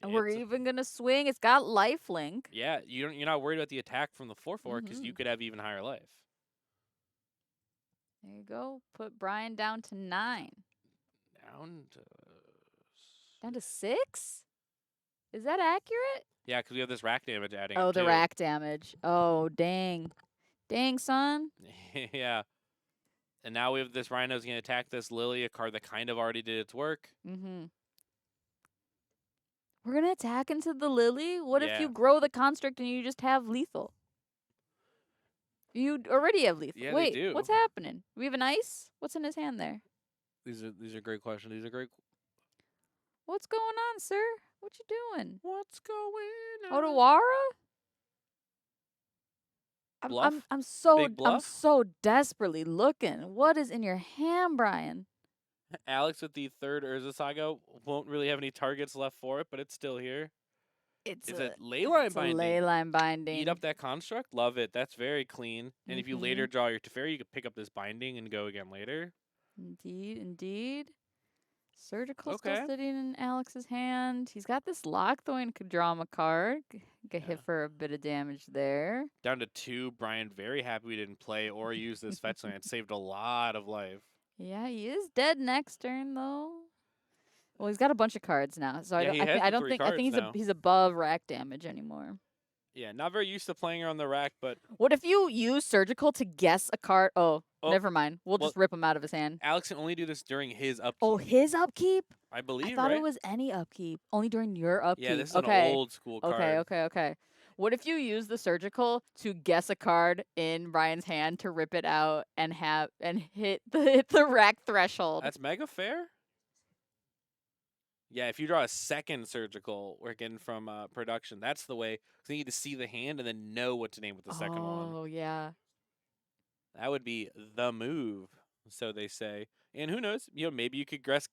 And we're even going to swing. It's got lifelink. Yeah, you're not worried about the attack from the 4/4 because you could have even higher life. There you go. Put Brian down to 9. Down to 6? Is that accurate? Yeah, because we have this rack damage adding Oh, up the too. rack damage. Oh, dang. Dang, son. Yeah. And now we have this Rhino's going to attack this Lily, a card that kind of already did its work. Mm-hmm. We're going to attack into the Lily? What if Yeah. you grow the construct and you just have lethal? You already have lethal. Yeah, Wait, they do. what's happening? We have an ice? What's in his hand there? These are great questions. These are great. What's going on, sir? What you doing? What's going on? Otawara? Bluff? I'm so Big bluff? I'm so desperately looking. What is in your hand, Brian? Alex with the third Urza Saga won't really have any targets left for it, but it's still here. It's a a leyline it's a binding. ley line binding. Eat up that construct. Love it. That's very clean. And if you later draw your Teferi, you could pick up this binding and go again later. Indeed, indeed. Surgical Okay. still sitting in Alex's hand. He's got this Lockthorn could draw him a card. Get hit for a bit of damage there. Down to 2. Brian very happy we didn't play or use this fetch land. It saved a lot of life. Yeah, he is dead next turn though. Well, he's got a bunch of cards now, so Yeah, I don't think he's above rack damage anymore. Yeah, not very used to playing her on the rack, but What if you use Surgical to guess a card? Oh, never mind. We'll just rip him out of his hand. Alex can only do this during his upkeep. Oh, his upkeep? I believe, I thought right? it was any upkeep. Only during your upkeep. Yeah, this is an old school card. Okay. What if you use the Surgical to guess a card in Brian's hand to rip it out and hit the rack threshold? That's mega fair. Yeah, if you draw a second Surgical, we're getting from production. That's the way. Because you need to see the hand and then know what to name with the second one. Oh, yeah. That would be the move, so they say. And who knows? Maybe you could guess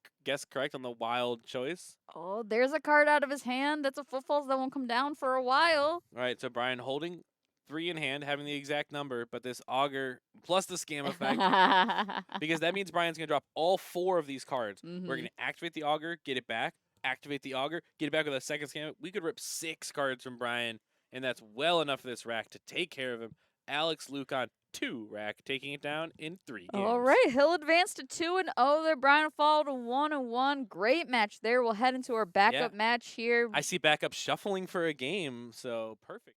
correct on the wild choice. Oh, there's a card out of his hand. That's a Footfalls that won't come down for a while. All right, so Brian holding 3 in hand, having the exact number, but this Augur plus the scam effect. Because that means Brian's going to drop all 4 of these cards. We're going to activate the Augur, get it back, activate the Augur, get it back with a second scam. We could rip 6 cards from Brian, and that's well enough for this rack to take care of him. Alex Lucan, 2 rack, taking it down in 3 games. All right, he'll advance to 2-0 there. Brian will fall to 1-1. Great match there. We'll head into our backup match here. I see backup shuffling for a game, so perfect.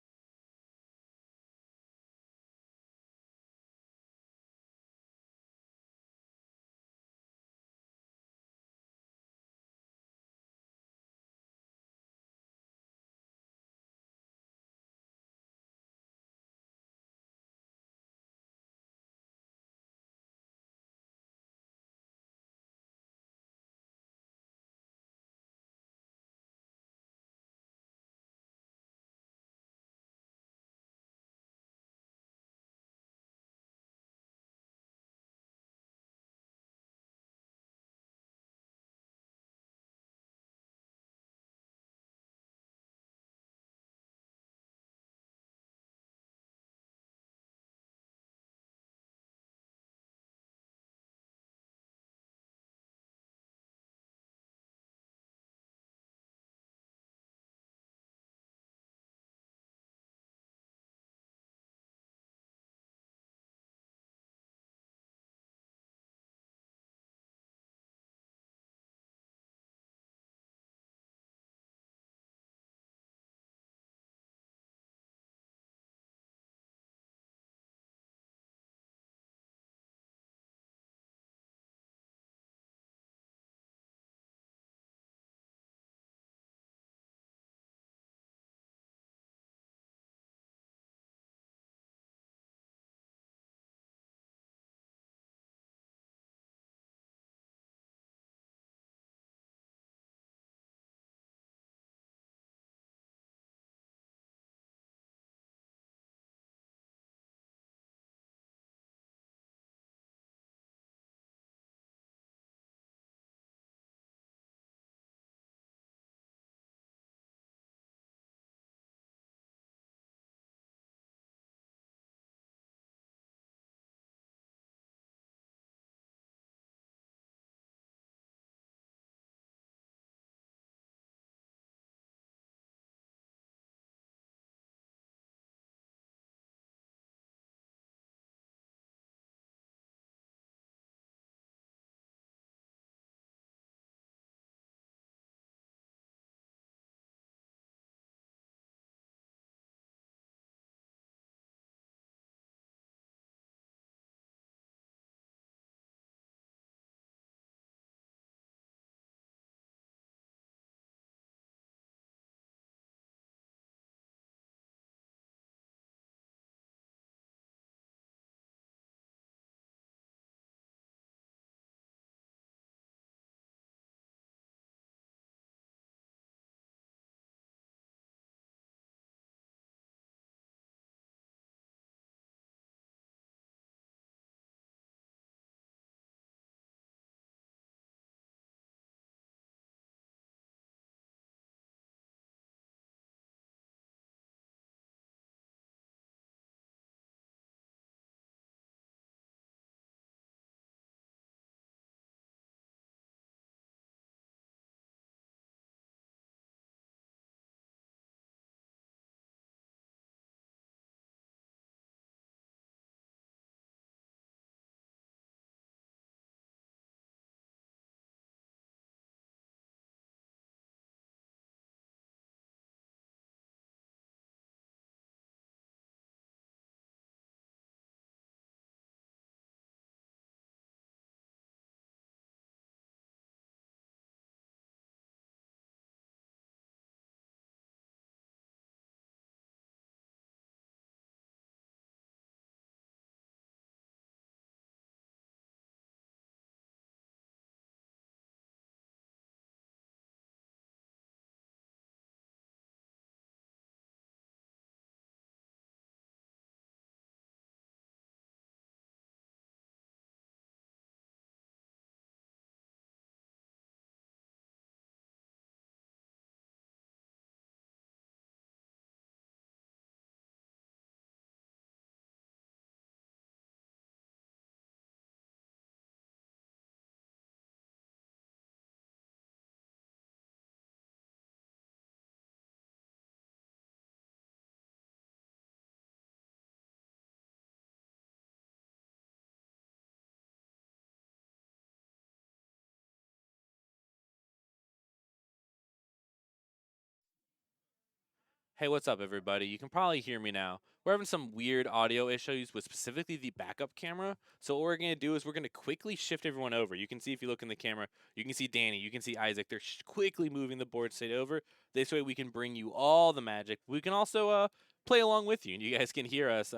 Hey, what's up, everybody? You can probably hear me now. We're having some weird audio issues with specifically the backup camera. So, what we're going to do is we're going to quickly shift everyone over. You can see if you look in the camera, you can see Danny, you can see Isaac. They're quickly moving the board state over. This way, we can bring you all the magic. We can also play along with you, and you guys can hear us.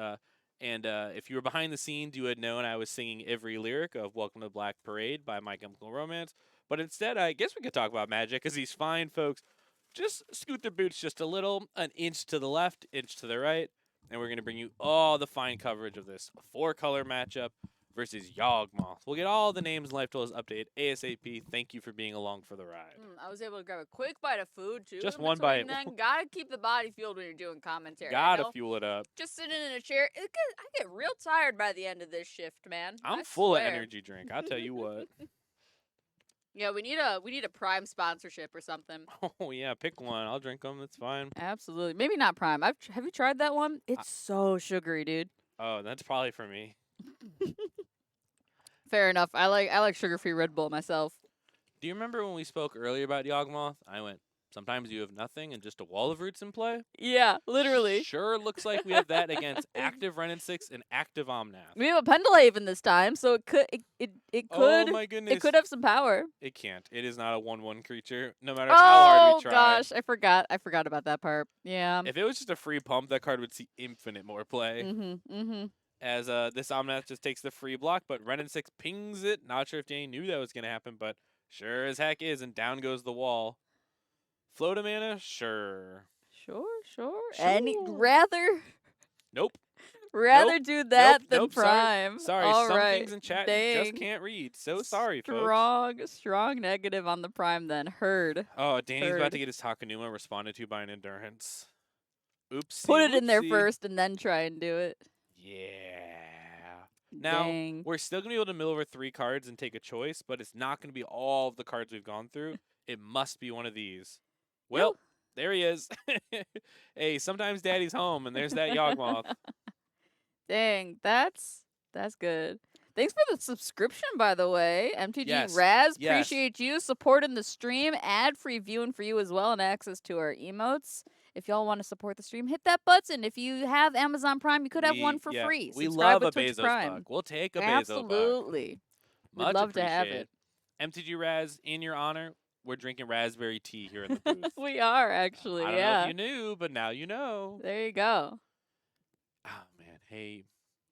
And if you were behind the scenes, you had known I was singing every lyric of Welcome to Black Parade by My Chemical Romance. But instead, I guess we could talk about magic because these fine folks just scoot their boots just a little, an inch to the left, inch to the right, and we're going to bring you all the fine coverage of this four-color matchup versus Yawgmoth. We'll get all the names and life totals updated ASAP. Thank you for being along for the ride. I was able to grab a quick bite of food too. Just in one bite. between Then gotta keep the body fueled when you're doing commentary. Gotta fuel it up. Just sitting in a chair, I get real tired by the end of this shift, man. I'm I full swear. of energy drink. I'll tell you what. Yeah, we need a Prime sponsorship or something. Oh yeah, pick one. I'll drink them. That's fine. Absolutely, maybe not Prime. Have you tried that one? It's so sugary, dude. Oh, that's probably for me. Fair enough. I like sugar-free Red Bull myself. Do you remember when we spoke earlier about Yawgmoth? I went, sometimes you have nothing and just a wall of roots in play? Yeah, literally. Sure looks like we have that against active Renin 6 and active Omnath. We have a Pendlehaven this time, so it could Oh my goodness. it could have some power. It can't. It is not a 1/1 creature, no matter how hard we try. Oh gosh, I forgot about that part. Yeah. If it was just a free pump, that card would see infinite more play. Mm-hmm. As this Omnath just takes the free block, but Renin 6 pings it. Not sure if Danny knew that was going to happen, but sure as heck is, and down goes the wall. Float a mana? Sure. Sure. Any rather Nope. do that than nope, Prime. Sorry, All some right. things in chat Dang. you just can't read. So sorry, folks. Strong negative on the Prime then. Heard. Oh, Danny's Heard. about to get his Takanuma responded to by an Endurance. Oops. Put it in there first and then try and do it. Yeah. Now, Dang. we're still going to be able to mill over 3 cards and take a choice, but it's not going to be all of the cards we've gone through. It must be one of these. Well, there he is. Hey, sometimes Daddy's home, and there's that Yawgmoth. Dang, that's good. Thanks for the subscription, by the way. MTG Yes, Raz, yes. appreciate you supporting the stream. Ad-free viewing for you as well, and access to our emotes. If y'all want to support the stream, hit that button. If you have Amazon Prime, you could have one for free. We Subscribe love a with Twitch Bezos Prime. buck. We'll take a Bezos buck. Absolutely. We'd Much love to have appreciated. it. MTG Raz, in your honor, we're drinking raspberry tea here in the booth. We are, actually, I don't know yeah. if you knew, but now you know. There you go. Oh, man. Hey,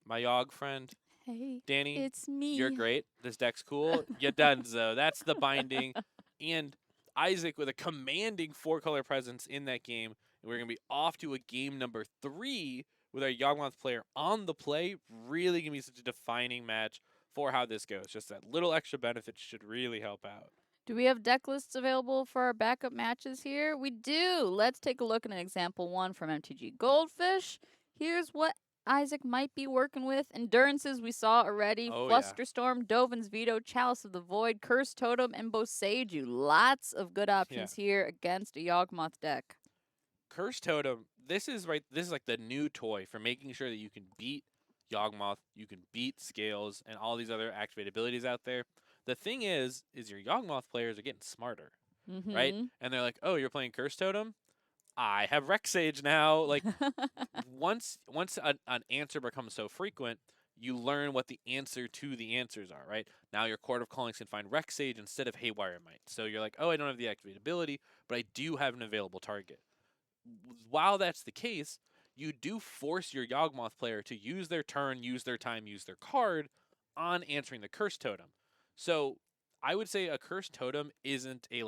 my Yawg friend. Hey, Danny, it's me. you're great. This deck's cool. You donezo. That's the binding. And Isaac with a commanding 4-color presence in that game. And we're going to be off to a game number 3 with our Yawgmoth player on the play. Really going to be such a defining match for how this goes. Just that little extra benefit should really help out. Do we have deck lists available for our backup matches here? We do. Let's take a look at an example 1 from MTG Goldfish. Here's what Isaac might be working with. Endurances we saw already. Oh, yeah. Flusterstorm, Dovin's Veto, Chalice of the Void, Curse Totem, and Boseiju. Lots of good options here against a Yawgmoth deck. Curse Totem, this is like the new toy for making sure that you can beat Yawgmoth, you can beat Scales, and all these other activated abilities out there. The thing is your Yawgmoth players are getting smarter, right? And they're like, oh, you're playing Curse Totem? I have Rexage now. Like, once an answer becomes so frequent, you learn what the answer to the answers are, right? Now your Court of Callings can find Rexage instead of Haywire Might. So you're like, oh, I don't have the activated ability, but I do have an available target. While that's the case, you do force your Yawgmoth player to use their turn, use their time, use their card on answering the Curse Totem. So I would say a Curse Totem isn't a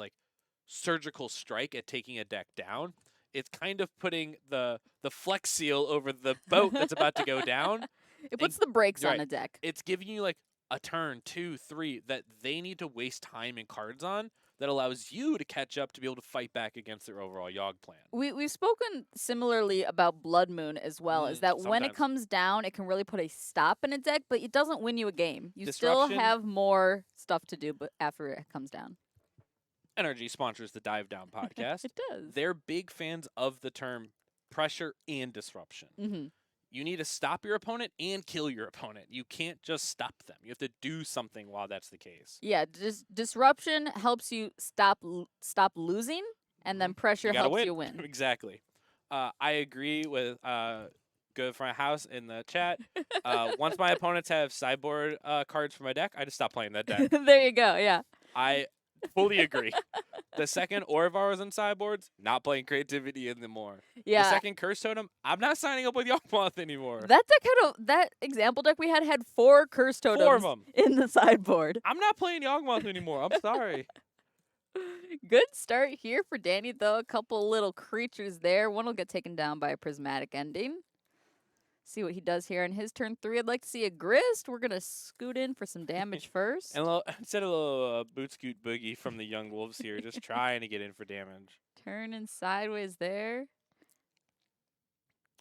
surgical strike at taking a deck down. It's kind of putting the Flex Seal over the boat that's about to go down. It puts the brakes on a deck. It's giving you a turn, 2, 3 that they need to waste time and cards on that allows you to catch up to be able to fight back against their overall Yawg plan. We've spoken similarly about Blood Moon as well, is that when it comes down, it can really put a stop in a deck, but it doesn't win you a game. You still have more stuff to do after it comes down. NRG sponsors the Dive Down podcast. It does. They're big fans of the term pressure and disruption. You need to stop your opponent and kill your opponent. You can't just stop them. You have to do something while that's the case. Yeah, disruption helps you stop losing, and then pressure helps you win. Exactly. I agree with good front house in the chat. Once my opponents have sideboard cards for my deck, I just stop playing that deck. There you go. Yeah. I fully agree. The second Orvar was in sideboards, not playing creativity anymore. The Yeah. second Curse Totem, I'm not signing up with Yawgmoth anymore. That deck that example deck we had 4 curse Four of totems them. in the sideboard. I'm not playing Yawgmoth anymore. I'm sorry. Good start here for Danny, though. A couple little creatures there. One will get taken down by a prismatic ending. See what he does here in his turn 3. I'd like to see a grist. We're gonna scoot in for some damage first. And instead of a little boot scoot boogie from the young wolves here, just trying to get in for damage. Turning sideways there.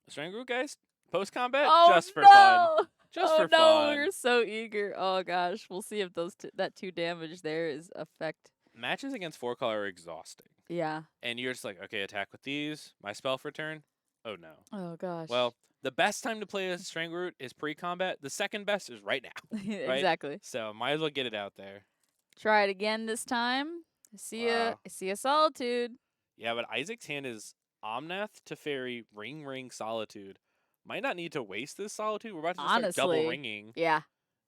Strength Root, guys, post combat, Oh just for no! fun. Just Oh for no, fun. we were so eager. Oh gosh, we'll see if that 2 damage there is effect. Matches against 4-color are exhausting. Yeah. And you're just like, okay, attack with these. My spell for turn. Oh no. Oh gosh. Well, the best time to play a Strangleroot is pre-combat. The second best is right now. Right? exactly. So might as well get it out there. Try it again this time. I see a solitude. Yeah, but Isaac's hand is Omnath, Teferi, Ring, Solitude. Might not need to waste this Solitude. We're about to just start double Honestly. ringing Yeah.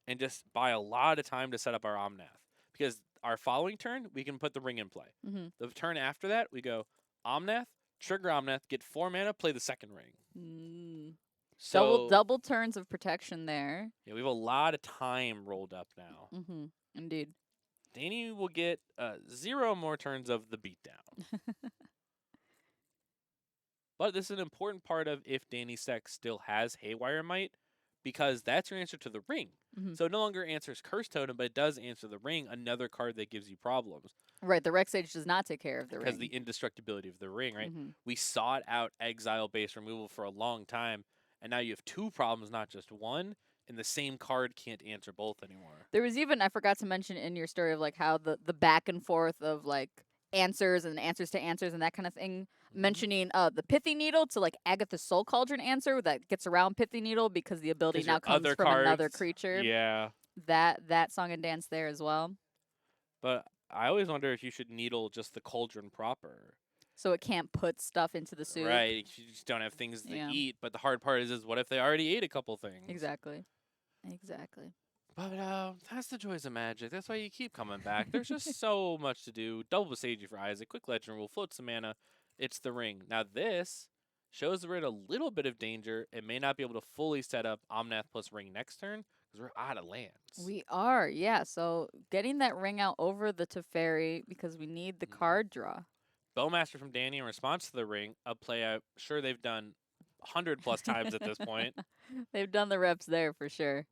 and just buy a lot of time to set up our Omnath. Because our following turn, we can put the ring in play. Mhm. The turn after that, we go Omnath, trigger Omnath, get 4 mana, play the second ring. So Double turns of protection there. yeah, we have a lot of time rolled up now. Mhm. Indeed. Danny will get 0 more turns of the beatdown. But this is an important part of if Danny's deck still has Haywire Might, because that's your answer to the ring. Mhm. So it no longer answers Curse Totem, but it does answer the ring, another card that gives you problems. Right, the Rex Sage does not take care of the Because ring. the indestructibility of the ring, right? Mhm. We sought out exile-based removal for a long time, and now you have 2 problems, not just one, and the same card can't answer both anymore. There was even, I forgot to mention in your story of like how the back and forth of like answers and answers to answers and that kind of thing, mentioning the Pithy Needle to like Agatha's Soul Cauldron answer that gets around Pithy Needle because the ability 'Cause now your comes other from another cards- creature. Yeah. That song and dance there as well. But I always wonder if you should needle just the cauldron proper. So it can't put stuff into the soup. Right, you just don't have things to Yeah. eat. But the hard part is what if they already ate a couple things? Exactly. Exactly. But that's the joys of Magic. That's why you keep coming back. There's just so much to do. Double Besage for Isaac, quick legend rule, float some mana. It's the ring. Now this shows that we're in a little bit of danger and may not be able to fully set up Omnath plus ring next turn because we're out of lands. We are, yeah. So getting that ring out over the Teferi because we need the card draw. Bowmaster from Danny in response to the ring, a play I'm sure they've done 100 plus times at this point. They've done the reps there for sure.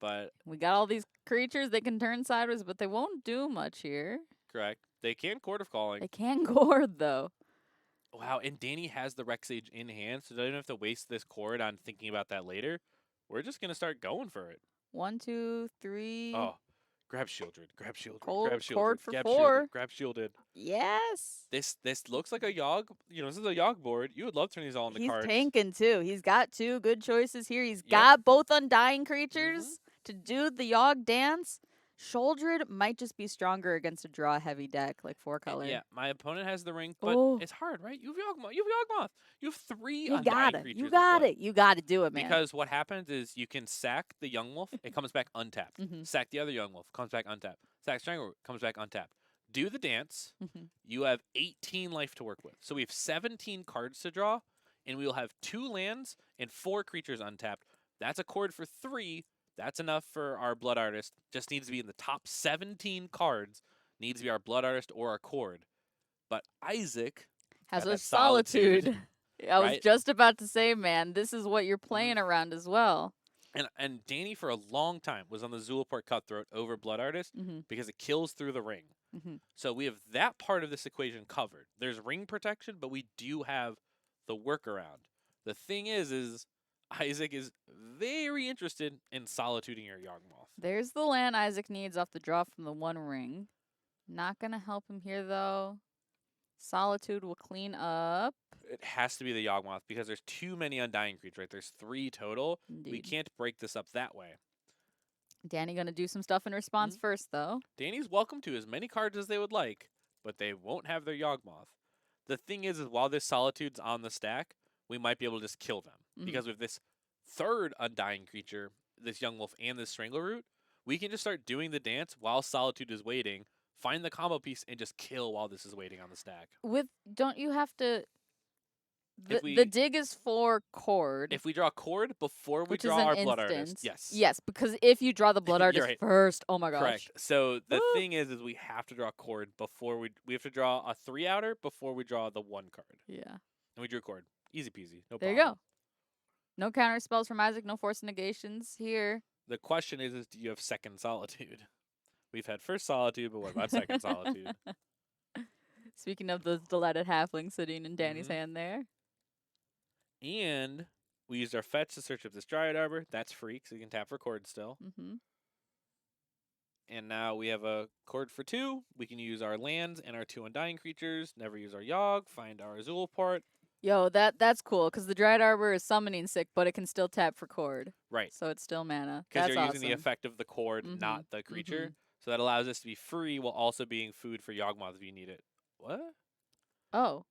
But we got all these creatures that can turn sideways, but they won't do much here. Correct. They can Court of Calling. They can gourd, though. Wow, and Danny has the Rex Sage in hand, so they don't have to waste this cord on thinking about that later. We're just going to start going for it. 1, 2, 3. Oh, grab Shieldred, grab Shieldred, Cold grab Shieldred, cord for grab 4. Shieldred, grab Shielded. Yes. This looks like a Yogg. This is a Yogg board. You would love turning these all into cards. He's tanking, too. He's got 2 good choices here. He's got both Undying creatures to do the Yogg dance. Shouldred might just be stronger against a draw-heavy deck, like 4-color. Yeah, my opponent has the ring, but it's hard, right? You have Yawgmoth. You have Yawgmoth. You have 3 Undying creatures. You got it. You got to do it, man. Because what happens is you can sack the Young Wolf, it comes back untapped. Sack the other Young Wolf, comes back untapped. Sack Strangleroot, comes back untapped. Do the dance. You have 18 life to work with. So we have 17 cards to draw, and we will have 2 lands and 4 creatures untapped. That's a cord for 3. That's enough for our Blood Artist. Just needs to be in the top 17 cards. Needs to be our Blood Artist or our cord. But Isaac has a Solitude. I was right? just about to say, man, this is what you're playing around as well. And Danny, for a long time, was on the Zulaport Cutthroat over Blood Artist because it kills through the ring. So we have that part of this equation covered. There's ring protection, but we do have the workaround. The thing is Isaac is very interested in solituding your Yawgmoth. There's the land Isaac needs off the draw from the 1 ring. Not going to help him here, though. Solitude will clean up. It has to be the Yawgmoth because there's too many Undying creatures, right? There's 3 total. Indeed. We can't break this up that way. Danny going to do some stuff in response first, though. Danny's welcome to as many cards as they would like, but they won't have their Yawgmoth. The thing is while this Solitude's on the stack, we might be able to just kill them. Mhm. Because with this third Undying creature, this Young Wolf and this Strangleroot, we can just start doing the dance while Solitude is waiting, find the combo piece, and just kill while this is waiting on the stack. Don't you have to? If The we dig is for cord, if we draw Cord before we which is draw an our Blood Artist, instant. yes. Yes, because if you draw the blood You're artist right. first, oh my gosh. Correct. So the Woo! thing is we have to draw Cord before we have to draw a 3-outer before we draw the 1 card. Yeah. And we drew Cord. Easy peasy. No There problem. you go. No counter spells from Isaac, no force negations here. The question is do you have second Solitude? We've had first Solitude, but what about second Solitude? Speaking of those delighted halflings sitting in Danny's Mhm. hand there. And we used our fetch to search up this Dryad Arbor. That's free, so you can tap for Cord still. Mm-hmm. And now we have a Cord for 2. We can use our lands and our 2 Undying creatures. Never use our Yogg. Find our Azul port. Yo, that's cool, because the Dryad Arbor is summoning sick, but it can still tap for cord. Right. So it's still mana. Because That's you're awesome. using the effect of the Cord, not Mhm, the creature. So that allows us to be free while also being food for Yawgmoth if you need it. What? Oh.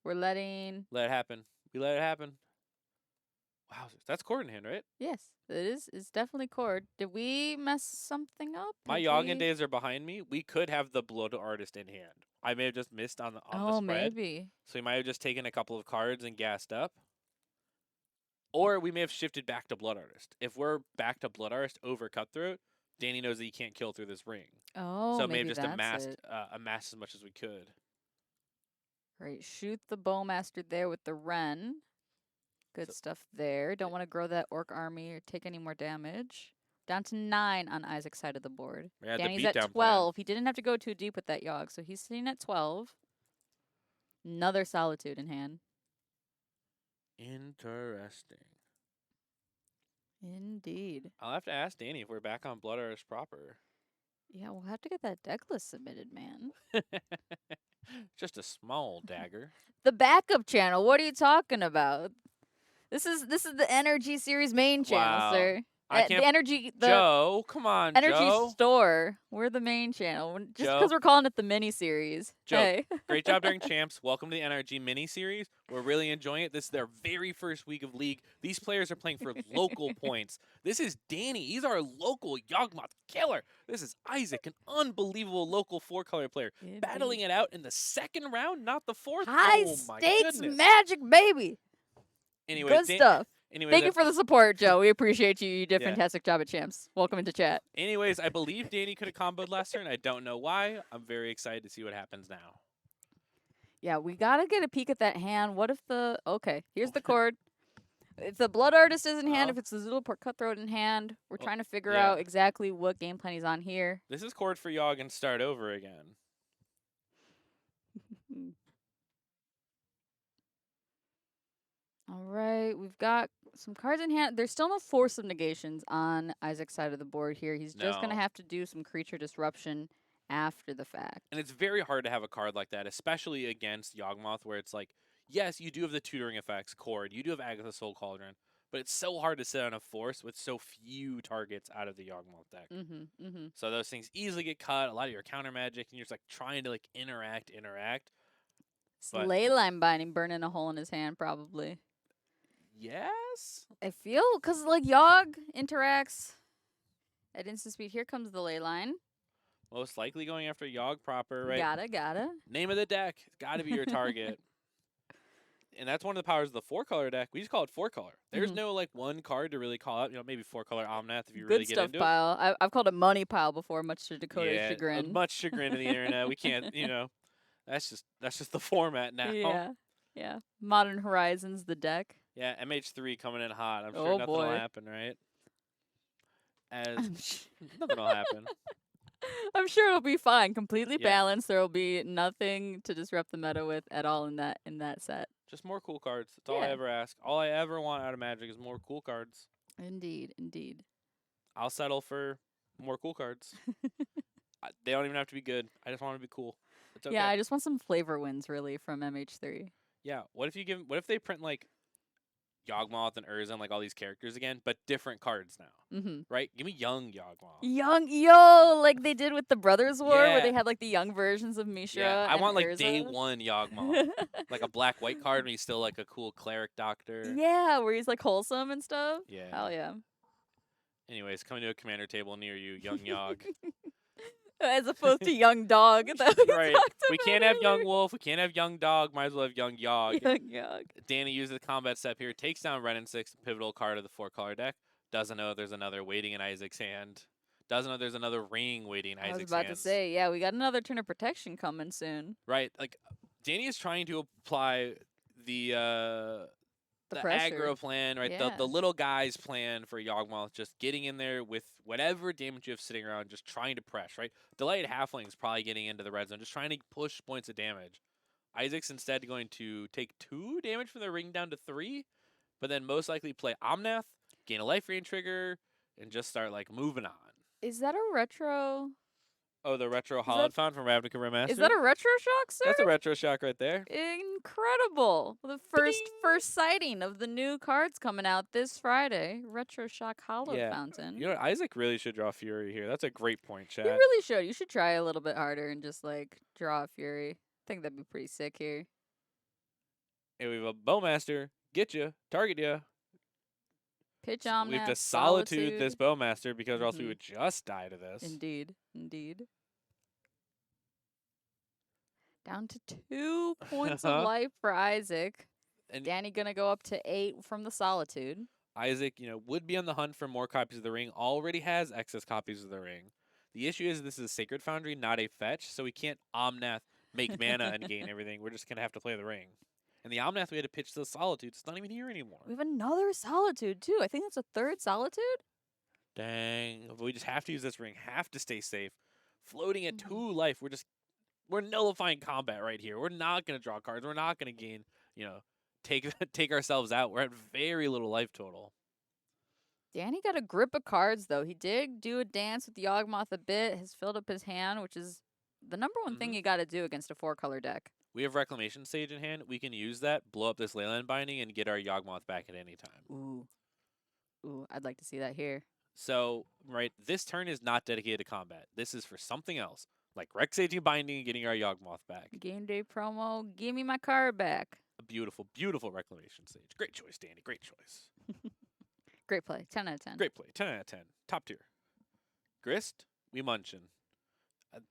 We're letting... Let it happen. We let it happen. Wow, that's Cord in hand, right? Yes, it is. It's definitely cord. Did we mess something up? My Did Yawgin we- days are behind me. We could have the Blood Artist in hand. I may have just missed on the Oh, spread. maybe. So we might have just taken a couple of cards and gassed up. Or we may have shifted back to Blood Artist. If we're back to Blood Artist over Cutthroat, Danny knows that he can't kill through this ring. Oh, So maybe may have just that's it. amassed as much as we could. Right, shoot the Bowmaster there with the Wren. Good So- stuff there. Don't want to grow that Orc army or take any more damage. Down to 9 on Isaac's side of the board. Yeah, the Danny's beatdown at plan. 12. He didn't have to go too deep with that Yogg, so he's sitting at 12. Another Solitude in hand. Interesting. Indeed. I'll have to ask Danny if we're back on Blood Artist proper. Yeah, we'll have to get that deck list submitted, man. Just a small dagger. The backup channel. What are you talking about? This is the NRG series main channel, Wow. sir. I The can't. energy, the Joe, come on, energy Joe. store. We're the main channel. Just Joe. because we're calling it the mini series. Joe, Hey. Great job during champs. Welcome to the NRG mini series. We're really enjoying it. This is their very first week of league. These players are playing for local points. This is Danny. He's our local Yawgmoth killer. This is Isaac, an unbelievable local 4-color player, battling it out in the 2nd round, not the 4th. High Oh my stakes goodness. magic, baby. Anyways, Good stuff. Anyways, Thank you for the support, Joe. We appreciate you. You did a Yeah. fantastic job at champs. Welcome into chat. anyways, I believe Danny could have comboed last turn. I don't know why. I'm very excited to see what happens now. Yeah, we gotta get a peek at that hand. What if the here's the cord. If the Blood Artist is in hand, if it's the Zulaport Cutthroat in hand, we're Well, trying to figure yeah. out exactly what game plan he's on here. This is Cord for Yogg and start over again. All right, we've got some cards in hand. There's still no force of negations on Isaac's side of the board here. He's just gonna No. have to do some creature disruption after the fact. And it's very hard to have a card like that, especially against Yawgmoth, where it's like, yes, you do have the tutoring effects, Cord, you do have Agatha Soul Cauldron, but it's so hard to sit on a force with so few targets out of the Yawgmoth deck. Mm-hmm. Mm-hmm. So those things easily get cut, a lot of your counter magic, and you're just like trying to like interact. But- Leyline Binding burning a hole in his hand, probably. Yes? I feel because like Yogg interacts at instant speed. Here comes the Leyline. Most likely going after Yogg proper, right? Gotta. Name of the deck. It's got to be your target. And that's one of the powers of the 4-color deck. We just call it 4-color. There's Mhm. no like one card to really call out. Maybe 4-color Omnath if you Good really get stuff into pile. I've called it money pile before, much to it. Dakota's Yeah, chagrin. much chagrin in the internet. We can't, that's just the format now. Yeah. Modern Horizons, the deck. Yeah, MH3 coming in hot. I'm Oh, sure nothing will boy. happen, right? As I'm sh- nothing will happen. I'm sure it'll be fine. Completely Yeah. balanced. There will be nothing to disrupt the meta with at all in that set. Just more cool cards. That's all I Yeah. ever ask. All I ever want out of Magic is more cool cards. Indeed. I'll settle for more cool cards. They don't even have to be good. I just want them to be cool. It's okay. Yeah, I just want some flavor wins really from MH3. Yeah. What if they print like Yawgmoth and Urza and like all these characters again, but different cards now. Mm-hmm. Right? Give me young Yawgmoth. Like they did with the Brothers War, where they Yeah. had like the young versions of Yeah. Mishra I and want like day Urza. one Yawgmoth. Like a black white card and he's still like a cool cleric doctor. Yeah, where he's like wholesome and stuff. Yeah. Hell yeah. Anyways, coming to a commander table near you, young Yogg. As opposed to young dog that we Right. talked We about can't have young earlier. wolf. We can't have young dog. Might as well have young Yogg. Young Yogg. Danny uses the combat step here, takes down Ren and 6, pivotal card of the 4-color deck. Doesn't know there's another waiting in Isaac's hand. Doesn't know there's another ring waiting in I was Isaac's about hands. to say, yeah, we got another turn of protection coming soon. Right. Like, Danny is trying to apply the pressure. aggro plan, right? Yeah. The little guy's plan for Yawgmoth, just getting in there with whatever damage you have sitting around, just trying to press, right? Delayed Halfling's probably getting into the red zone, just trying to push points of damage. Isaac's instead going to take 2 damage from the ring down to 3, but then most likely play Omnath, gain a life gain trigger, and just start like moving on. Is that a retro? Oh, the retro Hollowed Found from Ravnica Remastered? Is that a retro shock, sir? That's a retro shock right there. Incredible! The first sighting of the new cards coming out this Friday. Retro Shock Hollow Fountain. You know what? Isaac really should draw Fury here. That's a great point, chat. You really should. You should try a little bit harder and just like draw a Fury. I think that'd be pretty sick here. And we have a Bowmaster. Get you. Target you. Pitch Omnath. We have to Solitude this Bowmaster because or else we would just die to this. Indeed. Down to 2 points of life for Isaac. And Danny gonna go up to 8 from the Solitude. Isaac, would be on the hunt for more copies of the ring. Already has excess copies of the ring. The issue is this is a Sacred Foundry, not a fetch, so we can't Omnath, make mana, and gain everything. We're just gonna have to play the ring. And the Omnath we had to pitch to the Solitude. It's not even here anymore. We have another Solitude too. I think that's a 3rd Solitude. Dang. We just have to use this ring. Have to stay safe. Floating at 2 life. We're nullifying combat right here. We're not gonna draw cards. We're not gonna gain, take ourselves out. We're at very little life total. Danny got a grip of cards though. He did do a dance with Yawgmoth a bit. Has filled up his hand, which is the number one thing you got to do against a 4-color deck. We have Reclamation Sage in hand. We can use that, blow up this Leyland Binding, and get our Yawgmoth back at any time. Ooh, I'd like to see that here. So, right, this turn is not dedicated to combat. This is for something else, like Rex Sage Binding and getting our Yawgmoth back. Game day promo, give me my card back. A beautiful, beautiful Reclamation Sage. Great choice, Danny. Great choice. Great play. 10 out of 10. Great play. 10 out of 10. Top tier. Grist, we munchin'.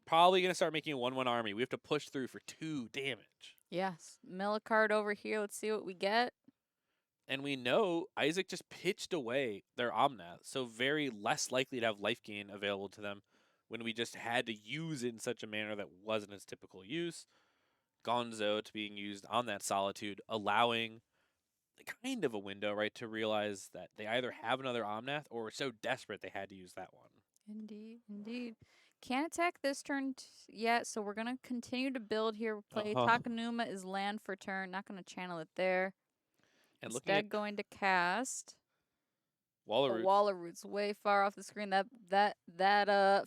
Probably going to start making a 1-1 army. We have to push through for 2 damage. Yes. Mill a card over here. Let's see what we get. And we know Isaac just pitched away their Omnath, so very less likely to have life gain available to them when we just had to use it in such a manner that wasn't its typical use. Gonzo to being used on that Solitude, allowing kind of a window, right, to realize that they either have another Omnath or were so desperate they had to use that one. Indeed. Can't attack this turn yet, so we're going to continue to build here. Play Takanuma is land for turn. Not going to channel it there. And Instead, going to cast Wall of Roots. Wall of Roots way far off the screen. That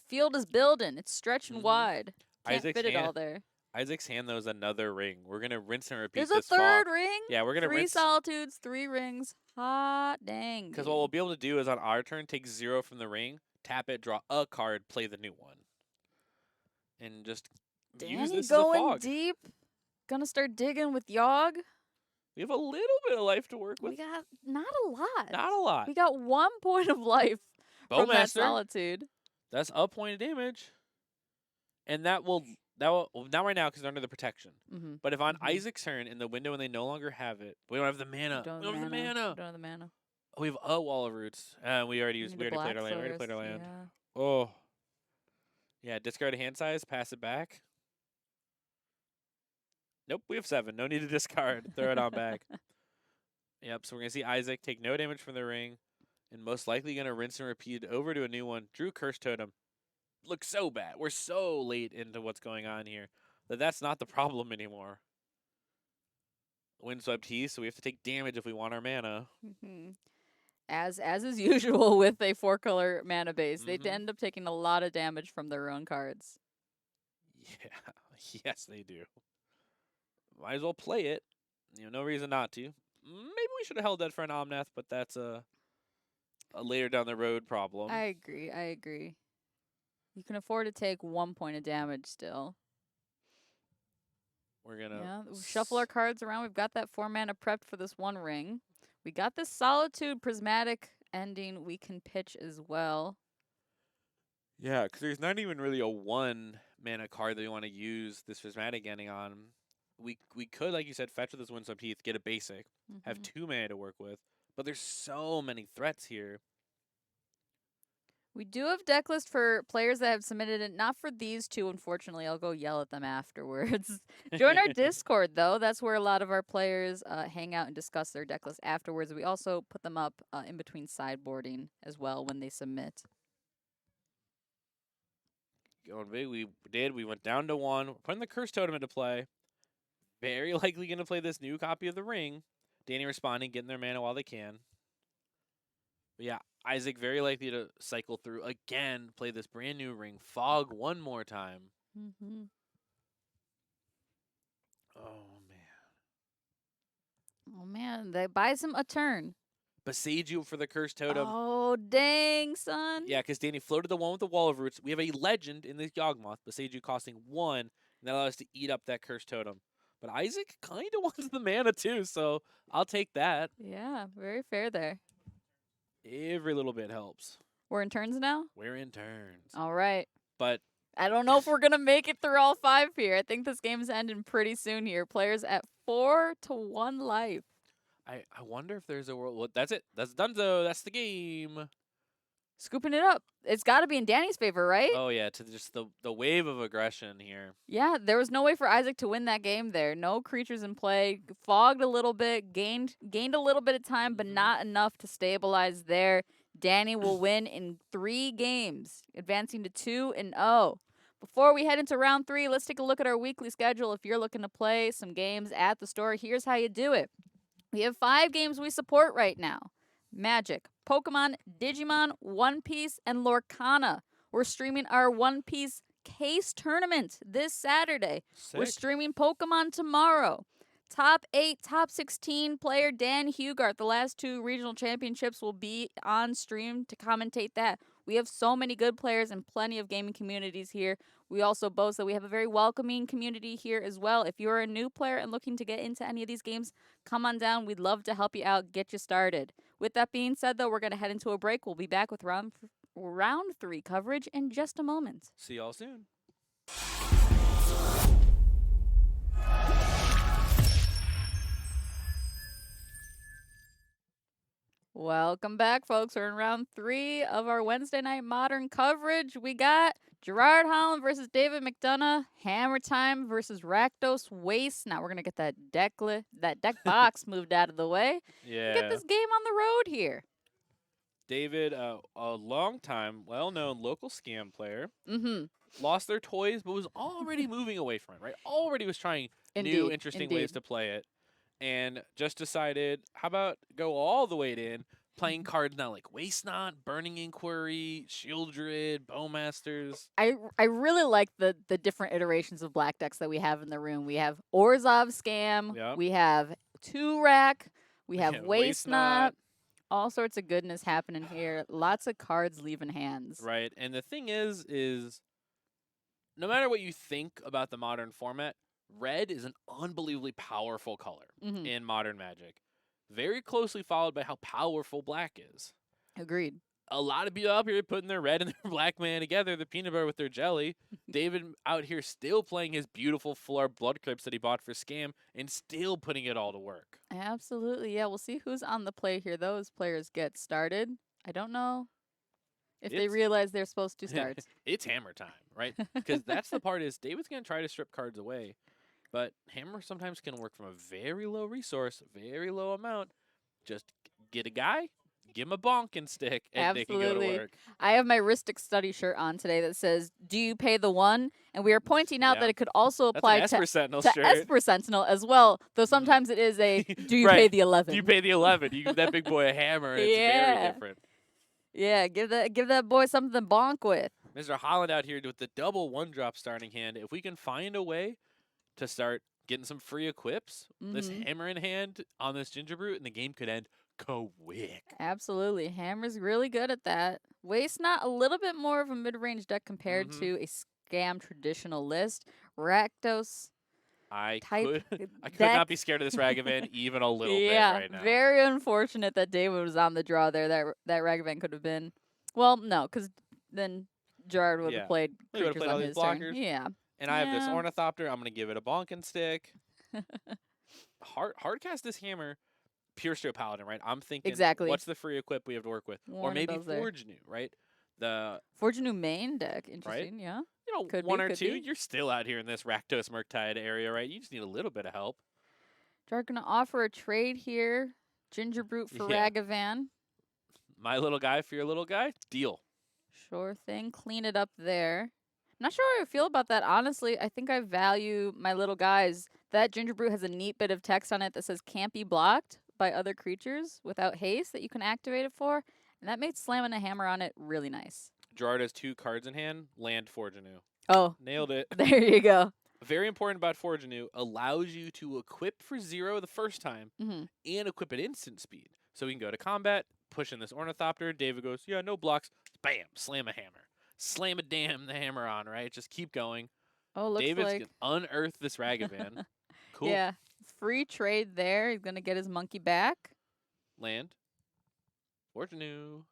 field is building. It's stretching wide. Can't fit it all there. Isaac's hand, though, is another ring. We're going to rinse and repeat There's this a 3rd fall. ring? Yeah, we're going to rinse. 3 Solitudes, 3 rings. Hot dang. Because what we'll be able to do is on our turn, take 0 from the ring, tap it, draw a card, play the new one. And just use this as a fog. Going deep. Gonna start digging with Yogg. We have a little bit of life to work with. We got not a lot. Not a lot. We got 1 point of life from that Bowmaster. Solitude. That's a point of damage. And that will not right now because they're under the protection. But if on Isaac's turn in the window when they no longer have it, we don't have the mana. We don't have the mana. Oh, we have a Wall of Roots. We already played our land. We already played our land. Yeah. Oh. Yeah, discard a hand size, pass it back. Nope, we have 7. No need to discard. Throw it on back. Yep, so we're going to see Isaac take no damage from the ring and most likely going to rinse and repeat over to a new one. Drew Curse Totem. Looks so bad. We're so late into what's going on here that that's not the problem anymore. Windswept Heath, so we have to take damage if we want our mana. As is usual with a 4-color mana base, they end up taking a lot of damage from their own cards. Yeah, yes they do. Might as well play it. No reason not to. Maybe we should have held that for an Omnath, but that's a later down the road problem. I agree. I agree. You can afford to take 1 point of damage still. We're gonna Yeah, we shuffle our cards around. We've got that 4 mana prepped for this one ring. We got this Solitude Prismatic ending we can pitch as well. Yeah, because there's not even really a 1 mana card that we want to use this Prismatic ending on. We could, like you said, fetch with this Windswept Heath, get a basic, have 2 mana to work with, but there's so many threats here. We do have deck list for players that have submitted it. Not for these two, unfortunately. I'll go yell at them afterwards. Join our Discord, though. That's where a lot of our players hang out and discuss their deck list afterwards. We also put them up in between sideboarding as well when they submit. Going big, we did. We went down to 1. We're putting the Curse Totem into play. Very likely going to play this new copy of the ring. Danny responding, getting their mana while they can. But yeah, Isaac very likely to cycle through again, play this brand new ring, fog one more time. Oh man. Oh man, that buys him a turn. Besage for the Cursed Totem. Oh dang, son. Yeah, because Danny floated the one with the Wall of Roots. We have a legend in this Yawgmoth, Besage costing 1, and that allows us to eat up that Cursed Totem. But Isaac kind of wants the mana too, so I'll take that. Yeah, very fair there. Every little bit helps. We're in turns now? We're in turns. All right. But I don't know if we're going to make it through all 5 here. I think this game's ending pretty soon here. Players at 4-1 life. I wonder if there's a world. Well, that's it. That's Dunzo. That's the game. Scooping it up. It's got to be in Danny's favor, right? Oh, yeah, to just the wave of aggression here. Yeah, there was no way for Isaac to win that game there. No creatures in play. Fogged a little bit, gained a little bit of time, but not enough to stabilize there. Danny will win in 3 games, advancing to 2-0. Before we head into round 3, let's take a look at our weekly schedule. If you're looking to play some games at the store, here's how you do it. We have 5 games we support right now. Magic, Pokemon, Digimon, One Piece, and Lorcana. We're streaming our One Piece case tournament this Saturday. Sick. We're streaming Pokemon tomorrow. Top 8, top 16 player Dan Hugart. The last 2 regional championships will be on stream to commentate that. We have so many good players and plenty of gaming communities here. We also boast that we have a very welcoming community here as well. If you're a new player and looking to get into any of these games, come on down. We'd love to help you out, get you started. With that being said, though, we're going to head into a break. We'll be back with round 3 coverage in just a moment. See y'all soon. Welcome back, folks. We're in round 3 of our Wednesday night Modern coverage. We got Gerard Holland versus David McDonough, Hammer Time versus Rakdos Waste. Now we're gonna get that deck box moved out of the way. Yeah. Get this game on the road here. David, a long time, well-known local scam player, Mm-hmm. lost their toys, but was already moving away from it, right? Already was trying new, interesting ways to play it. And just decided, how about go all the way in, playing cards now like Waste Not, Burning Inquiry, Shieldred, Bowmasters. I really like the different iterations of black decks that we have in the room. We have Orzhov Scam, Yep. we have Turak, we have Yeah, Waste Not. All sorts of goodness happening here. Lots of cards leaving hands. Right. And the thing is no matter what you think about the Modern format, red is an unbelievably powerful color in Modern Magic. Very closely followed by how powerful black is. Agreed. A lot of people out here putting their red and their black man together, the peanut butter with their jelly. David out here still playing his beautiful Floor Blood Crypts that he bought for Scam and still putting it all to work. Absolutely. Yeah, we'll see who's on the play here. Those players get started. I don't know if they realize they're supposed to start. It's hammer time, right? Because that's the part is David's going to try to strip cards away. But hammer sometimes can work from a very low resource, very low amount. Just get a guy, give him a bonking stick, and they can go to work. I have my Ristic Study shirt on today that says, "Do you pay the 1?" And we are pointing out that it could also apply That's an Esper Sentinel to shirt. Esper Sentinel as well. Though sometimes it is a, "Do you pay the 11?" Do you pay the 11? You give that big boy a hammer, and it's very different. Yeah, give that boy something to bonk with. Mr. Holland out here with the double 1-drop starting hand. If we can find a way to start getting some free equips. This Mm-hmm. hammer in hand on this Ginger Brute, and the game could end quick. Absolutely. Hammer's really good at that. Waste Not a little bit more of a mid-range deck compared Mm-hmm. to a scam traditional list. Rakdos type I could not be deck. scared of this Ragavan even a little bit Yeah, right now. very unfortunate that David was on the draw there. That Ragavan could have been, well, no, because then Gerard would have Yeah. played We would have creatures played on all these his turn. blockers. Yeah, And I have this yeah, Ornithopter. I'm gonna give it a bonking stick. Hardcast this hammer. Pure Steel Paladin, right? I'm thinking, exactly. what's the free equip we have to work with? Or One of maybe those there. Forge New, right? The Forge a new main deck. right? Interesting. Yeah, could One be. or Could two. be. You're still out here in this Rakdos Murktide area, right? You just need a little bit of help. Gerard gonna offer a trade here. Ginger Brute for Yeah. Ragavan. My little guy for your little guy? Deal. Sure thing. Clean it up there. Not sure how I feel about that. Honestly, I think I value my little guys. That Ginger Brute has a neat bit of text on it that says can't be blocked by other creatures without haste that you can activate it for. And that made slamming a hammer on it really nice. Gerard has 2 cards in hand. Land Forge New. Oh, Nailed it. there you go. Very important about Forge New. Allows you to equip for 0 the first time Hmm. and equip at instant speed. So we can go to combat, push in this Ornithopter. David goes, yeah, no blocks. Bam, slam a hammer. Slam a damn the hammer on, right? Just keep going. Oh, looks David's like. gonna unearth this Ragavan. Cool. Yeah. Free trade there. He's going to get his monkey back. Land. Forge New.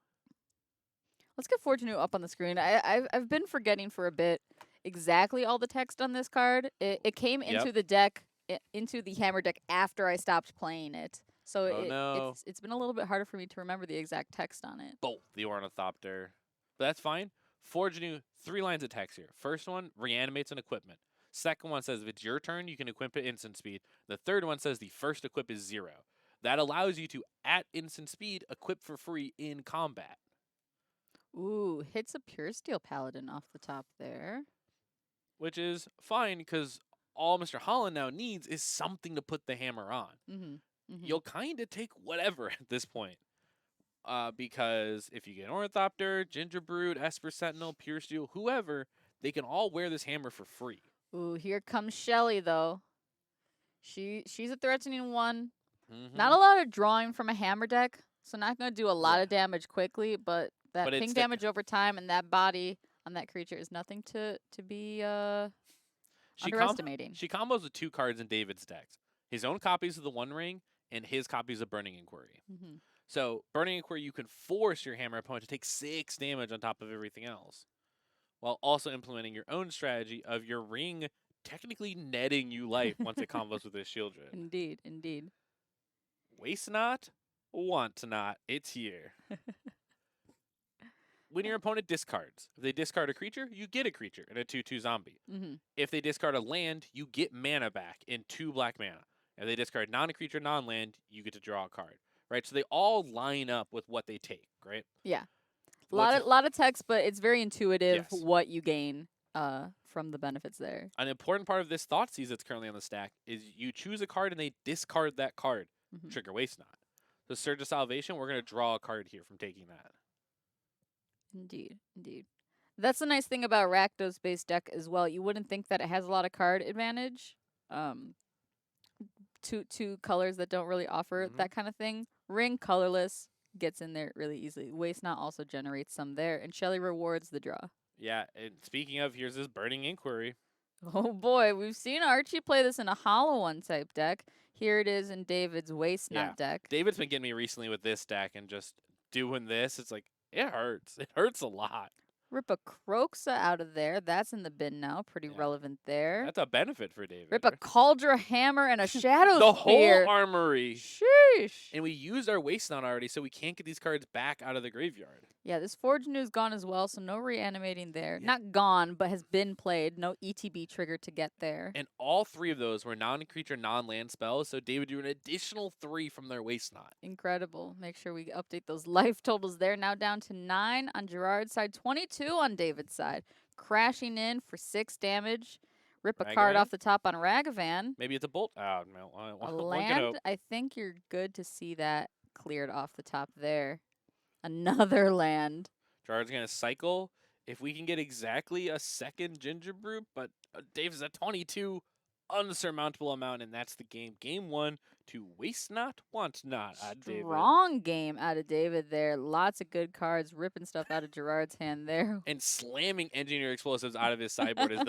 Let's get Fortune up on the screen. I've been forgetting for a bit exactly all the text on this card. It came Yep. into the deck, into the hammer deck after I stopped playing it. So Oh, no. it's been a little bit harder for me to remember the exact text on it. Bolt the Ornithopter. But that's fine. Forge New, 3 lines of text here. First one reanimates an equipment. Second one says if it's your turn, you can equip at instant speed. The third one says the first equip is 0. That allows you to, at instant speed, equip for free in combat. Ooh, hits a pure steel paladin off the top there. Which is fine because all Mr. Holland now needs is something to put the hammer on. Mm-hmm. Mm-hmm. You'll kind of take whatever at this point. Because if you get Ornithopter, Ginger Brute, Esper Sentinel, Pure Steel, whoever, they can all wear this hammer for free. Ooh, here comes Shelly though. She's a threatening one. Mm-hmm. Not a lot of drawing from a hammer deck, so not gonna do a lot Yeah. of damage quickly, but that But it's ping the- damage over time and that body on that creature is nothing to be underestimating. She combos with 2 cards in David's decks. His own copies of the One Ring and his copies of Burning Inquiry. Mm-hmm. So Burning Inquiry, you can force your hammer opponent to take 6 damage on top of everything else, while also implementing your own strategy of your ring technically netting you life once it combos with this shield Ring. Indeed, indeed. Waste not, want not. It's here. When your opponent discards, if they discard a creature, you get a creature and a 2/2 zombie. Mm-hmm. If they discard a land, you get mana back in 2 black mana. If they discard non-creature, non-land, you get to draw a card. Right? So they all line up with what they take, right? Yeah. Let's- Lot of text, but it's very intuitive Yes. what you gain from the benefits there. An important part of this Thoughtseize that's currently on the stack is you choose a card and they discard that card. Mhm. Trigger Waste Not. So Surge of Salvation, we're going to draw a card here from taking that. Indeed, indeed. That's the nice thing about Rakdos based deck as well. You wouldn't think that it has a lot of card advantage. Two colors that don't really offer Mhm. that kind of thing. Ring colorless gets in there really easily. Waste Not also generates some there, and Shelly rewards the draw. Yeah, and speaking of, here's this Burning Inquiry. Oh boy, we've seen Archie play this in a hollow one type deck. Here it is in David's Waste Not deck. David's been getting me recently with this deck and just doing this. It's like, it hurts. It hurts a lot. Rip a Croxa out of there. That's in the bin now. Pretty Yeah. relevant there. That's a benefit for David. Rip a Cauldra Hammer and a Shadow the Spear. whole armory. Sheesh. And we used our Waste Not already, so we can't get these cards back out of the graveyard. Yeah, this Forge New's gone as well, so no reanimating there. Yeah. Not gone, but has been played. No ETB trigger to get there. And all 3 of those were non-creature, non-land spells, so David drew an additional 3 from their Waste Not. Incredible. Make sure we update those life totals there. Now down to 9 on Gerard's side, 22 on David's side. Crashing in for 6 damage. Rip a card Ragavan? off the top on Ragavan. Maybe it's a bolt. Oh, no. A One can hope. land, I think you're good to see that cleared off the top there. Another land. Gerard's going to cycle. If we can get exactly a second Ginger Brute, but Dave's at 22 unsurmountable amount, and that's the game. Game 1 to waste not, want not, David. Strong game out of David there. Lots of good cards, ripping stuff out of Gerard's hand there. And slamming Engineer Explosives out of his sideboard is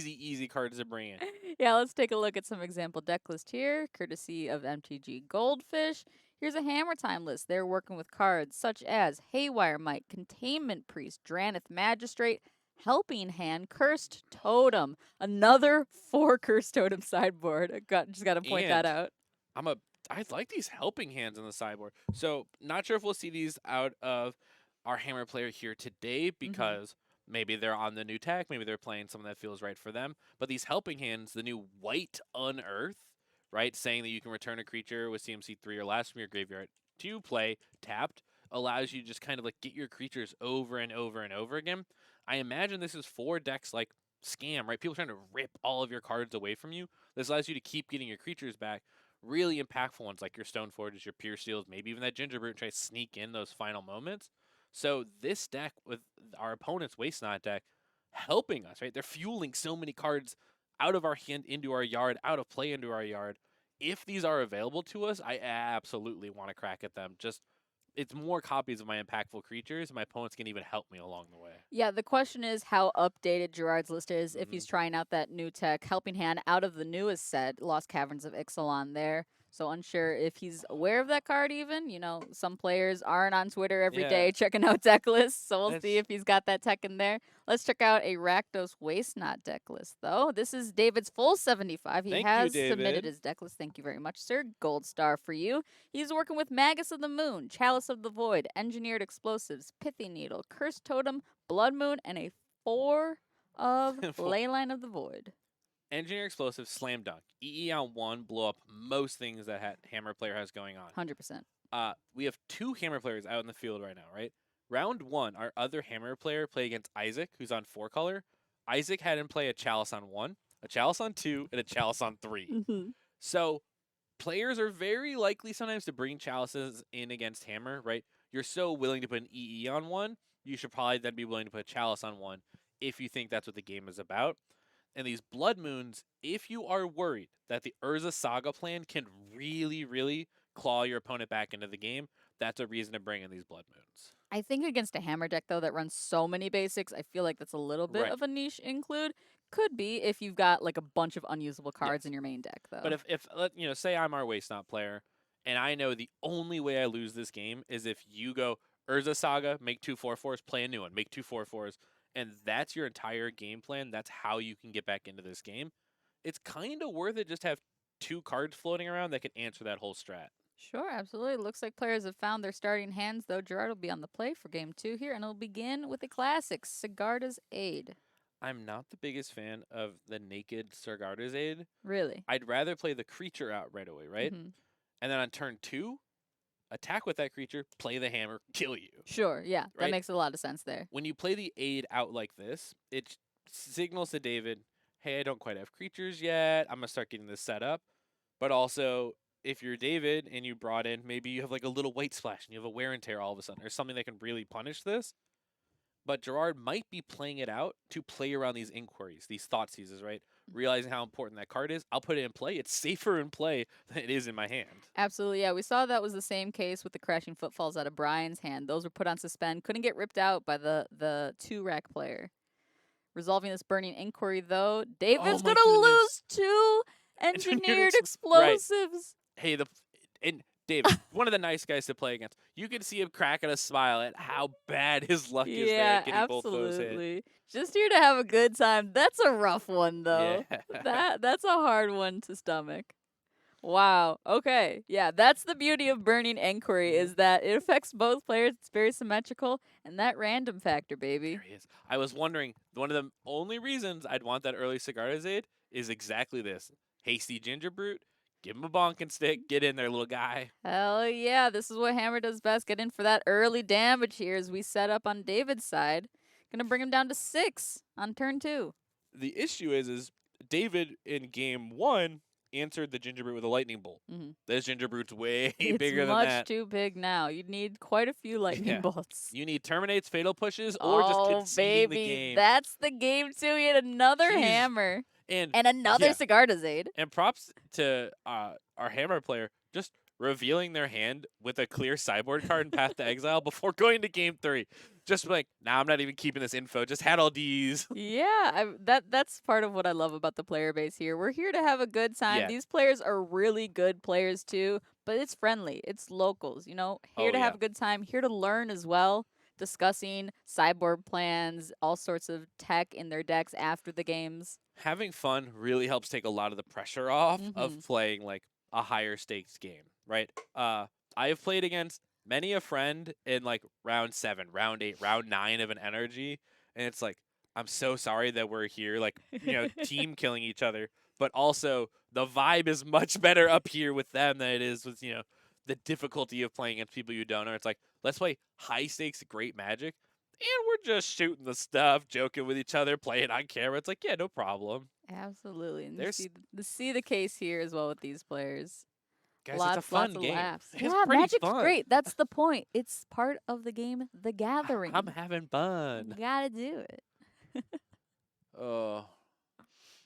the easy cards to bring in. Yeah, let's take a look at some example deck list here, courtesy of MTG Goldfish. Here's a Hammer Time list. They're working with cards such as Haywire Mite, Containment Priest, Dranith Magistrate, Helping Hand, Cursed Totem. Another 4 Cursed Totem sideboard. Just got to point that out. I like these Helping Hands on the sideboard. So not sure if we'll see these out of our Hammer player here today because maybe they're on the new tech, maybe they're playing something that feels right for them. But these Helping Hands, the new white Unearth, right, saying that you can return a creature with CMC 3 or less from your graveyard to play tapped, allows you to just kind of like get your creatures over and over and over again. I imagine this is for decks like Scam, right? People trying to rip all of your cards away from you. This allows you to keep getting your creatures back. Really impactful ones like your Stoneforges, your Pure Steels, maybe even that Gingerbrute, and try to sneak in those final moments. So this deck with our opponent's Waste Not deck helping us, right? They're fueling so many cards out of our hand into our yard, out of play into our yard. If these are available to us, I absolutely want to crack at them. Just it's more copies of my impactful creatures, and my opponents can even help me along the way. Yeah, the question is how updated Gerard's list is if he's trying out that new tech. Helping Hand out of the newest set, Lost Caverns of Ixalan there. So unsure if he's aware of that card even. You know, some players aren't on Twitter every day checking out deck lists, so we'll see if he's got that tech in there. Let's check out a Rakdos Waste Not deck list, though. This is David's full 75. He has submitted his deck list. Thank you very much, sir. Gold star for you. He's working with Magus of the Moon, Chalice of the Void, Engineered Explosives, Pithy Needle, Cursed Totem, Blood Moon, and a 4 of Leyline of the Void. Engineer Explosive, slam dunk. EE on 1, blow up most things that Hammer player has going on. 100%. We have 2 Hammer players out in the field right now, right? Round 1, our other Hammer player played against Isaac, who's on 4 color. Isaac had him play a Chalice on 1, a Chalice on 2, and a Chalice on 3. So players are very likely sometimes to bring Chalices in against Hammer, right? You're so willing to put an EE on 1, you should probably then be willing to put a Chalice on 1 if you think that's what the game is about. And these Blood Moons, if you are worried that the Urza Saga plan can really claw your opponent back into the game, that's a reason to bring in these Blood Moons. I think against a Hammer deck, though, that runs so many basics, I feel like that's a little bit of a niche include. Could be if you've got like a bunch of unusable cards in your main deck, though. But if say I'm our Waste Not player, and I know the only way I lose this game is if you go Urza Saga, make 2 4/4s, play a new one, make 2 4/4s, and that's your entire game plan, that's how you can get back into this game, it's kind of worth it just to have 2 cards floating around that can answer that whole strat. Sure, absolutely. Looks like players have found their starting hands, though. Gerard will be on the play for game 2 here, and it'll begin with a classic, Sigarda's Aid. I'm not the biggest fan of the naked Sigarda's Aid. Really? I'd rather play the creature out right away, right? And then on turn 2, attack with that creature, play the hammer, kill you. Sure, yeah. That makes a lot of sense there. When you play the Aid out like this, it signals to David, hey, I don't quite have creatures yet. I'm going to start getting this set up. But also, if you're David and you brought in, maybe you have like a little white splash and you have a wear and tear all of a sudden, or something that can really punish this. But Gerard might be playing it out to play around these inquiries, these thought seizes, right? Realizing how important that card is. I'll put it in play. It's safer in play than it is in my hand. Absolutely, yeah. We saw that was the same case with the Crashing Footfalls out of Brian's hand. Those were put on suspend. Couldn't get ripped out by the 2-rack player. Resolving this Burning Inquiry, though, David's going to lose 2 Engineered Explosives. Right. Hey, David, one of the nice guys to play against. You can see him cracking a smile at how bad his luck is there at getting both those hit. Just here to have a good time. That's a rough one, though. Yeah. That's a hard one to stomach. Wow. Okay. Yeah, that's the beauty of Burning Inquiry is that it affects both players. It's very symmetrical. And that random factor, baby. There he is. I was wondering, one of the only reasons I'd want that early Sigarda's Aid is exactly this. Hasty Gingerbrute. Give him a bonking stick. Get in there, little guy. Hell yeah. This is what Hammer does best. Get in for that early damage here as we set up on David's side. Gonna bring him down to 6 on turn 2. The issue is David in game 1 answered the Gingerbrute with a lightning bolt. This Gingerbrute's way bigger than that. It's much too big now. You'd need quite a few lightning bolts. You need Terminates, Fatal Pushes, or just conceding the game. That's the game 2. He had another hammer. And And another yeah, cigar Zade. and props to our hammer player just revealing their hand with a clear sideboard card and Path to Exile before going to game 3. Just like, nah, I'm not even keeping this info. Just had all these. Yeah, that's part of what I love about the player base here. We're here to have a good time. Yeah. These players are really good players too, but it's friendly. It's locals, here Oh to yeah. have a good time, here to learn as well, discussing sideboard plans, all sorts of tech in their decks after the games. Having fun really helps take a lot of the pressure off of Mhm. playing like a higher stakes game, right? I have played against many a friend in like round 7, round 8, round 9 of an NRG, and it's like I'm so sorry that we're here like, team killing each other, but also the vibe is much better up here with them than it is with, the difficulty of playing against people you don't know. It's like, let's play high stakes great magic and we're just shooting the stuff, joking with each other, playing on camera. It's like, yeah, no problem. Absolutely. And you There's see the case here as well with these players. guys, it's a Lots fun of game. laughs. It's Yeah, pretty Magic's fun. great. That's the point. It's part of the game, The I'm Gathering. having fun. You gotta do it. Oh.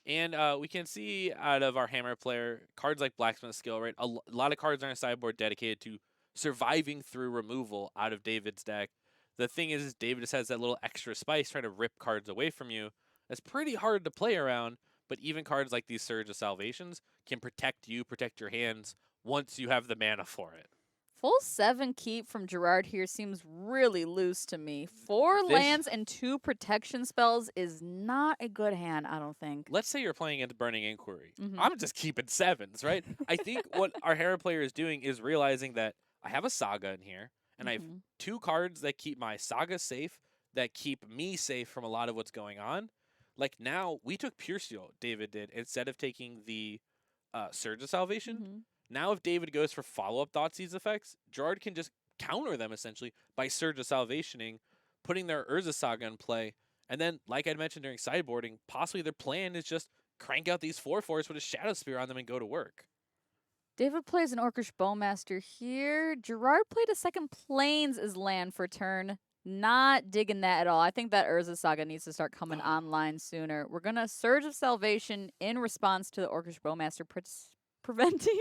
And we can see out of our hammer player cards like Blacksmith Skill, right? A lot of cards on our sideboard dedicated to surviving through removal out of David's deck. The thing is David just has that little extra spice trying to rip cards away from you. That's pretty hard to play around, but even cards like these Surge of Salvations can protect you, protect your hands once you have the mana for it. Full 7 keep from Gerard here seems really loose to me. 4 This lands and 2 protection spells is not a good hand, I don't think. let's say you're playing against Burning Inquiry. Mhm. I'm just keeping 7s, right? I think what our Hera player is doing is realizing that I have a Saga in here, and I have Mhm. 2 cards that keep my Saga safe, that keep me safe from a lot of what's going on. Like now, we took Pure Steel, David did, instead of taking the Surge of Salvation. Mhm. Now, if David goes for follow-up Thoughtseize effects, Gerard can just counter them essentially by Surge of Salvationing, putting their Urza Saga in play, and then, like I mentioned during sideboarding, possibly their plan is just crank out these 4/4s with a Shadow Spear on them and go to work. David plays an Orcish Bowmaster here. Gerard played a second Plains as land for turn. Not digging that at all. I think that Urza Saga needs to start coming online sooner. We're gonna Surge of Salvation in response to the Orcish Bowmaster preventing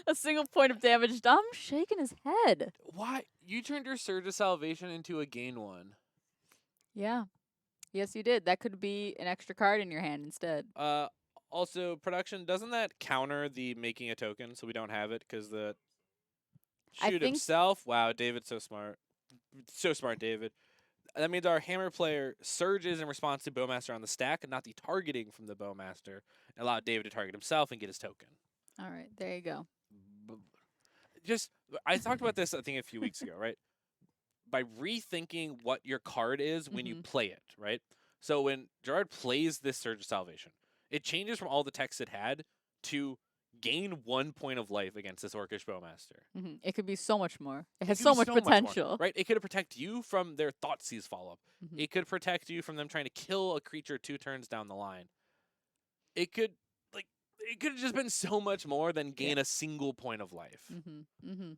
a single point of damage. Dom shaking his head. Why? You turned your Surge of Salvation into a gain 1. Yeah. Yes, you did. That could be an extra card in your hand instead. Also, production, doesn't that counter the making a token so we don't have it because the I shoot think himself? Wow, David's so smart. So smart, David. That means our hammer player surges in response to Bowmaster on the stack, and not the targeting from the Bowmaster, and allow David to target himself and get his token. all right, there you go. B- Just, I talked about this, I think, a few weeks ago, right? By rethinking what your card is when you Mhm. play it, right? So when Gerard plays this Surge of Salvation, it changes from all the text it had to gain 1 point of life against this Orcish Bowmaster. Mhm. It could be so much more. It It has could be so much so much more, potential. right? It could protect you from their Thoughtseize follow-up. Mhm. It could protect you from them trying to kill a creature 2 turns down the line. It could, like, it could have just been so much more than gain a single point of life. Mhm. Mhm.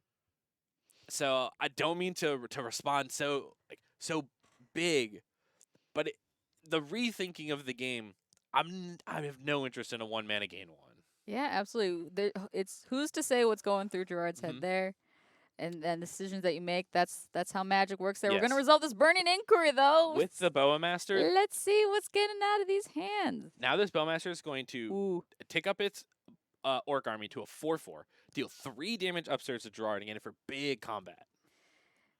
So I don't mean to respond so big, but the rethinking of the game, I have no interest in a 1 mana gain 1. Yeah, absolutely. It's who's to say what's going through Gerard's Hmm. head there, and then the decisions that you make. That's how Magic works. There. We're gonna Yes. resolve this burning inquiry though. With the Bowmaster, Let's see what's getting out of these hands. now this Bowmaster is going to Ooh. tick up its Orc army to a 4/4, deal 3 damage upstairs to Gerard, and get it for big combat.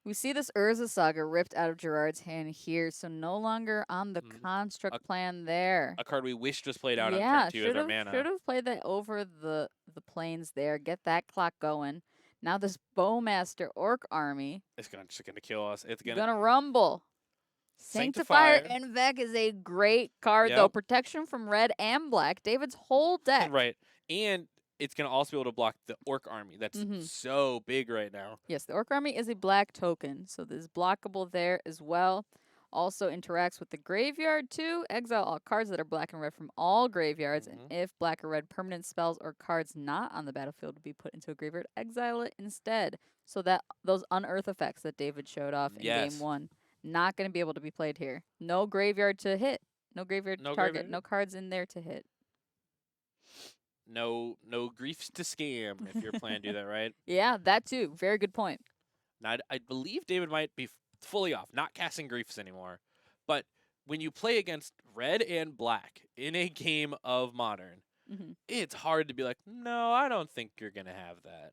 We see this Urza Saga ripped out of Gerard's hand here, so no longer on the Mhm. construct A- plan there. A card we wish was played out on Yeah, turn 2 as our mana. should have played that over the plains there. Get that clock going. Now this Bowmaster Orc army It's just gonna kill us. It's gonna rumble. Sanctifier Sanctifier. Invec is a great card though. Yep. Protection from red and black. David's whole deck. Right. And it's going to also be able to block the Orc army. That's Mhm. so big right now. Yes, the Orc army is a black token, so this is blockable there as well. Also interacts with the graveyard too. Exile all cards that are black and red from all graveyards, Mhm. and if black or red permanent spells or cards not on the battlefield to be put into a graveyard, exile it instead. So that those unearth effects that David showed off in Yes. game 1, not going to be able to be played here. No graveyard to hit. No graveyard to No target. graveyard? No cards in there to hit. no griefs to scam if you're planning to do that, right? Yeah, that too. Very good point. Now, I believe David might be fully off, not casting griefs anymore. But when you play against red and black in a game of modern, Hmm. it's hard to be like, no, I don't think you're gonna have that.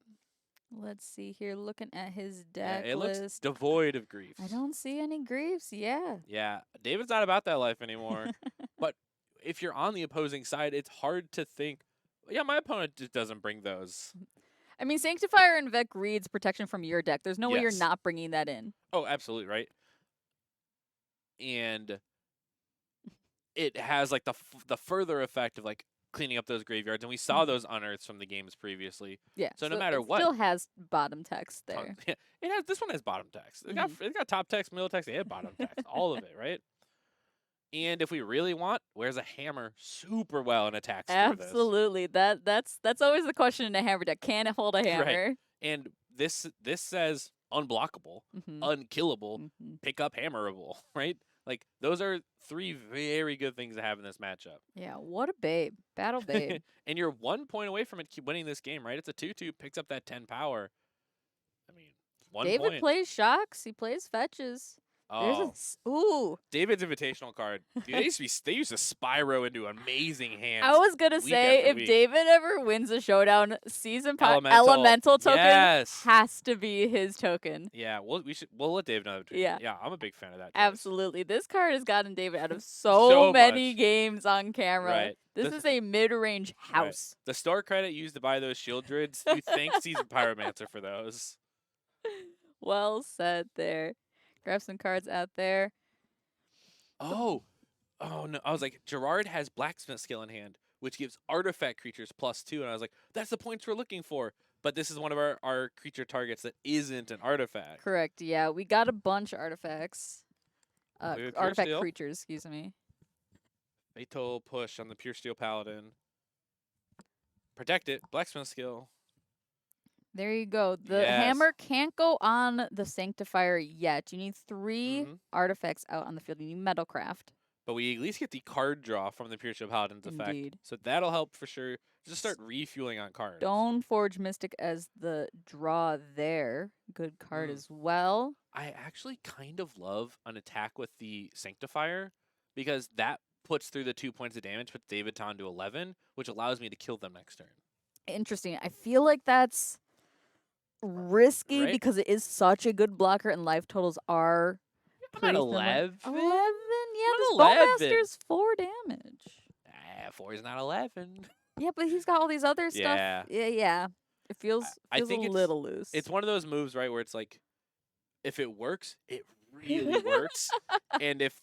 Let's see here. Looking at his Yeah, deck it looks list, devoid of I griefs. don't see any griefs. Yeah. Yeah, David's not about that life anymore. But if you're on the opposing side, it's hard to think, yeah, my opponent just doesn't bring those. I mean, Sanctifier and Vec reads protection from your deck. There's no way you're Yes. not bringing that in. Oh, absolutely, right? And it has like the further effect of like cleaning up those graveyards, and we saw Mhm. those unearths from the games previously. Yeah. So no So matter it what, still has bottom text there. yeah, it has this one has bottom text. Mhm. It got top text, middle text, and bottom text, all of it, right? And if we really want, where's a hammer super well and attacks through this, Absolutely. That's always the question in a hammer deck. Can it hold a right? hammer? And this says unblockable, Mhm. unkillable, Mhm. pick up hammerable, right? Like those are three very good things to have in this matchup. Yeah. What a babe. Battle babe. And you're 1 point away from it winning this game, right? It's a 2/2, picks up that 10 power. I mean, one David point. plays shocks. He plays fetches. There's a Oh, ooh. David's invitational card. Dude, they used to Spyro into amazing hands. I was gonna week say after if week. David ever wins a showdown, Elemental. elemental token Yes. has to be his token. Yeah, we'll let David know. Yeah. Yeah, I'm a big fan of that. Choice. Absolutely. This card has gotten David out of So so many much. games on camera. Right. This is a mid-range Right. house. The store credit used to buy those shield druids, you thank Season Pyromancer for those. Well said there. Grab some cards out there. Oh no! I was like, Gerard has blacksmith skill in hand, which gives artifact creatures +2, and I was like, that's the points we're looking for. But this is one of our creature targets that isn't an artifact. Correct. Yeah, we got a bunch of artifacts. We have Pure Artifact Steel. creatures, excuse me. Fatal push on the Pure Steel Paladin. Protect it. Blacksmith skill. There you go. The Yes. hammer can't go on the Sanctifier yet. You need 3 Mhm. artifacts out on the field. You need Metalcraft. But we at least get the card draw from the Pure Steel Paladin's Indeed. effect. So that'll help for sure. Just start refueling on cards. Stoneforge Mystic as the draw there. Good card as well. I actually kind of love an attack with the Sanctifier because that puts through the 2 points of damage, puts David Ton to 11, which allows me to kill them next turn. Interesting. I feel like that's risky Right? because it is such a good blocker and life totals are I'm at pretty similar. 11. 11? Yeah, I'm this at 11. Bowmaster's 4 damage. 4 is not 11. Yeah, but he's got all these other stuff. Yeah. Yeah. It feels I think a it's- little loose. It's one of those moves, right, where it's like, if it works, it really works. And if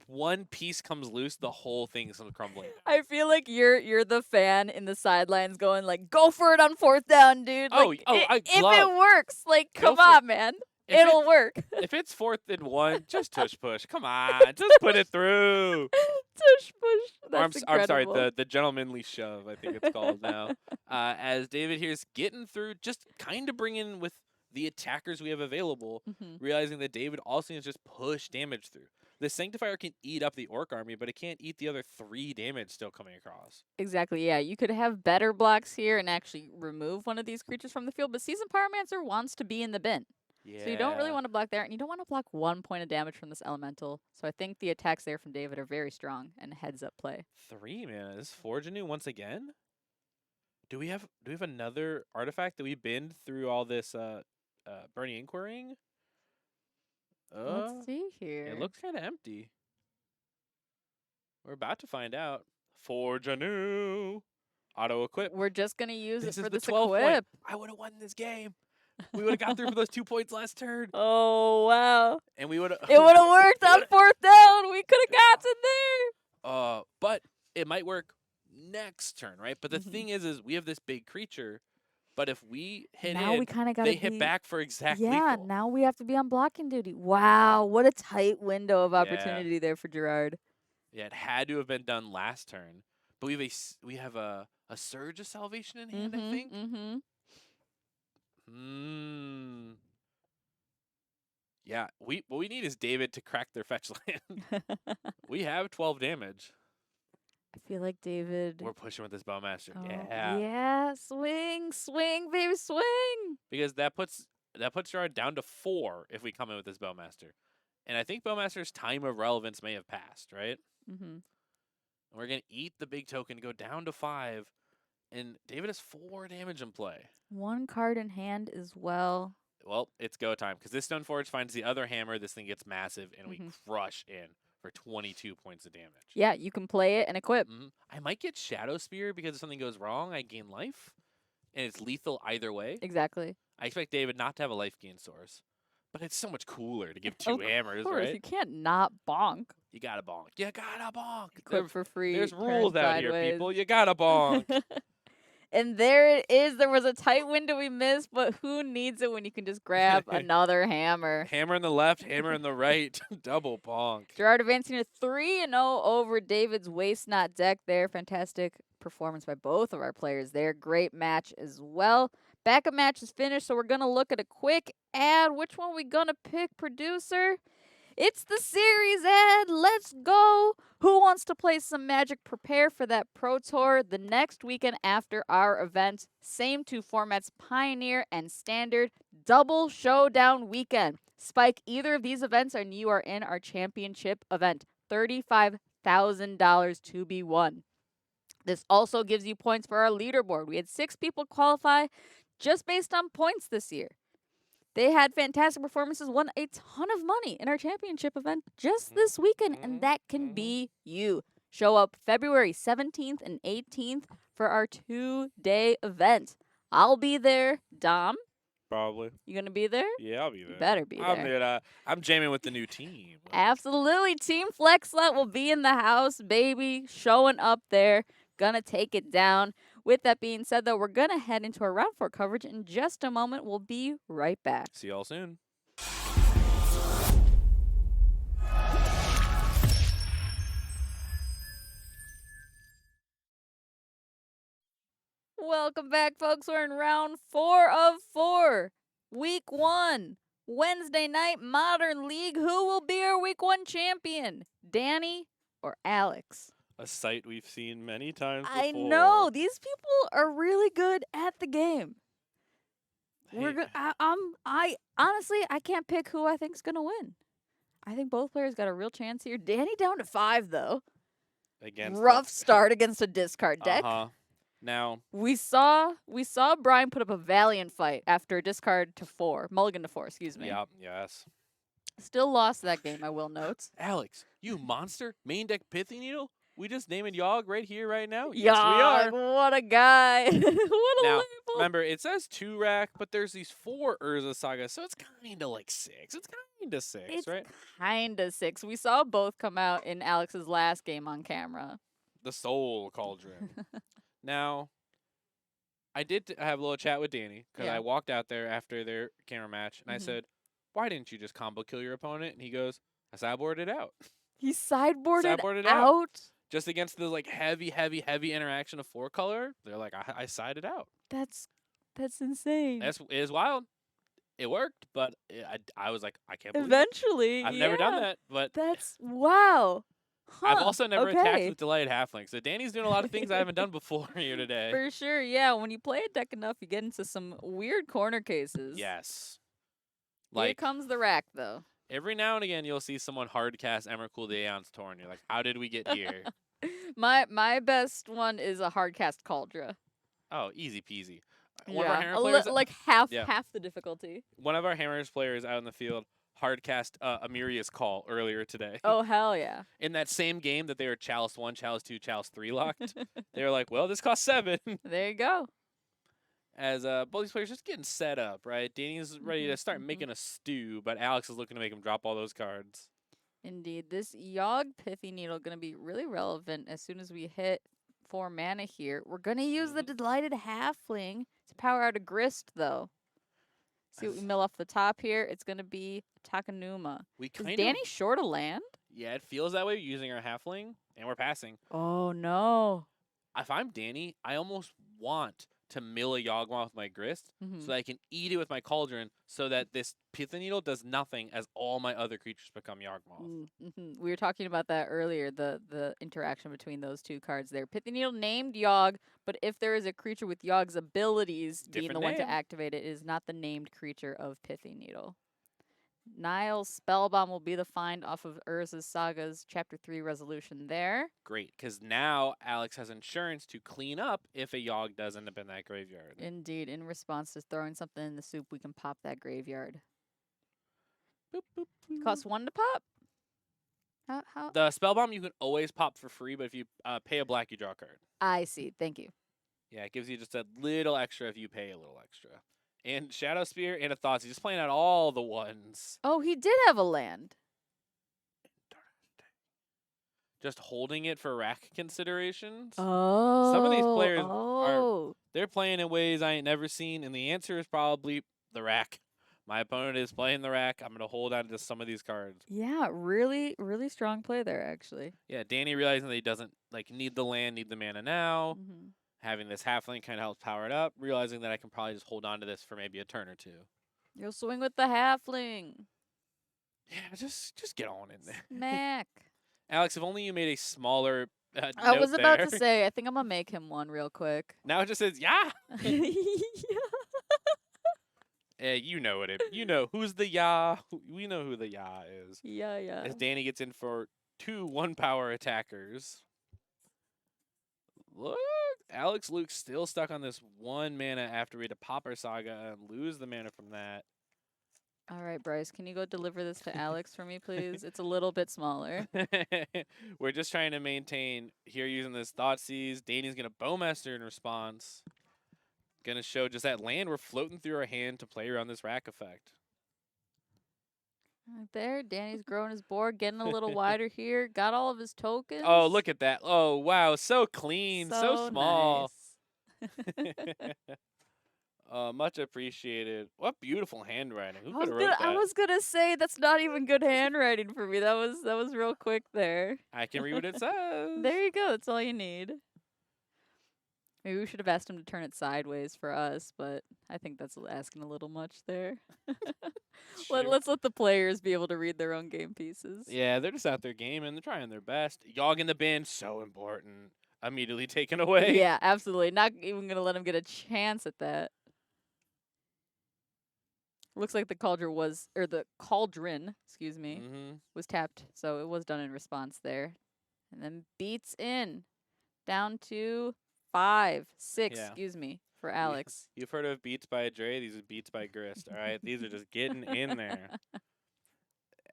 one piece comes loose, the whole thing comes crumbling. I feel like you're the fan in the sidelines going like, go for it on 4th down, dude. Like, if it works, like, come on, man. It'll work. If it's 4th and 1, just tush push. Come on, just put it through. Tush push. That's I'm sorry, incredible. the gentlemanly shove, I think it's called now. As David here's getting through, just kind of bringing with the attackers we have available, realizing that David also needs to just push damage through. The Sanctifier can eat up the Orc army, but it can't eat the other 3 damage still coming across. Exactly, yeah. You could have better blocks here and actually remove one of these creatures from the field, but Seasoned Pyromancer wants to be in the bin. Yeah. So you don't really want to block there, and you don't want to block 1 point of damage from this elemental. So I think the attacks there from David are very strong and heads up play. 3, man. Is Forge anew once again? Do we have another artifact that we binned through all this Burning Inquiring? Let's see here. It looks kind of empty. We're about to find out. Forge anew. Auto equip. We're just gonna use This it is for the this 12 equip. point. I would have won this game. We would have got through for those 2 points last turn. Oh wow! And we would have. It would have worked on 4th down. We could have gotten there. But it might work next turn, right? But the thing is we have this big creature. But if we hit now in, we kind of got they hit back for exactly. Yeah, lethal. now we have to be on blocking duty. Wow, what a tight window of opportunity there for Gerard. Yeah, it had to have been done last turn. But we have a Surge of Salvation in hand, I think. Yeah, what we need is David to crack their fetch land. We have 12 damage. I feel like David. We're pushing with this Bowmaster. Oh, Yeah. yeah. Swing, swing, baby, swing. Because that puts Gerard down to 4 if we come in with this Bowmaster. And I think Bowmaster's time of relevance may have passed, right? Mm-hmm. We're going to eat the big token, go down to 5, and David has 4 damage in play. 1 card in hand as well. Well, it's go time because this Stoneforge finds the other hammer. This thing gets massive, and we crush in for 22 points of damage. Yeah, you can play it and equip. I might get Shadow Spear because if something goes wrong, I gain life, and it's lethal either way. Exactly. I expect David not to have a life gain source, but it's so much cooler to give 2 hammers, Of course, right? you can't not bonk. You gotta bonk. You gotta bonk. Equip for free. There's turn rules out here, sideways. people. You gotta bonk. And there it is. There was a tight window we missed, but who needs it when you can just grab another hammer? Hammer in the left, hammer in the right. Double bonk. Gerard advancing to 3-0 over David's Waste Not deck there. Fantastic performance by both of our players there. Great match as well. Backup match is finished, so we're going to look at a quick ad. Which one we going to pick, producer? It's the series ad. Let's go. Who wants to play some Magic? Prepare for that Pro Tour the next weekend after our event. Same 2 formats, Pioneer and Standard. Double Showdown weekend. Spike either of these events and you are in our championship event. $35,000 to be won. This also gives you points for our leaderboard. We had 6 people qualify just based on points this year. They had fantastic performances, won a ton of money in our championship event just this weekend, and that can be you. Show up February 17th and 18th for our 2-day event. I'll be there. Dom? Probably. You going to be there? Yeah, I'll be there. You better be there. I'm jamming with the new team. Absolutely. Team Flexlet will be in the house, baby, showing up there. Gonna take it down. With that being said, though, we're going to head into our round 4 coverage in just a moment. We'll be right back. See y'all soon. Welcome back, folks. We're in round 4 of 4. Week 1. Wednesday night, Modern League. Who will be our Week 1 champion? Danny or Alex? A sight we've seen many times before. I know. These people are really good at the game. Hey. I honestly, I can't pick who I think's going to win. I think both players got a real chance here. Danny down to 5, though. Against rough start against a discard deck. Now we saw Brian put up a valiant fight after a discard to 4, mulligan to 4. Excuse me. Yep. Yes. Still lost that game. I will note. Alex, you monster! Main deck Pithy Needle. We just naming Yogg right here, right now. Yogg, Yes, we are. What a guy! What a Now, label. remember, it says 2 rack, but there's these 4 Urza Saga, so it's kind of like 6. It's kind of 6, It's right? kind of 6. We saw both come out in Alex's last game on camera. The Soul Cauldron. Now, I did have a little chat with Danny because I walked out there after their camera match, and I said, "Why didn't you just combo kill your opponent?" And he goes, "I sideboarded out." He sideboarded, Sideboarded out? Just against the like heavy interaction of 4 color. They're like, I sided out. That's insane. It is wild. It worked, but I was like, I can't believe Eventually, it. I've never done that, but that's wow. Huh, I've also never attacked okay. with Delighted Halfling. So Danny's doing a lot of things I haven't done before here today. For sure, yeah. When you play a deck enough, you get into some weird corner cases. Yes. Here comes the rack, though. Every now and again, you'll see someone hard cast Emrakul the Aeon's Torn. You're like, how did we get here? My best one is a hard cast Cauldra. Oh, easy peasy. One of Yeah, our hammer players, like half Yeah. half the difficulty. one of our hammers players out in the field hard cast Amiria's Call earlier today. Oh hell yeah! In that same game that they were Chalice 1, Chalice 2, Chalice 3 locked, they were like, well, this costs 7. There you go. As both these players just getting set up, right? Danny's ready to start making a stew, but Alex is looking to make him drop all those cards. Indeed, this Yogg Pithy Needle going to be really relevant as soon as we hit 4 mana here. We're going to use the Delighted Halfling to power out a Grist, though. See what we mill off the top here? It's going to be Takanuma. Is Danny short a land? Yeah, it feels that way using our halfling, and we're passing. Oh, no. If I'm Danny, I almost want to mill a Yawgmoth with my grist Hmm. so that I can eat it with my cauldron so that this Pithing Needle does nothing as all my other creatures become Yawgmoth. Mm-hmm. We were talking about that earlier, the interaction between those two cards there. Pithy Needle named Yogg, but if there is a creature with Yogg's abilities being the Different one to name. activate it, it is not the named creature of Pithy Needle. Nile's Spellbomb will be the find off of Urza's Saga's Chapter 3 resolution there. Great, because now Alex has insurance to clean up if a Yogg does end up in that graveyard. Indeed, in response to throwing something in the soup, we can pop that graveyard. Boop, boop, boop. Costs 1 to pop? How? The Spellbomb you can always pop for free, but if you pay a black, you draw a card. I see. Thank you. Yeah, it gives you just a little extra if you pay a little extra. And Shadow Spear and a Thoughts. He's just playing out all the ones. Oh, he did have a land. Just holding it for rack considerations. Oh. Some of these players oh. they're playing in ways I ain't never seen, and the answer is probably the rack. My opponent is playing the rack. I'm gonna hold on to some of these cards. Yeah, really, really strong play there, actually. Yeah, Danny realizing that he doesn't need the land, need the mana now. Mm-hmm. Having this halfling kind of helps power it up. Realizing that I can probably just hold on to this for maybe a turn or two. You'll swing with the halfling. Yeah, just get on in there. Smack. Alex, if only you made a smaller I note was about there. to say, I think I'm gonna make him one real quick. Now it just says, yeah. Yeah. You know it. You know who's the ya. We know who the ya is. Yeah. As Danny gets in for 2 1-power attackers. Look, Alex Luke still stuck on this 1 mana after we had to pop our saga and lose the mana from that. All right, Bryce, can you go deliver this to Alex for me, please? It's a little bit smaller. We're just trying to maintain here using this Thoughtseize. Danny's going to Bowmaster in response. Going to show just that land we're floating through our hand to play around this rack effect. Right there, Danny's growing his board, getting a little wider here. Got all of his tokens. Oh, look at that. Oh, wow. So clean. So small. Nice. Much appreciated. What beautiful handwriting. Who I could was have gonna, wrote that? I was gonna say that's not even good handwriting for me. That was real quick there. I can read what it says. There you go. That's all you need. Maybe we should have asked him to turn it sideways for us, but I think that's asking a little much there. Sure. Let's let the players be able to read their own game pieces. Yeah, they're just out there gaming. They're trying their best. Yogg in the bin, so important. Immediately taken away. Yeah, absolutely. Not even gonna let him get a chance at that. Looks like the cauldron, excuse me, was tapped, so it was done in response there. And then beats in. Down to 5, 6, Yeah. excuse me, for Alex. You've heard of Beats by Dre. These are Beats by Grist, all right? These are just getting in there.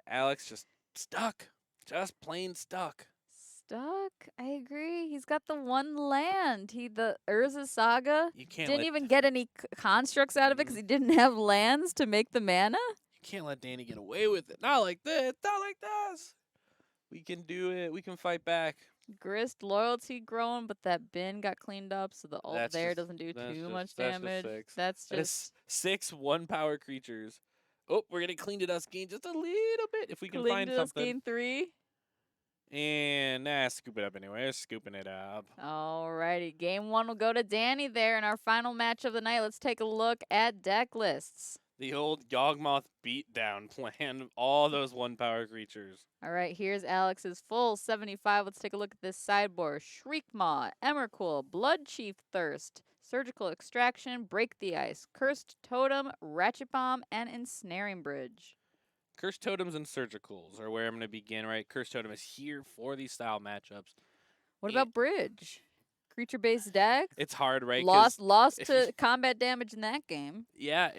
Alex just stuck. Just plain stuck. Stuck. I agree. He's got the one land. The Urza Saga You can't didn't let, even get any constructs out of it because he didn't have lands to make the mana. you can't let Danny get away with it. Not like this. Not like this. We can do it. We can fight back. Grist loyalty growing, but that bin got cleaned up, so the ult That's there just- doesn't do that's too just- much that's just damage. 6. That's That just is 6 1-power creatures. Oh, we're gonna clean to us gain just a little bit if we can find something. gain 3. And scoop it up anyway. Scooping it up. Alrighty, game 1 will go to Danny there in our final match of the night. Let's take a look at deck lists. The old Yawgmoth beatdown plan. All those 1-power creatures. All right, here's Alex's full 75. Let's take a look at this sideboard. Shriekmaw, Emrakul, Blood Chief Thirst, Surgical Extraction, Break the Ice, Cursed Totem, Ratchet Bomb, and Ensnaring Bridge. Cursed Totems and Surgicals are where I'm going to begin, right? Cursed Totem is here for these style matchups. What about Bridge? Creature-based deck? It's hard, right? Lost to combat damage in that game. Yeah,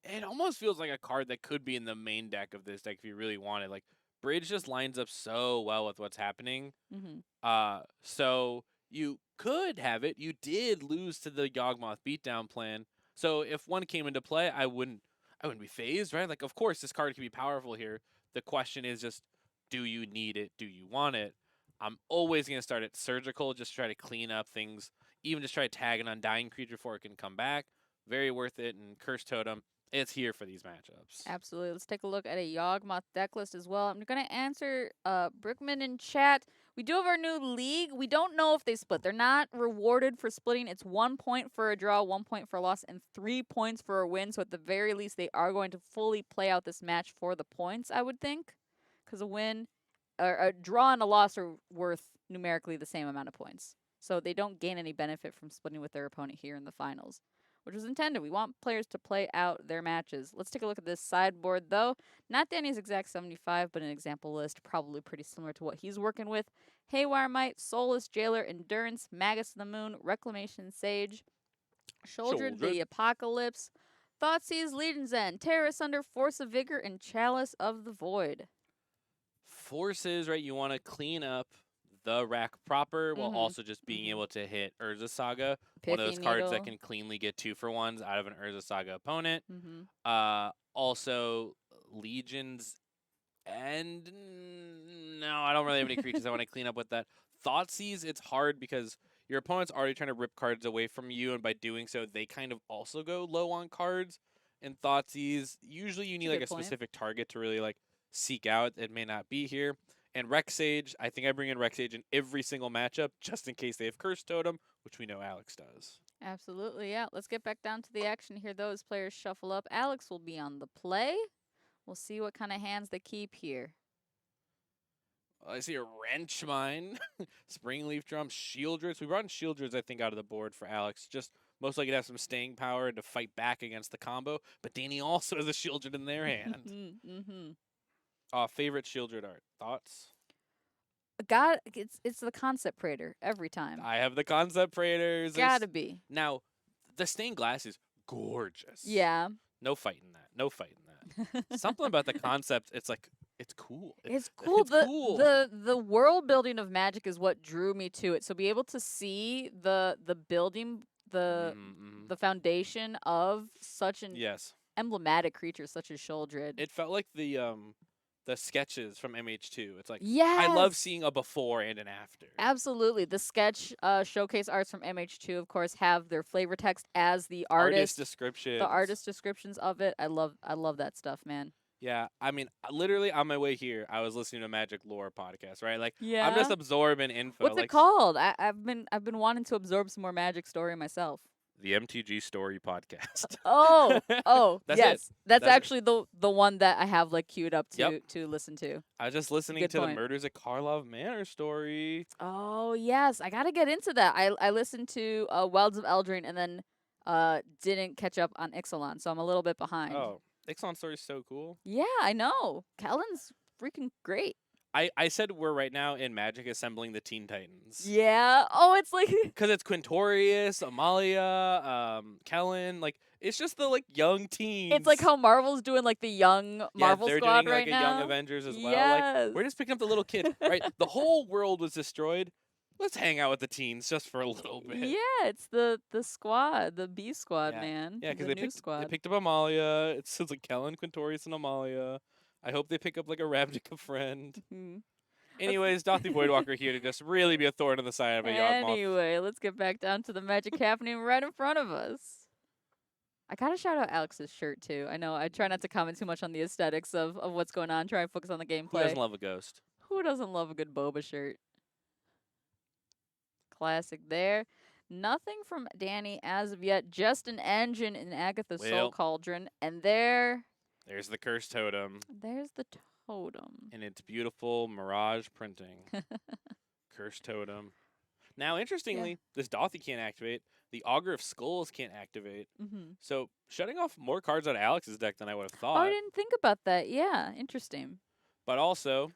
it almost feels like a card that could be in the main deck of this deck if you really wanted. Like, Bridge just lines up so well with what's happening. Mm-hmm. So you could have it. You did lose to the Yawgmoth beatdown plan. So if one came into play, I wouldn't be phased, right? Like, of course, this card can be powerful here. The question is just, do you need it? Do you want it? I'm always going to start at Surgical, just try to clean up things. Even just try to tag an Undying creature before it can come back. Very worth it. And Cursed Totem, It's here for these matchups. Absolutely. Let's take a look at a Yawgmoth deck list as well. I'm going to answer Brickman in chat. We do have our new league. We don't know if they split. They're not rewarded for splitting. It's 1 point for a draw, 1 point for a loss, and 3 points for a win. So at the very least, they are going to fully play out this match for the points, I would think. Because a win, or a draw and a loss are worth numerically the same amount of points. So they don't gain any benefit from splitting with their opponent here in the finals, which was intended. We want players to play out their matches. Let's take a look at this sideboard, though. Not Danny's exact 75, but an example list, probably pretty similar to what he's working with. Haywire Might, Soulless Jailer, Endurance, Magus of the Moon, Reclamation Sage, Shoulder the Apocalypse, Thoughtseize, Legion's End, Terror Under, Force of Vigor, and Chalice of the Void. Forces, right? You want to clean up the rack proper while also just being able to hit Urza Saga, one of those cards that can cleanly get 2-for-1s out of an Urza Saga opponent. Also, Legions and no, I don't really have any creatures I want to clean up with that. Thoughtseize, it's hard because your opponent's already trying to rip cards away from you, and by doing so, they kind of also go low on cards. And Thoughtseize, usually you need like a specific target to really like seek out. It may not be here. And Rexage, I think I bring in Rexage in every single matchup just in case they have Curse Totem, which we know Alex does. Absolutely, yeah. Let's get back down to the action here. Those players shuffle up. Alex will be on the play. We'll see what kind of hands they keep here. I see a Wrench Mine, Springleaf Drum, Shieldress. We brought in Shieldress, I think, out of the board for Alex. Just most likely to have some staying power and to fight back against the combo. But Danny also has a Shieldred in their hand. Favorite Shieldred art? Thoughts? God, it's the Concept Praetor every time. I have the Concept Praetors. Gotta be. Now, the stained glass is gorgeous. Yeah. No fighting that. No fighting that. Something about the concept, it's like, it's cool. It's cool. The world building of Magic is what drew me to it. So be able to see the building, the foundation of such an emblematic creature such as Shieldred. It felt like the sketches from MH2. It's like, I love seeing a before and an after. Absolutely. The sketch showcase arts from MH2, of course, have their flavor text as the artist descriptions. The artist descriptions of it. I love that stuff, man. Yeah, I mean, literally on my way here, I was listening to a Magic Lore podcast, right? Like, I'm just absorbing info. What's it called? I've been wanting to absorb some more Magic story myself. The MTG Story podcast. Yes. That's actually the one that I have like queued up to listen to. I was just listening to the Murders at Karlov Manor story. Oh, yes. I got to get into that. I listened to Wilds of Eldraine and then didn't catch up on Ixalan, so I'm a little bit behind. Oh, Ixalan story is so cool. Yeah, I know. Kellen's freaking great. I said we're right now in Magic assembling the Teen Titans. Yeah. Oh, it's like because it's Quintorius, Amalia, Kellen. Like it's just the like young teens. It's like how Marvel's doing like the young Marvel squad doing, right like, now. A young Avengers as well. Yes. Like we're just picking up the little kid. Right. The whole world was destroyed. Let's hang out with the teens just for a little bit. Yeah, it's the squad, the B squad, man. Yeah, because they picked up Amalia. It's like Kellen, Quintorius, and Amalia. I hope they pick up like a Ravnica friend. Anyways, Dothy Voidwalker here to just really be a thorn in the side of a Yawgmoth. Anyway, let's get back down to the magic happening right in front of us. I gotta shout out Alex's shirt too. I know I try not to comment too much on the aesthetics of what's going on. Try and focus on the gameplay. Who doesn't love a ghost? Who doesn't love a good boba shirt? Classic there. Nothing from Danny as of yet. Just an engine in Agatha's Soul Cauldron. And there's the Cursed Totem. There's the totem. And it's beautiful Mirage printing. Cursed Totem. Now, interestingly, this Dothy can't activate. The Augur of Skulls can't activate. So, shutting off more cards out of Alex's deck than I would have thought. Oh, I didn't think about that. Yeah, interesting. But also,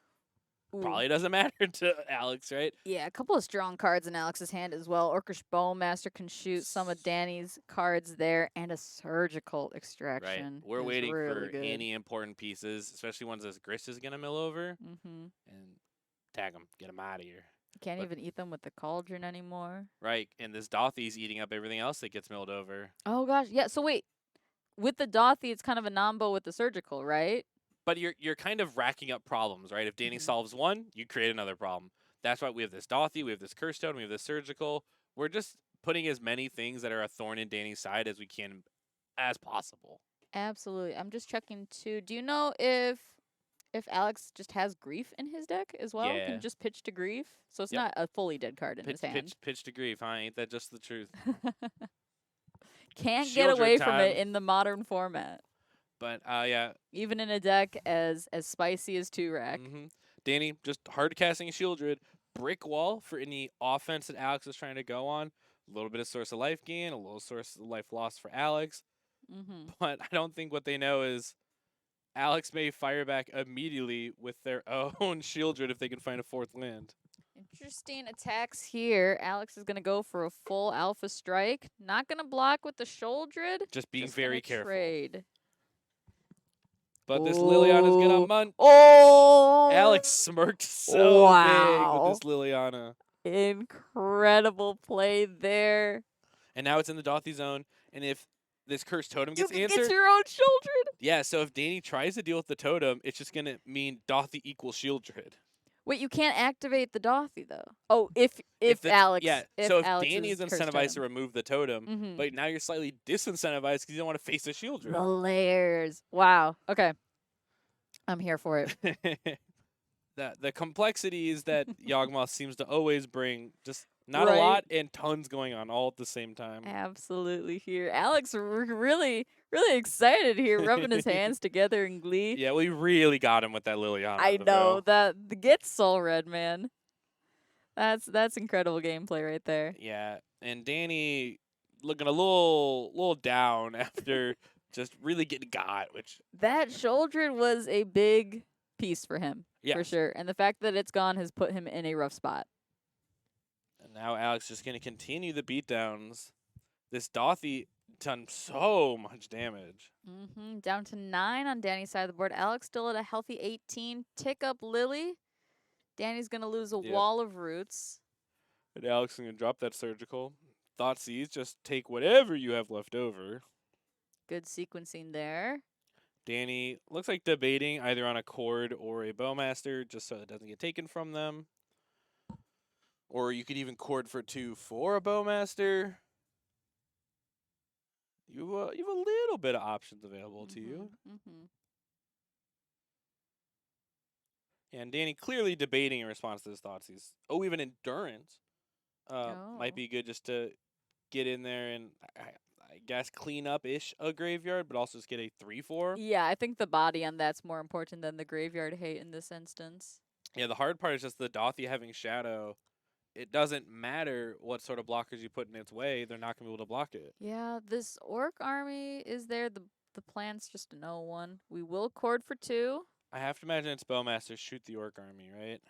probably doesn't matter to Alex, right? Yeah, a couple of strong cards in Alex's hand as well. Orcish Bowmaster can shoot some of Danny's cards there, and a Surgical Extraction. Right. We're waiting for any important pieces, especially ones that Gris is going to mill over, and tag them, get them out of here. You can't even eat them with the Cauldron anymore. Right, and this Dothy's eating up everything else that gets milled over. Oh, gosh. Yeah, so wait. With the Dothy, it's kind of a nombo with the Surgical, right? But you're kind of racking up problems, right? If Danny solves one, you create another problem. That's why we have this Dothy, we have this Cursed Stone, we have this Surgical. We're just putting as many things that are a thorn in Danny's side as we can as possible. Absolutely. I'm just checking too. Do you know if Alex just has grief in his deck as well? Can Yeah. just pitch to grief? So it's Yep. not a fully dead card in his Pitch, pitch, hand. pitch to grief, huh? Ain't that just the truth? Can't get Shieldred away from it time. in the modern format. But yeah. Even in a deck as spicy as Turak. Danny just hard casting Shieldred. Brick wall for any offense that Alex is trying to go on. A little bit of source of life gain, a little source of life loss for Alex. But I don't think what they know is Alex may fire back immediately with their own Shieldred if they can find a fourth land. Interesting attacks here. Alex is going to go for a full alpha strike. Not going to block with the Shouldred. Just being Just very gonna careful. Trade. But this Liliana's going to munch. Oh! Alex smirked so big with this Liliana. Incredible play there. And now it's in the Dothy zone. And if this cursed totem gets you answered, get your own Shieldred. Yeah, so if Danny tries to deal with the totem, it's just going to mean Dothy equals Shieldred. Wait, you can't activate the Dothy though. Oh, if Alex. Yeah, if so if Alex Danny is incentivized to remove the totem, but now you're slightly disincentivized because you don't want to face a Shieldred. The layers. Wow. Okay. I'm here for it. The complexities that Yawgmoth seems to always bring, just not a lot and tons going on all at the same time. Absolutely here. Alex really excited here, rubbing his hands together in glee. Yeah, we really got him with that Liliana. I know that the get Soul Red, man. That's incredible gameplay right there. Yeah, and Danny looking a little down after just really getting got, which that Shouldred was a big piece for him, for sure. And the fact that it's gone has put him in a rough spot. And now Alex just going to continue the beatdowns. This Dothy done so much damage. Down to 9 on Danny's side of the board. Alex still at a healthy 18. Tick up Lily. Danny's going to lose a wall of roots. And Alex is going to drop that surgical. Thoughtseize, just take whatever you have left over. Good sequencing there. Danny looks like debating either on a cord or a Bowmaster just so it doesn't get taken from them. Or you could even cord for 2 for a Bowmaster. You have a little bit of options available to you. And Danny clearly debating in response to his thoughts. Even Endurance might be good just to get in there and I guess clean up-ish a graveyard, but also just get a 3/4. Yeah, I think the body on that's more important than the graveyard hate in this instance. Yeah, the hard part is just the Dothy having Shadow. It doesn't matter what sort of blockers you put in its way, they're not going to be able to block it. Yeah, this Orc army is there. The plan's just a no one. We will cord for 2. I have to imagine it's Bowmaster shoot the Orc army, right?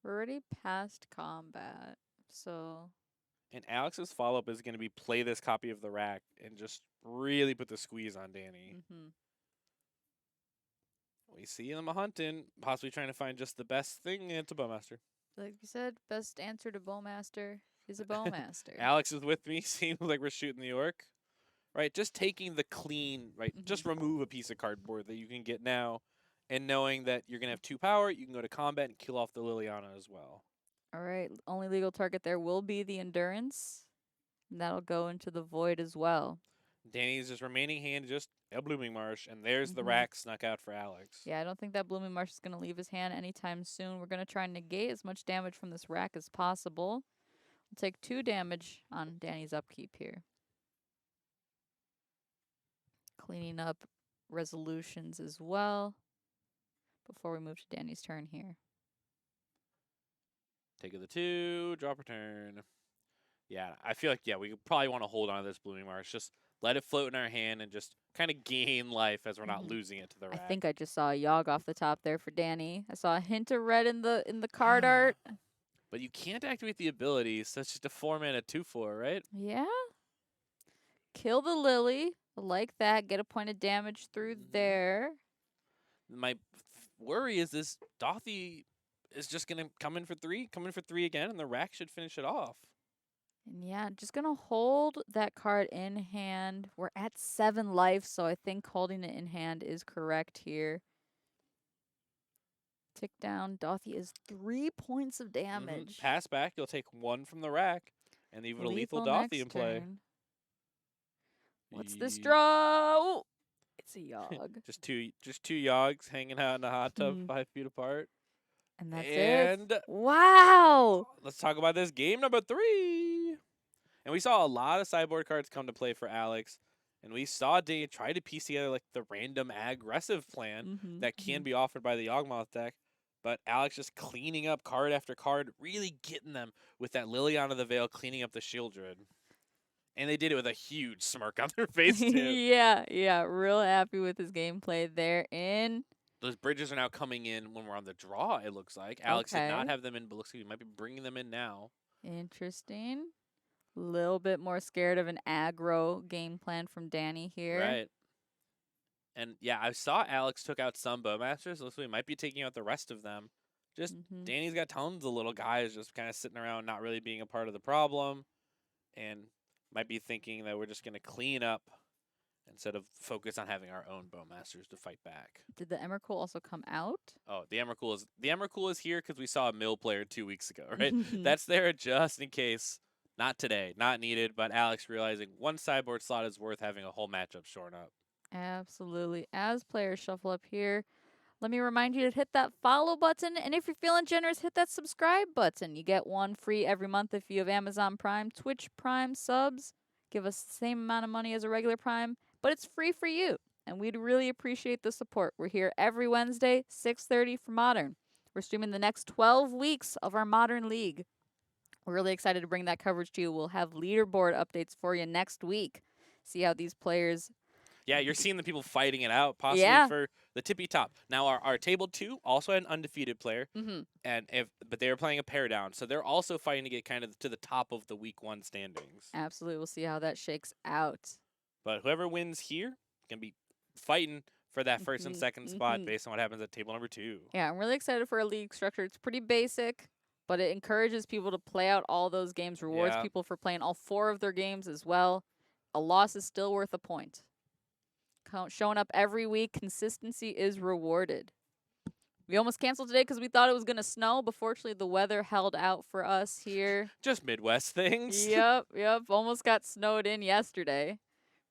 We're already past combat, so... And Alex's follow-up is going to be play this copy of the rack and just really put the squeeze on Danny. We see him hunting, possibly trying to find just the best thing into Bowmaster. Like you said, best answer to Bowmaster is a Bowmaster. Alex is with me. Seems like we're shooting the Orc. Right, just taking the clean, right, just remove a piece of cardboard that you can get now, and knowing that you're going to have 2 power, you can go to combat and kill off the Liliana as well. All right, only legal target there will be the Endurance, and that'll go into the Void as well. Danny's just remaining hand, just a Blooming Marsh, and there's the rack snuck out for Alex. Yeah, I don't think that Blooming Marsh is going to leave his hand anytime soon. We're going to try and negate as much damage from this rack as possible. We'll take 2 damage on Danny's upkeep here. Cleaning up resolutions as well before we move to Danny's turn here. Take of the 2, drop return. Yeah, I feel like, we probably want to hold on to this Blooming Marsh. Just let it float in our hand and just kind of gain life as we're not losing it to the rack. I think I just saw a Yogg off the top there for Danny. I saw a hint of red in the card art. But you can't activate the ability, so it's just a 4-mana 2/4, right? Yeah. Kill the Lily. Like that. Get a point of damage through there. My worry is this Dothy is just going to come in for 3 again, and the rack should finish it off. And yeah, just going to hold that card in hand. We're at 7 life, so I think holding it in hand is correct here. Tick down. Dothy is 3 points of damage. Pass back. You'll take 1 from the rack, and even a lethal Dothy in play. What's this Ye- draw? Ooh, it's a Yogg. just two yogs hanging out in a hot tub Hmm. 5 feet apart. And that's it. And Wow. let's talk about this game number 3. And we saw a lot of sideboard cards come to play for Alex. And we saw Dave try to piece together like the random aggressive plan Mm-hmm. that can be offered by the Yawgmoth deck. But Alex just cleaning up card after card, really getting them with that Liliana of the Veil, cleaning up the Shieldred. And they did it with a huge smirk on their face, too. Yeah. Real happy with his gameplay there. Those bridges are now coming in when we're on the draw, it looks like. Alex did not Okay. have them in, but looks like he might be bringing them in now. Interesting. Little bit more scared of an aggro game plan from Danny here. Right. And yeah, I saw Alex took out some Bowmasters. Looks like he might be taking out the rest of them. Just Mm-hmm. Danny's got tons of little guys just kind of sitting around, not really being a part of the problem, and might be thinking that we're just going to clean up instead of focus on having our own Bowmasters to fight back. Did the Emrakul also come out? Oh, the Emrakul is here because we saw a mill player 2 weeks ago, right? That's there just in case. Not today, not needed. But Alex realizing one sideboard slot is worth having a whole matchup shorn up. Absolutely. As players shuffle up here, let me remind you to hit that follow button. And if you're feeling generous, hit that subscribe button. You get one free every month if you have Amazon Prime, Twitch Prime subs. Give us the same amount of money as a regular Prime, but it's free for you. And we'd really appreciate the support. We're here every Wednesday, 6:30 for Modern. We're streaming the next 12 weeks of our Modern League. We're really excited to bring that coverage to you. We'll have leaderboard updates for you next week. See how these players. Yeah, you're seeing the people fighting it out, possibly Yeah. for the tippy top. Now, our table 2 also had an undefeated player, Mm-hmm. but they were playing a pair down, so they're also fighting to get kind of to the top of the week 1 standings. Absolutely. We'll see how that shakes out. But whoever wins here can be fighting for that first and second spot Mhm. based on what happens at table number 2. Yeah, I'm really excited for our league structure. It's pretty basic, but it encourages people to play out all those games, rewards Yeah. people for playing all 4 of their games as well. A loss is still worth a point. Showing up every week, consistency is rewarded. We almost canceled today because we thought it was going to snow, but fortunately the weather held out for us here. Just Midwest things. Yep. Almost got snowed in yesterday.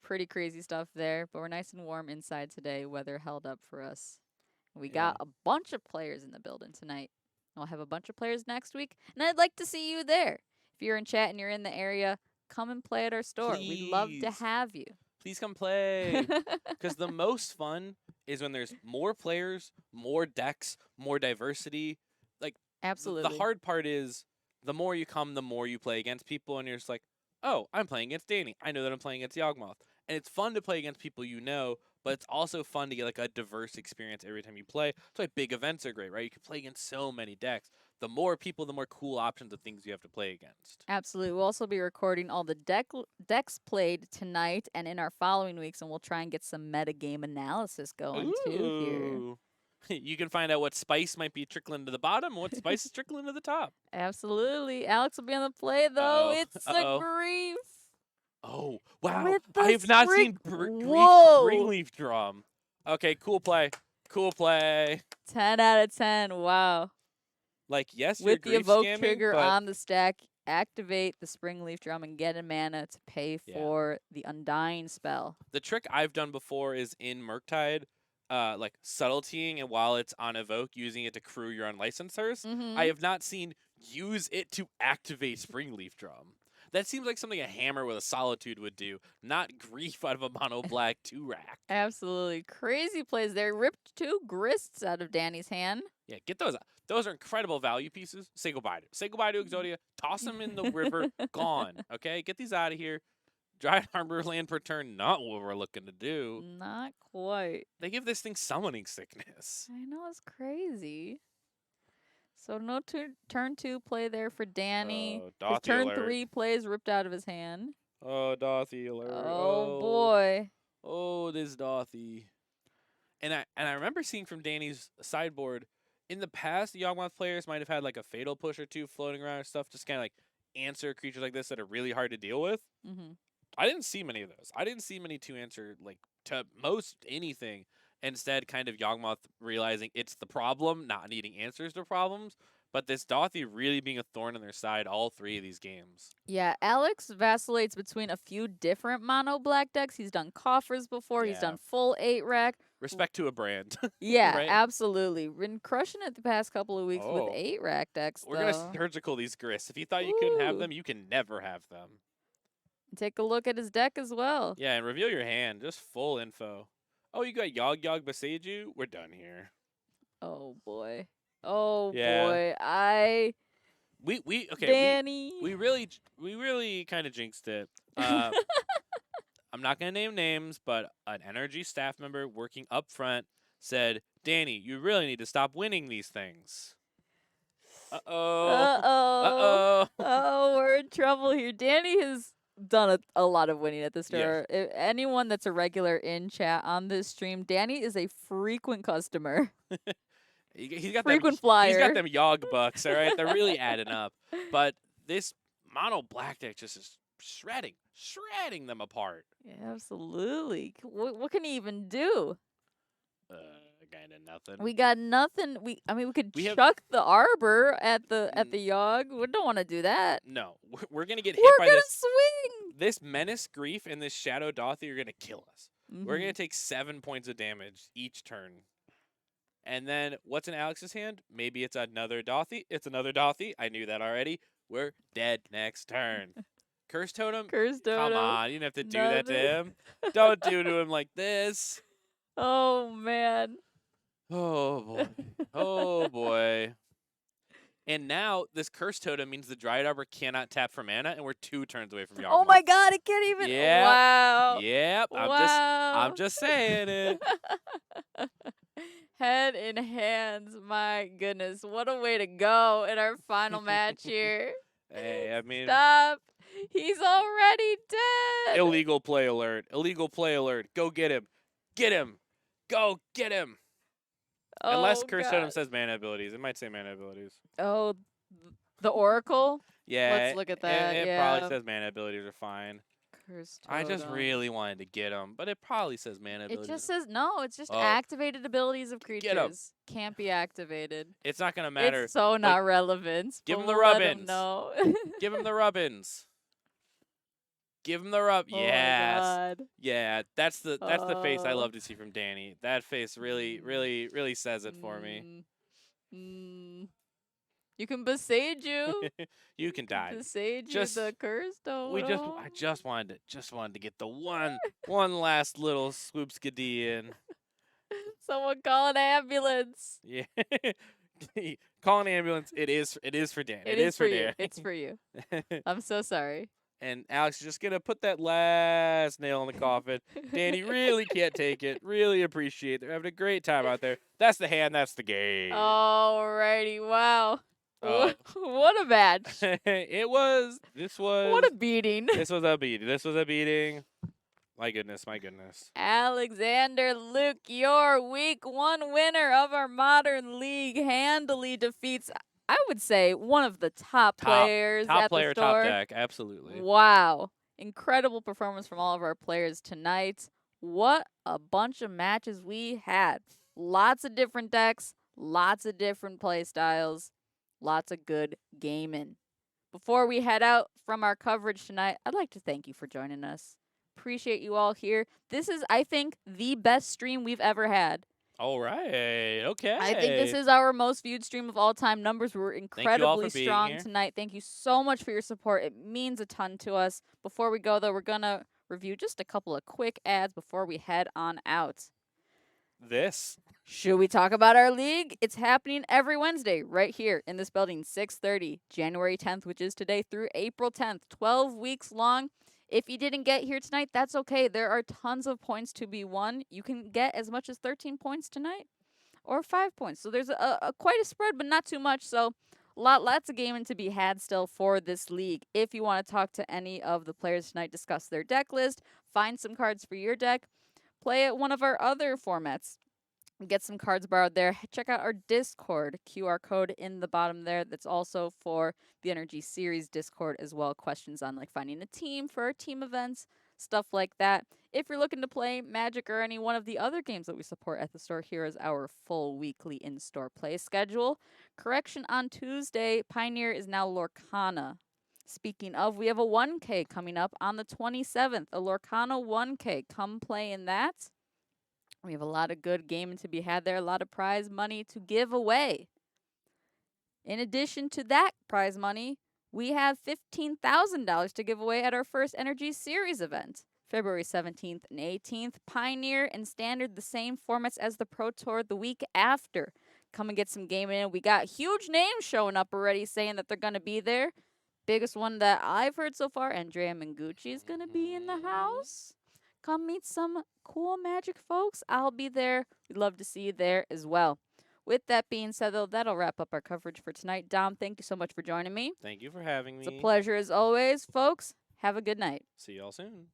Pretty crazy stuff there, but we're nice and warm inside today. Weather held up for us. We got a bunch of players in the building tonight. We'll have a bunch of players next week, and I'd like to see you there. If you're in chat and you're in the area, come and play at our store. We'd love to Please. have you. Please come play. Because the most fun is when there's more players, more decks, more diversity. Absolutely. The hard part is the more you come, the more you play against people, and you're just like, oh, I'm playing against Danny. I know that I'm playing against Yawgmoth. And it's fun to play against people you know, but it's also fun to get like a diverse experience every time you play. That's why big events are great, right? You can play against so many decks. The more people, the more cool options of things you have to play against. Absolutely. We'll also be recording all the decks played tonight and in our following weeks, and we'll try and get some metagame analysis going too here. Ooh. You can find out what spice might be trickling to the bottom and what spice is trickling to the top. Absolutely. Alex will be on the play, though. Uh-oh. It's Uh-oh. a grief. Oh, wow. With the I have not seen Whoa. Greenleaf Drum. Okay, cool play. Cool play. 10 out of 10. Wow. Like, yes, you're With the grief evoke scamming, trigger but on the stack, activate the Springleaf Drum and get a mana to pay for the Undying spell. the trick I've done before is in Murktide, like subtletying, and while it's on evoke, using it to crew your unlicensors. Mm-hmm. I have not seen use it to activate Springleaf Drum. That seems like something a hammer with a solitude would do, not grief out of a mono black 2-rack. Absolutely. Crazy plays there. Ripped 2 Grists out of Danny's hand. Yeah, get those out. Those are incredible value pieces. Say goodbye to. Say goodbye to Exodia. Toss them in the river. Gone. Okay, get these out of here. Dried Harbor Land per turn, not what we're looking to do. Not quite. They give this thing summoning sickness. I know, it's crazy. So no turn 2 play there for Danny. Oh, His Dothy turn alert. 3 plays ripped out of his hand. Oh, Dothy alert. Oh boy. Oh, this Dothy. And I remember seeing from Danny's sideboard, in the past, the Yawgmoth players might have had like a Fatal Push or 2 floating around or stuff, just kind of like answer creatures like this that are really hard to deal with. Mm-hmm. I didn't see many of those. I didn't see many 2-answer, like, to most anything. Instead, kind of Yawgmoth realizing it's the problem, not needing answers to problems, But this Dothy really being a thorn in their side all 3 of these games. Yeah, Alex vacillates between a few different mono black decks. He's done coffers before. He's Yeah. done full 8-rack. Respect to a brand, Yeah, right? absolutely. Been crushing it the past couple of weeks with Oh, 8-rack decks, we're gonna though. surgical these Grists. If you thought you couldn't have Ooh. them, you can never have them. Take a look at his deck as well. Yeah, and reveal your hand. Just full info. Oh, you got Yog Yog Beseiju? We're done here. Oh boy. Oh Yeah. boy. Okay, Danny. we really kind of jinxed it. I'm not gonna name names, but an NRG staff member working up front said, "Danny, you really need to stop winning these things." Uh-oh. Uh-oh. Uh-oh. Oh, we're in trouble here. Danny has done a lot of winning at the Yeah. store. Anyone that's a regular in chat on this stream, Danny is a frequent customer. He's got them. Frequent He's got flyer. them Yog bucks. All right, they're really adding up. But this mono black deck just is shredding them apart. Yeah, absolutely. What can he even do? Kind of nothing. We got nothing. We could We have- chuck the arbor at the Yogg. We don't want to do that. No, we're gonna get hit We're by gonna this. swing. This Menace Grief and this Shadow Dothy are gonna kill us. We're Mhm. gonna take 7 points of damage each turn. And then what's in Alex's hand? Maybe it's another Dothy. It's another Dothy. I knew that already. We're dead next turn. Curse Totem? Curse Come Dodo. on, you didn't have to do that to Nothing. him. Don't do to him like this. Oh man. Oh boy. Oh boy. And now this Curse Totem means the Dryad Arbor cannot tap for mana, and we're 2 turns away from Yawgmoth. Oh my God! It can't even. Yep. Wow. Yep. Wow. I'm just saying it. Head in hands. My goodness, what a way to go in our final match here. Hey, I mean, Stop. He's already dead. illegal play alert. Illegal play alert. Go get him. Get him. Go get him. Unless Oh, Curse God. Totem says mana abilities. It might say mana abilities. Oh, the Oracle? Yeah. Let's look at that. It Yeah. probably says mana abilities are fine. Cursed I just Totem. really wanted to get him, but it probably says mana It abilities. just says no. It's just Oh. activated abilities of Get 'em. creatures. Can't be activated. It's not going to matter. It's so not relevant. give but 'em the we'll let 'em rubbins. know. Give him the rubbins. Give him the rub. Oh my Yes. God. Yeah, that's the face I Oh. love to see from Danny. That face really says it for me. You can besage you. You can die. Besage Just- you the curse I just wanted to get the one last little swoop skidee in. Someone call an ambulance. Yeah. Call an ambulance. It is for Dan. It is for you. Dan. It's for you. I'm so sorry. And Alex is just gonna put that last nail in the coffin. Danny really can't take it. Really appreciate it. They're having a great time out there. That's the hand. That's the game. Alrighty. Wow. Oh. What a match. This was. What a beating. This was a beating. My goodness. Alexander Luke, your week 1 winner of our Modern League, handily defeats, I would say, one of the top players Top at player, the store. top deck. Absolutely. Wow. Incredible performance from all of our players tonight. What a bunch of matches we had. Lots of different decks, lots of different play styles, lots of good gaming. Before we head out from our coverage tonight, I'd like to thank you for joining us. Appreciate you all here. This is, I think, the best stream we've ever had. All right. Okay. I think this is our most viewed stream of all time. Numbers were incredibly for being strong here. tonight. Thank you so much for your support. It means a ton to us. Before we go, though, we're going to review just a couple of quick ads before we head on out. this. Should we talk about our league? It's happening every Wednesday right here in this building, 6:30, January 10th, which is today, through April 10th. 12 weeks long. If you didn't get here tonight, that's okay. There are tons of points to be won. You can get as much as 13 points tonight or 5 points. So there's a quite a spread, but not too much. So lots of gaming to be had still for this league. If you want to talk to any of the players tonight, discuss their deck list, find some cards for your deck, play at one of our other formats, get some cards borrowed there. Check out our Discord QR code in the bottom there. That's also for the NRG series Discord as well. Questions on like finding a team for our team events, stuff like that. If you're looking to play Magic or any one of the other games that we support at the store, here is our full weekly in-store play schedule. Correction on Tuesday, Pioneer is now Lorcana. Speaking of, we have a 1K coming up on the 27th, a Lorcana 1K. Come play in that. We have a lot of good gaming to be had there, a lot of prize money to give away. In addition to that prize money, we have $15,000 to give away at our first NRG Series event, February 17th and 18th. Pioneer and Standard, the same formats as the Pro Tour the week after. Come and get some gaming in. We got huge names showing up already saying that they're going to be there. Biggest one that I've heard so far, Andrea Mengucci is going to be in the house. Come meet some cool Magic folks. I'll be there. We'd love to see you there as well. With that being said, though, that'll wrap up our coverage for tonight. Dom, thank you so much for joining me. Thank you for having me. It's a pleasure as always, folks. Have a good night. See y'all soon.